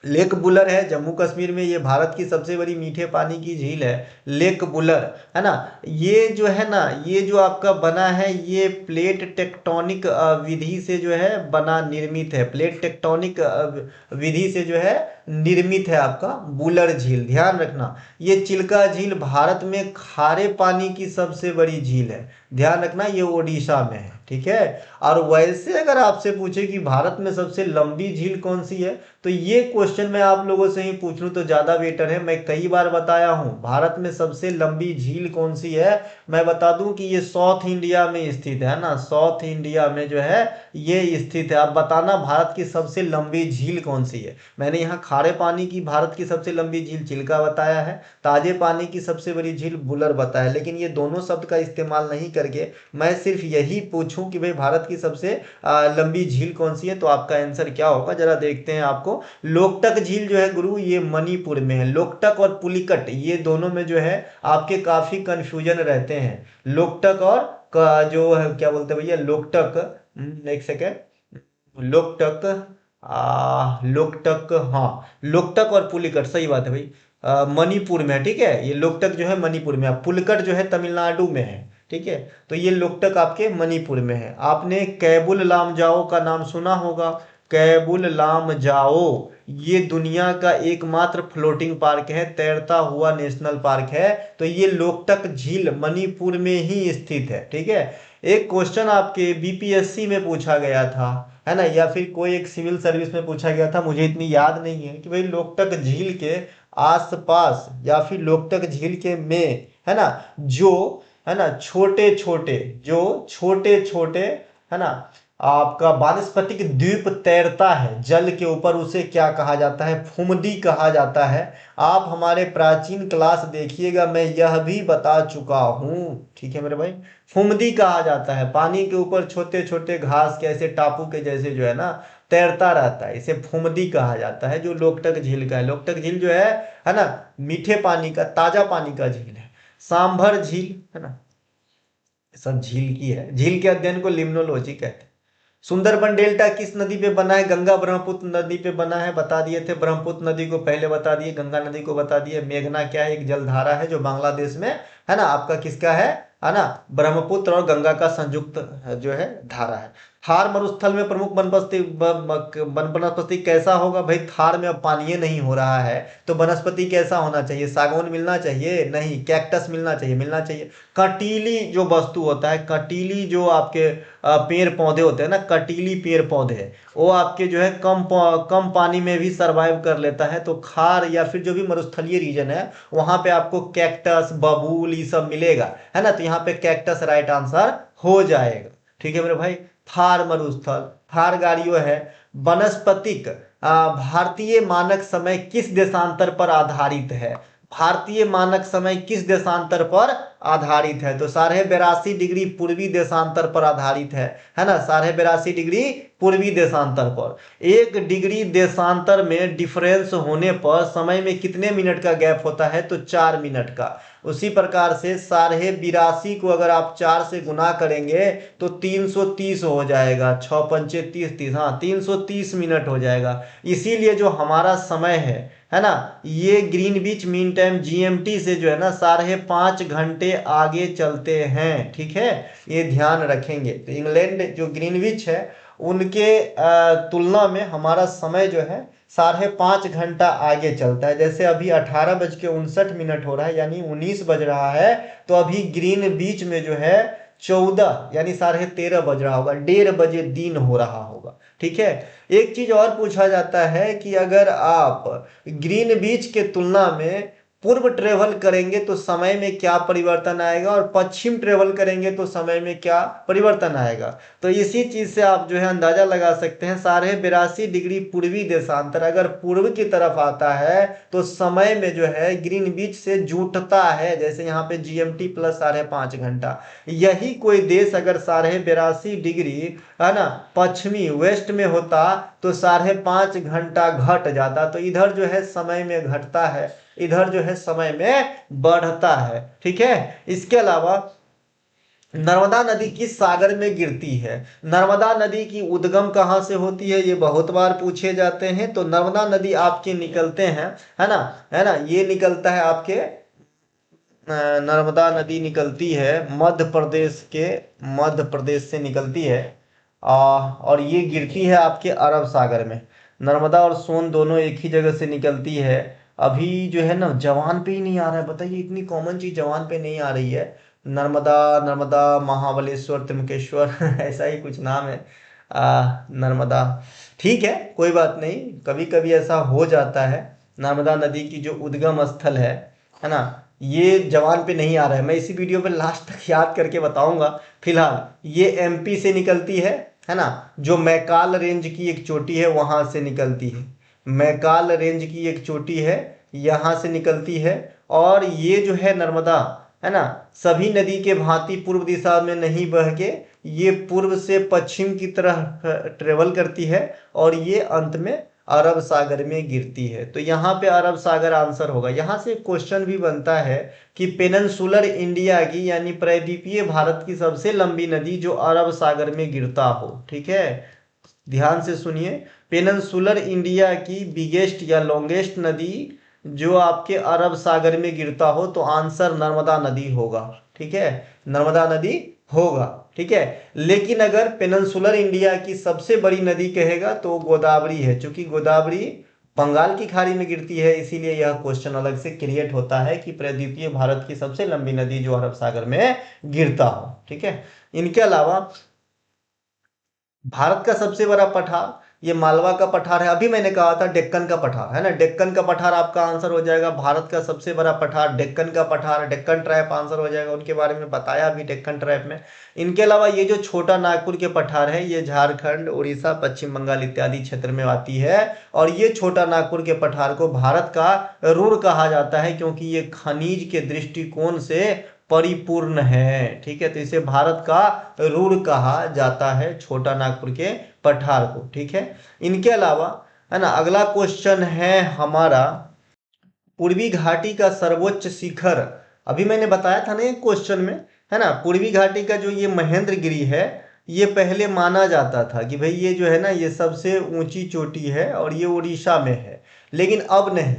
लेक बुलर है जम्मू कश्मीर में, ये भारत की सबसे बड़ी मीठे पानी की झील है, लेक बुलर, है ना। ये जो है ना, ये जो आपका बना है, ये प्लेट टेक्टोनिक विधि से जो है बना, निर्मित है, प्लेट टेक्टोनिक विधि से जो है निर्मित है आपका बुलर झील। ध्यान रखना, ये चिल्का झील भारत में खारे पानी की सबसे बड़ी झील है। ध्यान रखना, ये ओडिशा में है, ठीक है। और वैसे अगर आपसे पूछे कि भारत में सबसे लंबी झील कौन सी है, तो ये क्वेश्चन मैं आप लोगों से ही पूछ लूं तो ज्यादा बेटर है। मैं कई बार बताया हूं भारत में सबसे लंबी झील कौन सी है। मैं बता दूं कि ये साउथ इंडिया में स्थित है ना, साउथ इंडिया में जो है ये स्थित है। आप बताना भारत की सबसे लंबी झील कौन सी है। मैंने यहाँ खारे पानी की भारत की सबसे लंबी झील चिल्का बताया है, ताजे पानी की सबसे बड़ी झील बुलर बताया, लेकिन ये दोनों शब्द का इस्तेमाल नहीं करके मैं सिर्फ यही पूछूं कि भाई भारत की सबसे लंबी झील कौन सी है, तो आपका आंसर क्या होगा जरा देखते हैं। आपको लोकटक झील जो है गुरु, ये मणिपुर में है। लोकटक और पुलिकट ये दोनों में जो है आपके काफी कंफ्यूजन रहते हैं। लोकटक और जो है क्या बोलते हैं भैया, लोकटक, एक सेकेंड, लोकटक, लोकटक, हाँ लोकटक और पुलिकट, सही बात है भाई, मणिपुर में है, ठीक है। ये लोकटक जो है मणिपुर में है, पुलिकट जो है तमिलनाडु में है, ठीक है। तो ये लोकटक आपके मणिपुर में है। आपने कैबुल लामजाओ का नाम सुना होगा, कैबुल लामजाओ, ये दुनिया का एकमात्र फ्लोटिंग पार्क है, तैरता हुआ नेशनल पार्क है। तो ये लोकटक झील मणिपुर में ही स्थित है, ठीक है। एक क्वेश्चन आपके बीपीएससी में पूछा गया था, है ना, या फिर कोई एक सिविल सर्विस में पूछा गया था, मुझे इतनी याद नहीं है, कि भाई लोकटक झील के आसपास या फिर लोकटक झील के में, है ना, जो, है ना, छोटे छोटे, जो छोटे छोटे, है ना, आपका वानस्पतिक द्वीप तैरता है जल के ऊपर, उसे क्या कहा जाता है, फुमदी कहा जाता है। आप हमारे प्राचीन क्लास देखिएगा, मैं यह भी बता चुका हूं, ठीक है मेरे भाई। फुमदी कहा जाता है, पानी के ऊपर छोटे छोटे घास के ऐसे टापू के जैसे जो है ना तैरता रहता है, इसे फुमदी कहा जाता है, जो लोकटक झील का है। लोकटक झील जो है ना, मीठे पानी का, ताजा पानी का झील है। सांभर झील, है ना, सब झील की है। झील के अध्ययन को लिम्नोलॉजी कहते हैं। सुंदरबन डेल्टा किस नदी पे बना है, गंगा ब्रह्मपुत्र नदी पे बना है, बता दिए थे। ब्रह्मपुत्र नदी को पहले बता दिए, गंगा नदी को बता दिए। मेघना क्या है, एक जलधारा है जो बांग्लादेश में, है ना, आपका किसका है ना, ब्रह्मपुत्र और गंगा का संयुक्त जो है धारा है। थार मरुस्थल में प्रमुख वनस्पति वनस्पति कैसा होगा भाई, थार में अब पानी नहीं हो रहा है, तो वनस्पति कैसा होना चाहिए, सागौन मिलना चाहिए, नहीं, कैक्टस मिलना चाहिए, मिलना चाहिए। कटीली जो वस्तु होता है, कटीली जो आपके पेड़ पौधे होते हैं ना, कटीली पेड़ पौधे, वो आपके जो है कम पानी में भी सरवाइव कर लेता है। तो खार या फिर जो भी मरुस्थलीय रीजन है, वहां पे आपको कैक्टस, बबूल ये सब मिलेगा, है ना। तो यहाँ पे कैक्टस राइट आंसर हो जाएगा, ठीक है मेरे भाई। थार मरुस्थल, थार गाड़ियों है। वनस्पतिक भारतीय मानक समय किस देशांतर पर आधारित है, भारतीय मानक समय किस देशांतर पर आधारित है, तो 82.5 डिग्री पूर्वी देशांतर पर आधारित है ना, 82.5 डिग्री पूर्वी देशांतर पर। 1 डिग्री देशांतर में डिफरेंस होने पर समय में कितने मिनट का गैप होता है, तो 4 मिनट का। उसी प्रकार से 82.5 को अगर आप 4 से गुना करेंगे तो 330 हो जाएगा, 6 पंचे 30, 30, हाँ 330 मिनट हो जाएगा। इसीलिए जो हमारा समय है ना, ये ग्रीनविच मीन टाइम जीएमटी से जो है ना 5.5 घंटे आगे चलते हैं, ठीक है, ये ध्यान रखेंगे। तो इंग्लैंड जो ग्रीनविच है उनके तुलना में हमारा समय जो है 5.5 घंटा आगे चलता है। जैसे अभी 18:59 हो रहा है, यानी 19 बज रहा है, तो अभी ग्रीनविच में जो है 14 यानी 13:30 बज रहा होगा, 1:30 दिन हो रहा होगा, ठीक है। एक चीज और पूछा जाता है कि अगर आप ग्रीनविच के तुलना में पूर्व ट्रेवल करेंगे तो समय में क्या परिवर्तन आएगा, और पश्चिम ट्रेवल करेंगे तो समय में क्या परिवर्तन आएगा। तो इसी चीज से आप जो है अंदाजा लगा सकते हैं, 82.5 डिग्री पूर्वी देशांतर अगर पूर्व की तरफ आता है तो समय में जो है ग्रीनविच से जुटता है, जैसे यहाँ पे जीएमटी प्लस 5.5 घंटा। यही कोई देश अगर 82.5 डिग्री, है ना, पश्चिमी वेस्ट में होता तो 5.5 घंटा घट जाता। तो इधर जो है समय में घटता है, इधर जो है समय में बढ़ता है, ठीक है। इसके अलावा नर्मदा नदी किस सागर में गिरती है? नर्मदा नदी की उद्गम कहाँ से होती है, ये बहुत बार पूछे जाते हैं। तो नर्मदा नदी आपके निकलते हैं, है ना, है ना, ये निकलता है आपके नर्मदा नदी निकलती है मध्य प्रदेश से निकलती है। और ये गिरती है आपके अरब सागर में। नर्मदा और सोन दोनों एक ही जगह से निकलती है। अभी जो है ना जवान पे ही नहीं आ रहा है, बताइए, इतनी कॉमन चीज जवान पे नहीं आ रही है। नर्मदा, नर्मदा, महाबलेश्वर, त्रिमकेश्वर ऐसा ही कुछ नाम है। नर्मदा, ठीक है, कोई बात नहीं, कभी कभी ऐसा हो जाता है। नर्मदा नदी की जो उद्गम स्थल है ना, ये जवान पे नहीं आ रहा है, मैं इसी वीडियो पे लास्ट तक याद करके बताऊंगा। फिलहाल ये एमपी से निकलती है ना, जो मैकाल रेंज की एक चोटी है वहां से निकलती है। मैकाल रेंज की एक चोटी है, यहाँ से निकलती है। और ये जो है नर्मदा, है ना, सभी नदी के भांति पूर्व दिशा में नहीं बह के ये पूर्व से पश्चिम की तरह ट्रेवल करती है, और ये अंत में अरब सागर में गिरती है। तो यहाँ पे अरब सागर आंसर होगा। यहाँ से क्वेश्चन भी बनता है कि पेनिनसुलर इंडिया की यानी प्रायद्वीपीय भारत की सबसे लंबी नदी जो अरब सागर में गिरता हो, ठीक है, ध्यान से सुनिए। पेनिनसुलर इंडिया की बिगेस्ट या लॉन्गेस्ट नदी जो आपके अरब सागर में गिरता हो, तो आंसर नर्मदा नदी होगा, ठीक है, नर्मदा नदी होगा, ठीक है। लेकिन अगर पेनिनसुलर इंडिया की सबसे बड़ी नदी कहेगा तो गोदावरी है, क्योंकि गोदावरी बंगाल की खाड़ी में गिरती है, इसीलिए यह क्वेश्चन अलग से क्रिएट होता है कि प्रायद्वीपीय भारत की सबसे लंबी नदी जो अरब सागर में गिरता हो, ठीक है। इनके अलावा भारत का सबसे बड़ा पठार ये मालवा का पठार है। अभी मैंने कहा था डेक्कन का पठार, है ना, डेक्कन का पठार आपका आंसर हो जाएगा। भारत का सबसे बड़ा पठार डेक्कन का पठार, डेक्कन ट्राइब आंसर हो जाएगा। उनके बारे में बताया अभी डेक्कन ट्राइब में। इनके अलावा ये जो छोटा नागपुर के पठार है, ये झारखंड, उड़ीसा, पश्चिम बंगाल इत्यादि क्षेत्र में आती है। और ये छोटा नागपुर के पठार को भारत का रुर कहा जाता है, क्योंकि ये खनिज के दृष्टिकोण से परिपूर्ण है, ठीक है। तो इसे भारत का रुर कहा जाता है, छोटा नागपुर के पठार को, ठीक है। इनके अलावा, है ना, अगला क्वेश्चन है हमारा, पूर्वी घाटी का सर्वोच्च शिखर। अभी मैंने बताया था ना एक क्वेश्चन में, है ना, पूर्वी घाटी का जो ये महेंद्रगिरी है, ये पहले माना जाता था कि भाई ये जो है ना ये सबसे ऊंची चोटी है और ये उड़ीसा में है, लेकिन अब नहीं।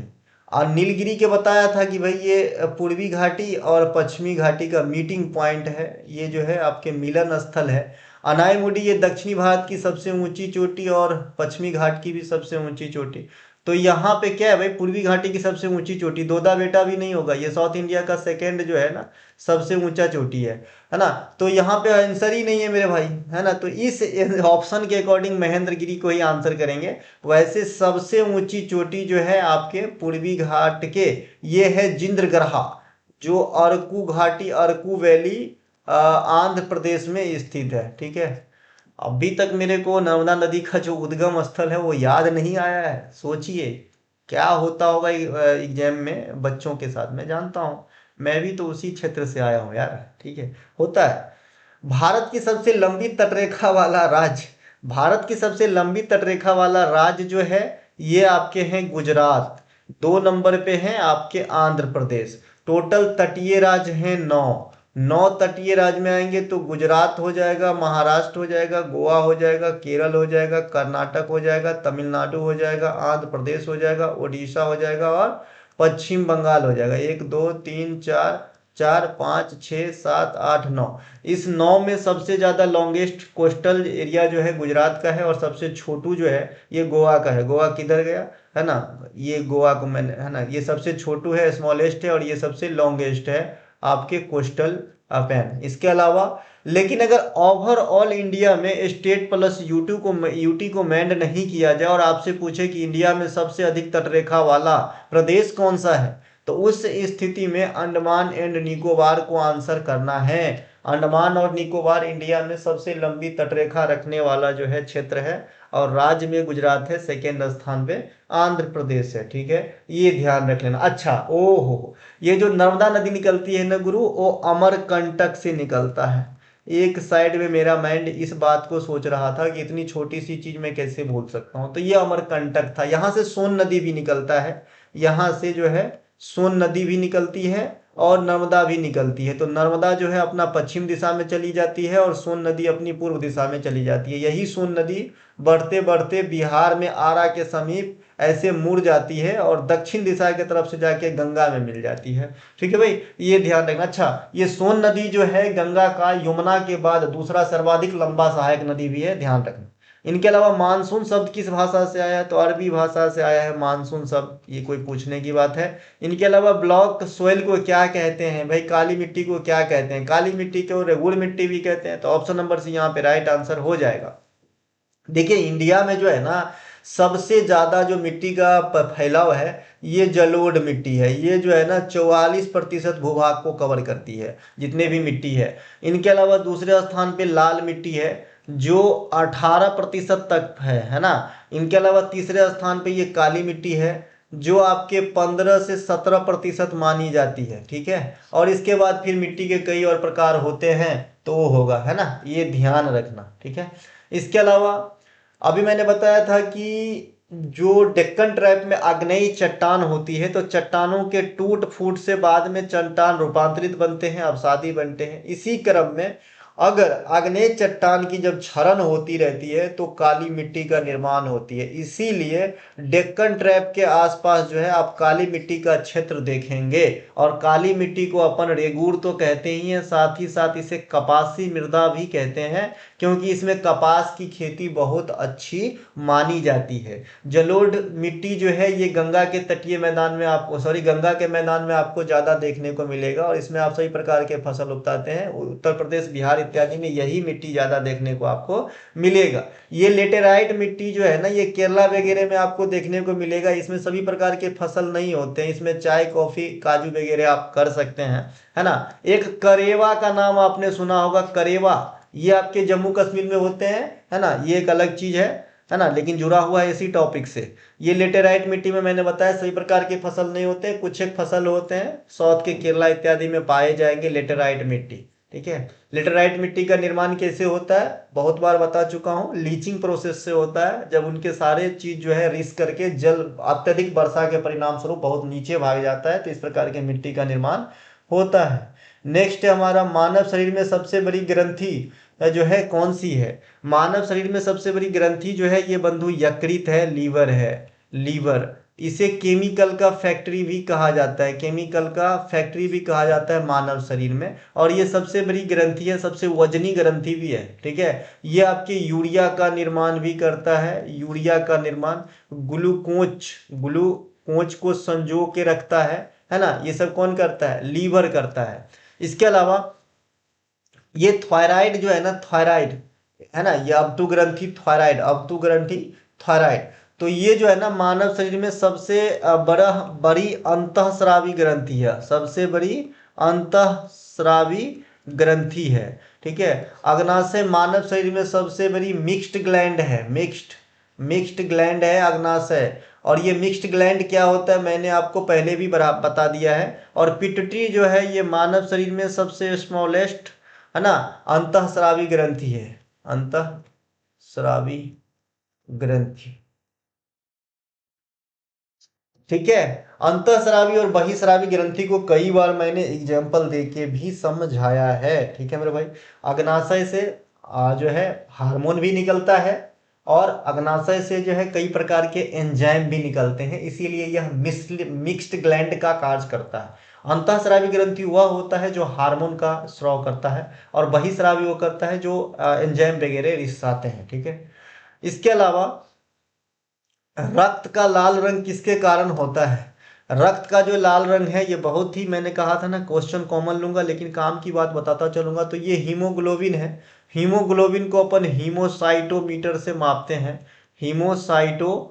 और नीलगिरी के बताया था कि भाई ये पूर्वी घाटी और पश्चिमी घाटी का मीटिंग पॉइंट है, ये जो है आपके मिलन स्थल है। अनाईमुडी ये दक्षिणी भारत की सबसे ऊंची चोटी और पश्चिमी घाट की भी सबसे ऊंची चोटी। तो यहाँ पे क्या है भाई, पूर्वी घाटी की सबसे ऊंची चोटी, दोदा बेटा भी नहीं होगा, ये साउथ इंडिया का सेकेंड जो है ना सबसे ऊंचा चोटी है ना। तो यहाँ पे आंसर ही नहीं है मेरे भाई, है ना। तो इस ऑप्शन के अकॉर्डिंग महेंद्रगिरी को ही आंसर करेंगे। वैसे सबसे ऊंची चोटी जो है आपके पूर्वी घाट के, ये है जिंद्रगरहा, जो अरकू घाटी, अरकू वैली आंध्र प्रदेश में स्थित है, ठीक है। अभी तक मेरे को नर्मदा नदी का जो उद्गम स्थल है वो याद नहीं आया है। सोचिए क्या होता होगा एग्जाम में बच्चों के साथ, मैं जानता हूँ, मैं भी तो उसी क्षेत्र से आया हूँ यार, ठीक है, होता है। भारत की सबसे लंबी तटरेखा वाला राज्य, भारत की सबसे लंबी तटरेखा वाला राज्य जो है ये आपके हैं गुजरात। 2 नंबर पे हैं आपके आंध्र प्रदेश। टोटल तटीय राज्य हैं 9। 9 तटीय राज्य में आएंगे तो गुजरात हो जाएगा, महाराष्ट्र हो जाएगा, गोवा हो जाएगा, केरल हो जाएगा, कर्नाटक हो जाएगा, तमिलनाडु हो जाएगा, आंध्र प्रदेश हो जाएगा, उड़ीसा हो जाएगा और पश्चिम बंगाल हो जाएगा। 1 2 3 4, 4 5 6 7 8 9। इस 9 में सबसे ज़्यादा लॉन्गेस्ट कोस्टल एरिया जो है गुजरात का है, और सबसे छोटू जो है ये गोवा का है। गोवा किधर गया, है ना, ये गोवा को मैंने, है ना, ये सबसे छोटू है, स्मॉलेस्ट है, और ये सबसे लॉन्गेस्ट है आपके कोस्टल पैन। इसके अलावा लेकिन अगर ओवरऑल इंडिया में स्टेट प्लस यूटी को मेंड नहीं किया जाए और आपसे पूछे कि इंडिया में सबसे अधिक तटरेखा वाला प्रदेश कौन सा है, तो उस स्थिति में अंडमान एंड निकोबार को आंसर करना है। अंडमान और निकोबार इंडिया में सबसे लंबी तटरेखा रखने वाला जो है क्षेत्र है, और राज्य में गुजरात है, सेकेंड स्थान पे आंध्र प्रदेश है, ठीक है, ये ध्यान रख लेना। अच्छा, ओहो, ये जो नर्मदा नदी निकलती है ना गुरु, वो अमरकंटक से निकलता है। एक साइड में मेरा माइंड इस बात को सोच रहा था कि इतनी छोटी सी चीज मैं कैसे भूल सकता हूँ, तो ये अमरकंटक था। यहाँ से सोन नदी भी निकलता है, यहाँ से जो है सोन नदी भी निकलती है, और नर्मदा भी निकलती है। तो नर्मदा जो है अपना पश्चिम दिशा में चली जाती है और सोन नदी अपनी पूर्व दिशा में चली जाती है। यही सोन नदी बढ़ते बढ़ते बिहार में आरा के समीप ऐसे मुड़ जाती है और दक्षिण दिशा की तरफ से जाके गंगा में मिल जाती है। ठीक है भाई, ये ध्यान रखना। अच्छा, ये सोन नदी जो है गंगा का यमुना के बाद दूसरा सर्वाधिक लंबा सहायक नदी भी है, ध्यान रखना। इनके अलावा मानसून शब्द किस भाषा से आया है? तो अरबी भाषा से आया है मानसून शब्द, ये कोई पूछने की बात है। इनके अलावा ब्लॉक सोइल को क्या कहते हैं? भाई काली मिट्टी को क्या कहते हैं? काली मिट्टी को रेगुड़ मिट्टी भी कहते हैं। तो ऑप्शन नंबर सी यहाँ पे राइट आंसर हो जाएगा। देखिए इंडिया में जो है ना सबसे ज्यादा जो मिट्टी का फैलाव है ये जलोढ़ मिट्टी है। ये जो है ना 44% भूभाग को कवर करती है, जितने भी मिट्टी है। इनके अलावा दूसरे स्थान पे लाल मिट्टी है जो 18% तक है ना। इनके अलावा तीसरे स्थान पे ये काली मिट्टी है जो आपके 15 से 17% मानी जाती है। ठीक है, और इसके बाद फिर मिट्टी के कई और प्रकार होते हैं तो वो होगा, है ना, ये ध्यान रखना। ठीक है, इसके अलावा अभी मैंने बताया था कि जो डेक्कन ट्रैप में आग्नेयी चट्टान होती है तो चट्टानों के टूट फूट से बाद में चट्टान रूपांतरित बनते हैं, अवसादी बनते हैं। इसी क्रम में अगर आग्नेय चट्टान की जब क्षरण होती रहती है तो काली मिट्टी का निर्माण होती है। इसीलिए डेक्कन ट्रैप के आसपास जो है आप काली मिट्टी का क्षेत्र देखेंगे। और काली मिट्टी को अपन रेगूर तो कहते ही हैं, साथ ही साथ इसे कपासी मृदा भी कहते हैं क्योंकि इसमें कपास की खेती बहुत अच्छी मानी जाती है। जलोढ़ मिट्टी जो है ये गंगा के तटीय मैदान में आपको गंगा के मैदान में आपको ज्यादा देखने को मिलेगा और इसमें आप सभी प्रकार के फसल उगताते हैं। उत्तर प्रदेश, बिहार इत्यादि में यही मिट्टी ज्यादा देखने को आपको मिलेगा। ये लेटेराइट मिट्टी जो है ना ये केरला वगैरह में आपको देखने को मिलेगा। इसमें सभी प्रकार के फसल नहीं होते हैं, इसमें चाय कॉफी काजू वगैरह आप कर सकते हैं, है ना। एक करेवा का नाम आपने सुना होगा, करेवा, ये आपके जम्मू कश्मीर में होते हैं, है ना। ये एक अलग चीज है ना, लेकिन जुड़ा हुआ है इसी टॉपिक से। ये लेटेराइट मिट्टी में मैंने बताया सभी प्रकार के फसल नहीं होते, कुछ एक फसल होते हैं, साउथ के केरला इत्यादि में पाए जाएंगे लेटेराइट मिट्टी। ठीक है, लेटेराइट मिट्टी का निर्माण कैसे होता है बहुत बार बता चुका हूँ, लीचिंग प्रोसेस से होता है। जब उनके सारे चीज जो है रिस करके जल अत्यधिक वर्षा के परिणाम स्वरूप बहुत नीचे भाग जाता है तो इस प्रकार के मिट्टी का निर्माण होता है। नेक्स्ट है हमारा, मानव शरीर में सबसे बड़ी ग्रंथि जो है कौन सी है? मानव शरीर में सबसे बड़ी ग्रंथि जो है ये बंधु यकृत है, लीवर है, लीवर। इसे केमिकल का फैक्ट्री भी कहा जाता है, केमिकल का फैक्ट्री भी कहा जाता है मानव शरीर में। और ये सबसे बड़ी ग्रंथि है, सबसे वजनी ग्रंथि भी है। ठीक है, ये आपके यूरिया का निर्माण भी करता है, यूरिया का निर्माण, ग्लूकोज, ग्लूकोज को संजो के रखता है ना। ये सब कौन करता है? लीवर करता है। इसके अलावा ये थायराइड जो है ना, थायराइड है ना, ये अवतु ग्रंथि थायराइड, अवतु ग्रंथि थायराइड। तो ये जो है ना मानव शरीर में सबसे बड़ी अंतःस्रावी ग्रंथि है, सबसे बड़ी अंतःस्रावी ग्रंथि है। ठीक है, अग्नाशय मानव शरीर में सबसे बड़ी मिक्स्ड ग्लैंड है, मिक्स्ड ग्लैंड है अग्नाशय। और ये मिक्स्ड ग्लैंड क्या होता है मैंने आपको पहले भी बता दिया है। और पिट्यूटरी जो है ये मानव शरीर में सबसे स्मॉलेस्ट, है ना, अंतःस्रावी ग्रंथि है, अंतःस्रावी ग्रंथि। ठीक है, अंतःस्रावी और बहिस्रावी ग्रंथि को कई बार मैंने एग्जाम्पल देके भी समझाया है। ठीक है मेरे भाई, अग्नाशय से जो है हार्मोन भी निकलता है और अग्नाशय से जो है कई प्रकार के एंजाइम भी निकलते हैं, इसीलिए यह मिक्स्ड ग्लैंड का कार्य करता है। अंतःस्रावी ग्रंथि वह होता है जो हार्मोन का स्राव करता है और बहिस्रावी वो करता है जो एंजाइम वगैरह रिसाते हैं। ठीक है, इसके अलावा रक्त का लाल रंग किसके कारण होता है? रक्त का जो लाल रंग है ये बहुत ही, मैंने कहा था ना क्वेश्चन कॉमन लूंगा लेकिन काम की बात बताता चलूंगा। तो ये हीमोग्लोबिन है, हीमोग्लोबिन को अपन हीमोसाइटोमीटर से मापते हैं, हीमोसाइटो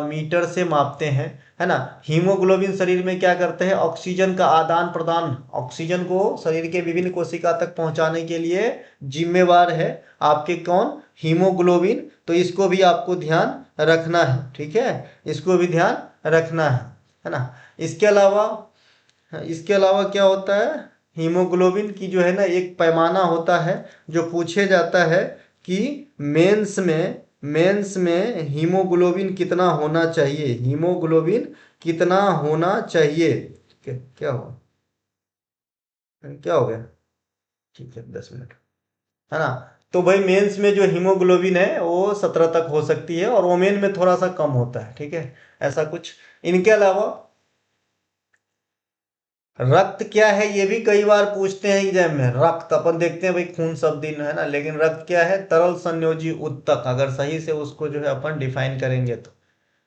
मीटर से मापते हैं, है ना। हीमोग्लोबिन शरीर में क्या करते हैं? ऑक्सीजन का आदान प्रदान, ऑक्सीजन को शरीर के विभिन्न कोशिका तक पहुंचाने के लिए जिम्मेवार है आपके कौन? हीमोग्लोबिन। तो इसको भी आपको ध्यान रखना है। ठीक है, इसको भी ध्यान रखना है ना। इसके अलावा क्या होता है? हीमोग्लोबिन की जो है ना एक पैमाना होता है जो पूछे जाता है कि मेंस में हीमोग्लोबिन कितना होना चाहिए, हीमोग्लोबिन कितना होना चाहिए। क्या हुआ? क्या हो गया? ठीक है, 10 मिनट, है ना। तो भाई मेंस में जो हीमोग्लोबिन है वो 17 तक हो सकती है और वोमेन में थोड़ा सा कम होता है, ठीक है, ऐसा कुछ। इनके अलावा रक्त क्या है ये भी कई बार पूछते हैं एग्जाम में। रक्त अपन देखते हैं भाई खून सब दिन, है ना, लेकिन रक्त क्या है? तरल संयोजी उत्तक, अगर सही से उसको जो है अपन डिफाइन करेंगे तो।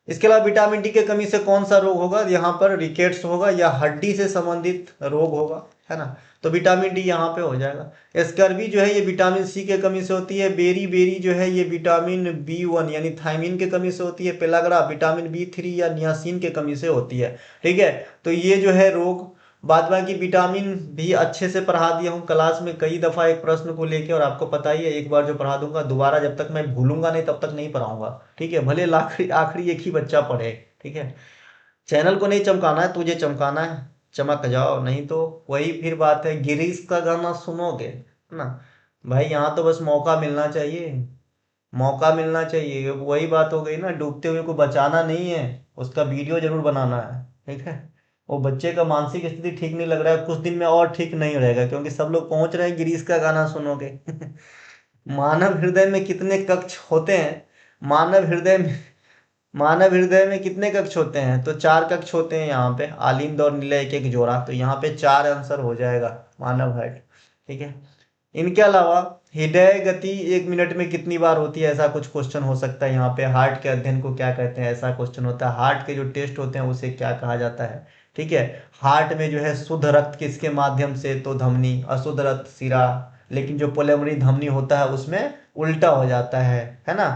इसके अलावा विटामिन डी के कमी से कौन सा रोग होगा? यहाँ पर रिकेट्स होगा या हड्डी से संबंधित रोग होगा, है ना। तो विटामिन डी यहाँ पे हो जाएगा। स्कर्वी जो है ये विटामिन सी के कमी से होती है। बेरी बेरी जो है ये विटामिन बी 1 यानी थायमिन के कमी से होती है। पेलाग्रा विटामिन बी 3 या नियासिन के कमी से होती है, ठीक है। तो ये जो है रोग। बाद बाकी विटामिन भी अच्छे से पढ़ा दिया हूँ क्लास में कई दफा एक प्रश्न को लेके, और आपको पता ही है एक बार जो पढ़ा दूंगा दोबारा जब तक मैं भूलूंगा नहीं तब तक नहीं पढ़ाऊंगा, ठीक है, भले आखिरी आखिरी एक ही बच्चा पढ़े, ठीक है। चैनल को नहीं चमकाना है, तुझे चमकाना है, चमक जाओ, नहीं तो वही फिर बात है, गिरीश का गाना सुनोगे, है ना। भाई यहाँ तो बस मौका मिलना चाहिए, मौका मिलना चाहिए। वही बात हो गई ना, डूबते हुए को बचाना नहीं है, उसका वीडियो जरूर बनाना है, ठीक है। वो बच्चे का मानसिक स्थिति ठीक नहीं लग रहा है, कुछ दिन में और ठीक नहीं रहेगा, क्योंकि सब लोग पहुंच रहे हैं गिरीश का गाना सुनोगे। मानव हृदय में कितने कक्ष होते हैं? मानव हृदय में मानव हृदय में कितने कक्ष होते हैं? तो 4 कक्ष होते हैं यहाँ पे, आलिंद और नीला एक एक जोड़ा, तो यहाँ पे 4 आंसर हो जाएगा मानव हार्ट, ठीक है। इनके अलावा हृदय गति 1 मिनट में कितनी बार होती है, ऐसा कुछ क्वेश्चन हो सकता है। यहाँ पे हार्ट के अध्ययन को क्या कहते हैं, ऐसा क्वेश्चन होता है। हार्ट के जो टेस्ट होते हैं उसे क्या कहा जाता है, ठीक है। हार्ट में जो है शुद्ध रक्त किसके माध्यम से? तो धमनी, अशुद्ध रक्त शिरा, लेकिन जो पोलेमरी धमनी होता है उसमें उल्टा हो जाता है ना।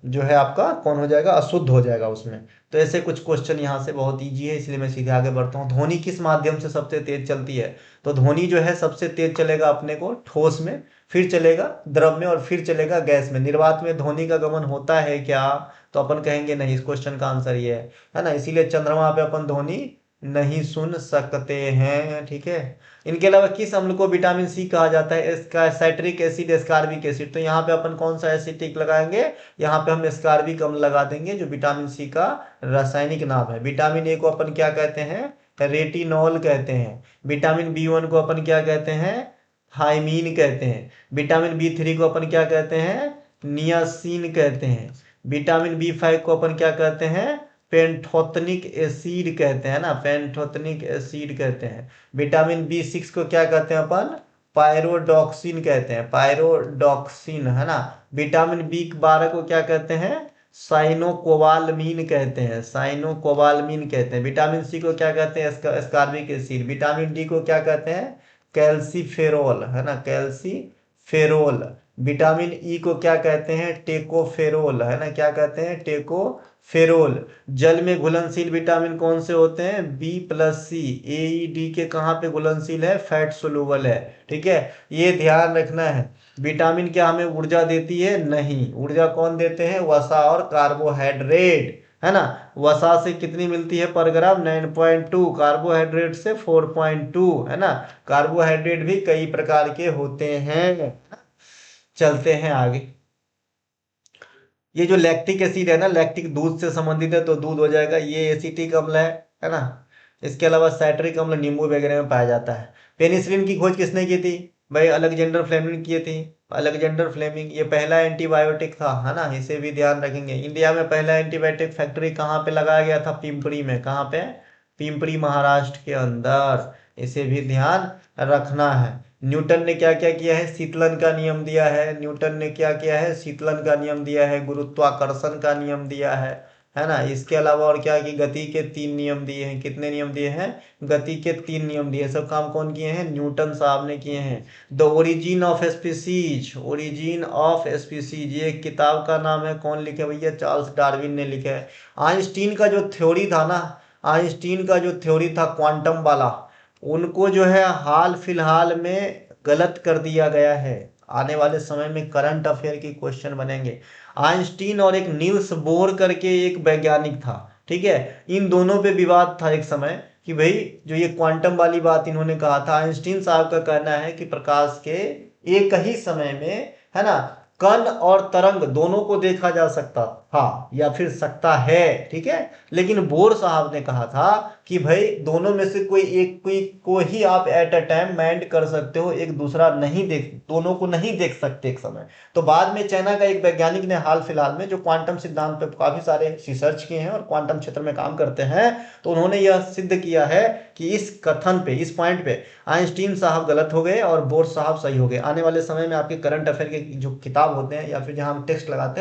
जो है आपका कौन हो जाएगा? अशुद्ध हो जाएगा उसमें। तो ऐसे कुछ क्वेश्चन यहाँ से बहुत ईजी है, इसलिए मैं सीधे आगे बढ़ता हूँ। ध्वनि किस माध्यम से सबसे तेज चलती है? तो ध्वनि जो है सबसे तेज चलेगा अपने को ठोस में, फिर चलेगा द्रव में, और फिर चलेगा गैस में। निर्वात में ध्वनि का गमन होता है क्या? तो अपन कहेंगे नहीं, इस क्वेश्चन का आंसर ये है ना। इसीलिए चंद्रमा पे अपन ध्वनि नहीं सुन सकते हैं, ठीक है। इनके अलावा किस अम्ल को विटामिन सी कहा जाता है? इसका साइट्रिक एसिड, एस्कॉर्बिक एसिड। तो यहाँ पे अपन कौन सा एसिड टिक लगाएंगे? यहाँ पे हम एस्कॉर्बिक अम्ल लगा देंगे, जो विटामिन सी का रासायनिक नाम है। विटामिन ए को अपन क्या कहते हैं? रेटिनॉल कहते हैं। विटामिन बी 1 को अपन क्या कहते हैं? थायमीन कहते हैं। विटामिन बी 3 को अपन क्या कहते हैं? नियासिन कहते हैं। विटामिन बी 5 को अपन क्या कहते हैं? पेंटोथेनिक एसिड कहते हैं ना, पेंटोथेनिक एसिड कहते हैं। विटामिन बी 6 को क्या कहते हैं अपन? पायरोडॉक्सिन कहते हैं, पायरोडॉक्सिन, है ना। विटामिन बी 12 को क्या कहते हैं? साइनोकोबालमीन कहते हैं, साइनोकोबालमीन कहते हैं। विटामिन सी को क्या कहते हैं? Ascorbic acid. विटामिन डी को क्या कहते हैं? कैल्सीफेरोल, है ना, कैल्सीफेरोल। विटामिन ई को क्या कहते हैं? टेकोफेरोल, है ना, क्या कहते हैं? टेकोफेरोल। जल में घुलनशील विटामिन कौन से होते हैं? बी+C। ए ई डी के कहाँ पे घुलनशील है? फैट सोलूबल है, ठीक है। ये ध्यान रखना है। विटामिन क्या हमें ऊर्जा देती है? नहीं। ऊर्जा कौन देते हैं? वसा और कार्बोहाइड्रेट, है ना। वसा से कितनी मिलती है पर ग्राम? 9.2। कार्बोहाइड्रेट से 4.2, है ना। कार्बोहाइड्रेट भी कई प्रकार के होते हैं। चलते हैं आगे। ये जो लैक्टिक एसिड है ना, लैक्टिक दूध से संबंधित है तो दूध हो जाएगा, ये एसिटिक अम्ल है ना। इसके अलावा साइट्रिक अम्ल नींबू वगैरह में पाया जाता है। पेनिसिलिन की खोज किसने की थी? भाई अलेक्जेंडर फ्लेमिंग किए थे। अलेक्जेंडर फ्लेमिंग ये पहला एंटीबायोटिक था, है ना, इसे भी ध्यान रखेंगे। इंडिया में पहला एंटीबायोटिक फैक्ट्री कहाँ पे लगाया गया था? पिंपरी में। कहाँ पे? पिंपरी महाराष्ट्र के अंदर, इसे भी ध्यान रखना है। न्यूटन ने क्या क्या किया है? शीतलन का नियम दिया है। न्यूटन ने क्या किया है? शीतलन का नियम दिया है। गुरुत्वाकर्षण का नियम दिया है ना। इसके अलावा और क्या कि गति के 3 नियम दिए हैं। कितने नियम दिए हैं? गति के 3 नियम दिए। सब काम कौन किए हैं? न्यूटन साहब ने किए हैं। The origin of species, origin of species, ये किताब का नाम है, कौन लिखे भैया? चार्ल्स डार्विन ने लिखा है। आइंस्टीन का जो थ्योरी था ना, आइंस्टीन का जो थ्योरी था क्वांटम वाला, उनको जो है हाल फिलहाल में गलत कर दिया गया है। आने वाले समय में करंट अफेयर की क्वेश्चन बनेंगे। आइंस्टीन और एक नील्स बोर करके एक वैज्ञानिक था, ठीक है। इन दोनों पे विवाद था एक समय कि भाई जो ये क्वांटम वाली बात इन्होंने कहा था, आइंस्टीन साहब का कहना है कि प्रकाश के एक ही समय में, है ना, कण और तरंग दोनों को देखा जा सकता था या फिर सकता है, ठीक है। लेकिन बोर साहब ने कहा था कि भाई दोनों में से कोई एक को ही आप एट अ टाइम माइंड कर सकते हो, एक दूसरा नहीं देख, दोनों को नहीं देख सकते एक समय। तो बाद में चाइना का एक वैज्ञानिक ने हाल फिलहाल में जो क्वांटम सिद्धांत पे काफी सारे रिसर्च किए हैं और क्वांटम क्षेत्र में काम करते हैं, तो उन्होंने यह सिद्ध किया है कि इस कथन पे, इस पॉइंट पे आइंस्टीन साहब गलत हो गए और बोर साहब सही हो गए। आने वाले समय में आपके करंट अफेयर के जो किताब होते हैं या फिर जहां हम टेक्स्ट लगाते हैं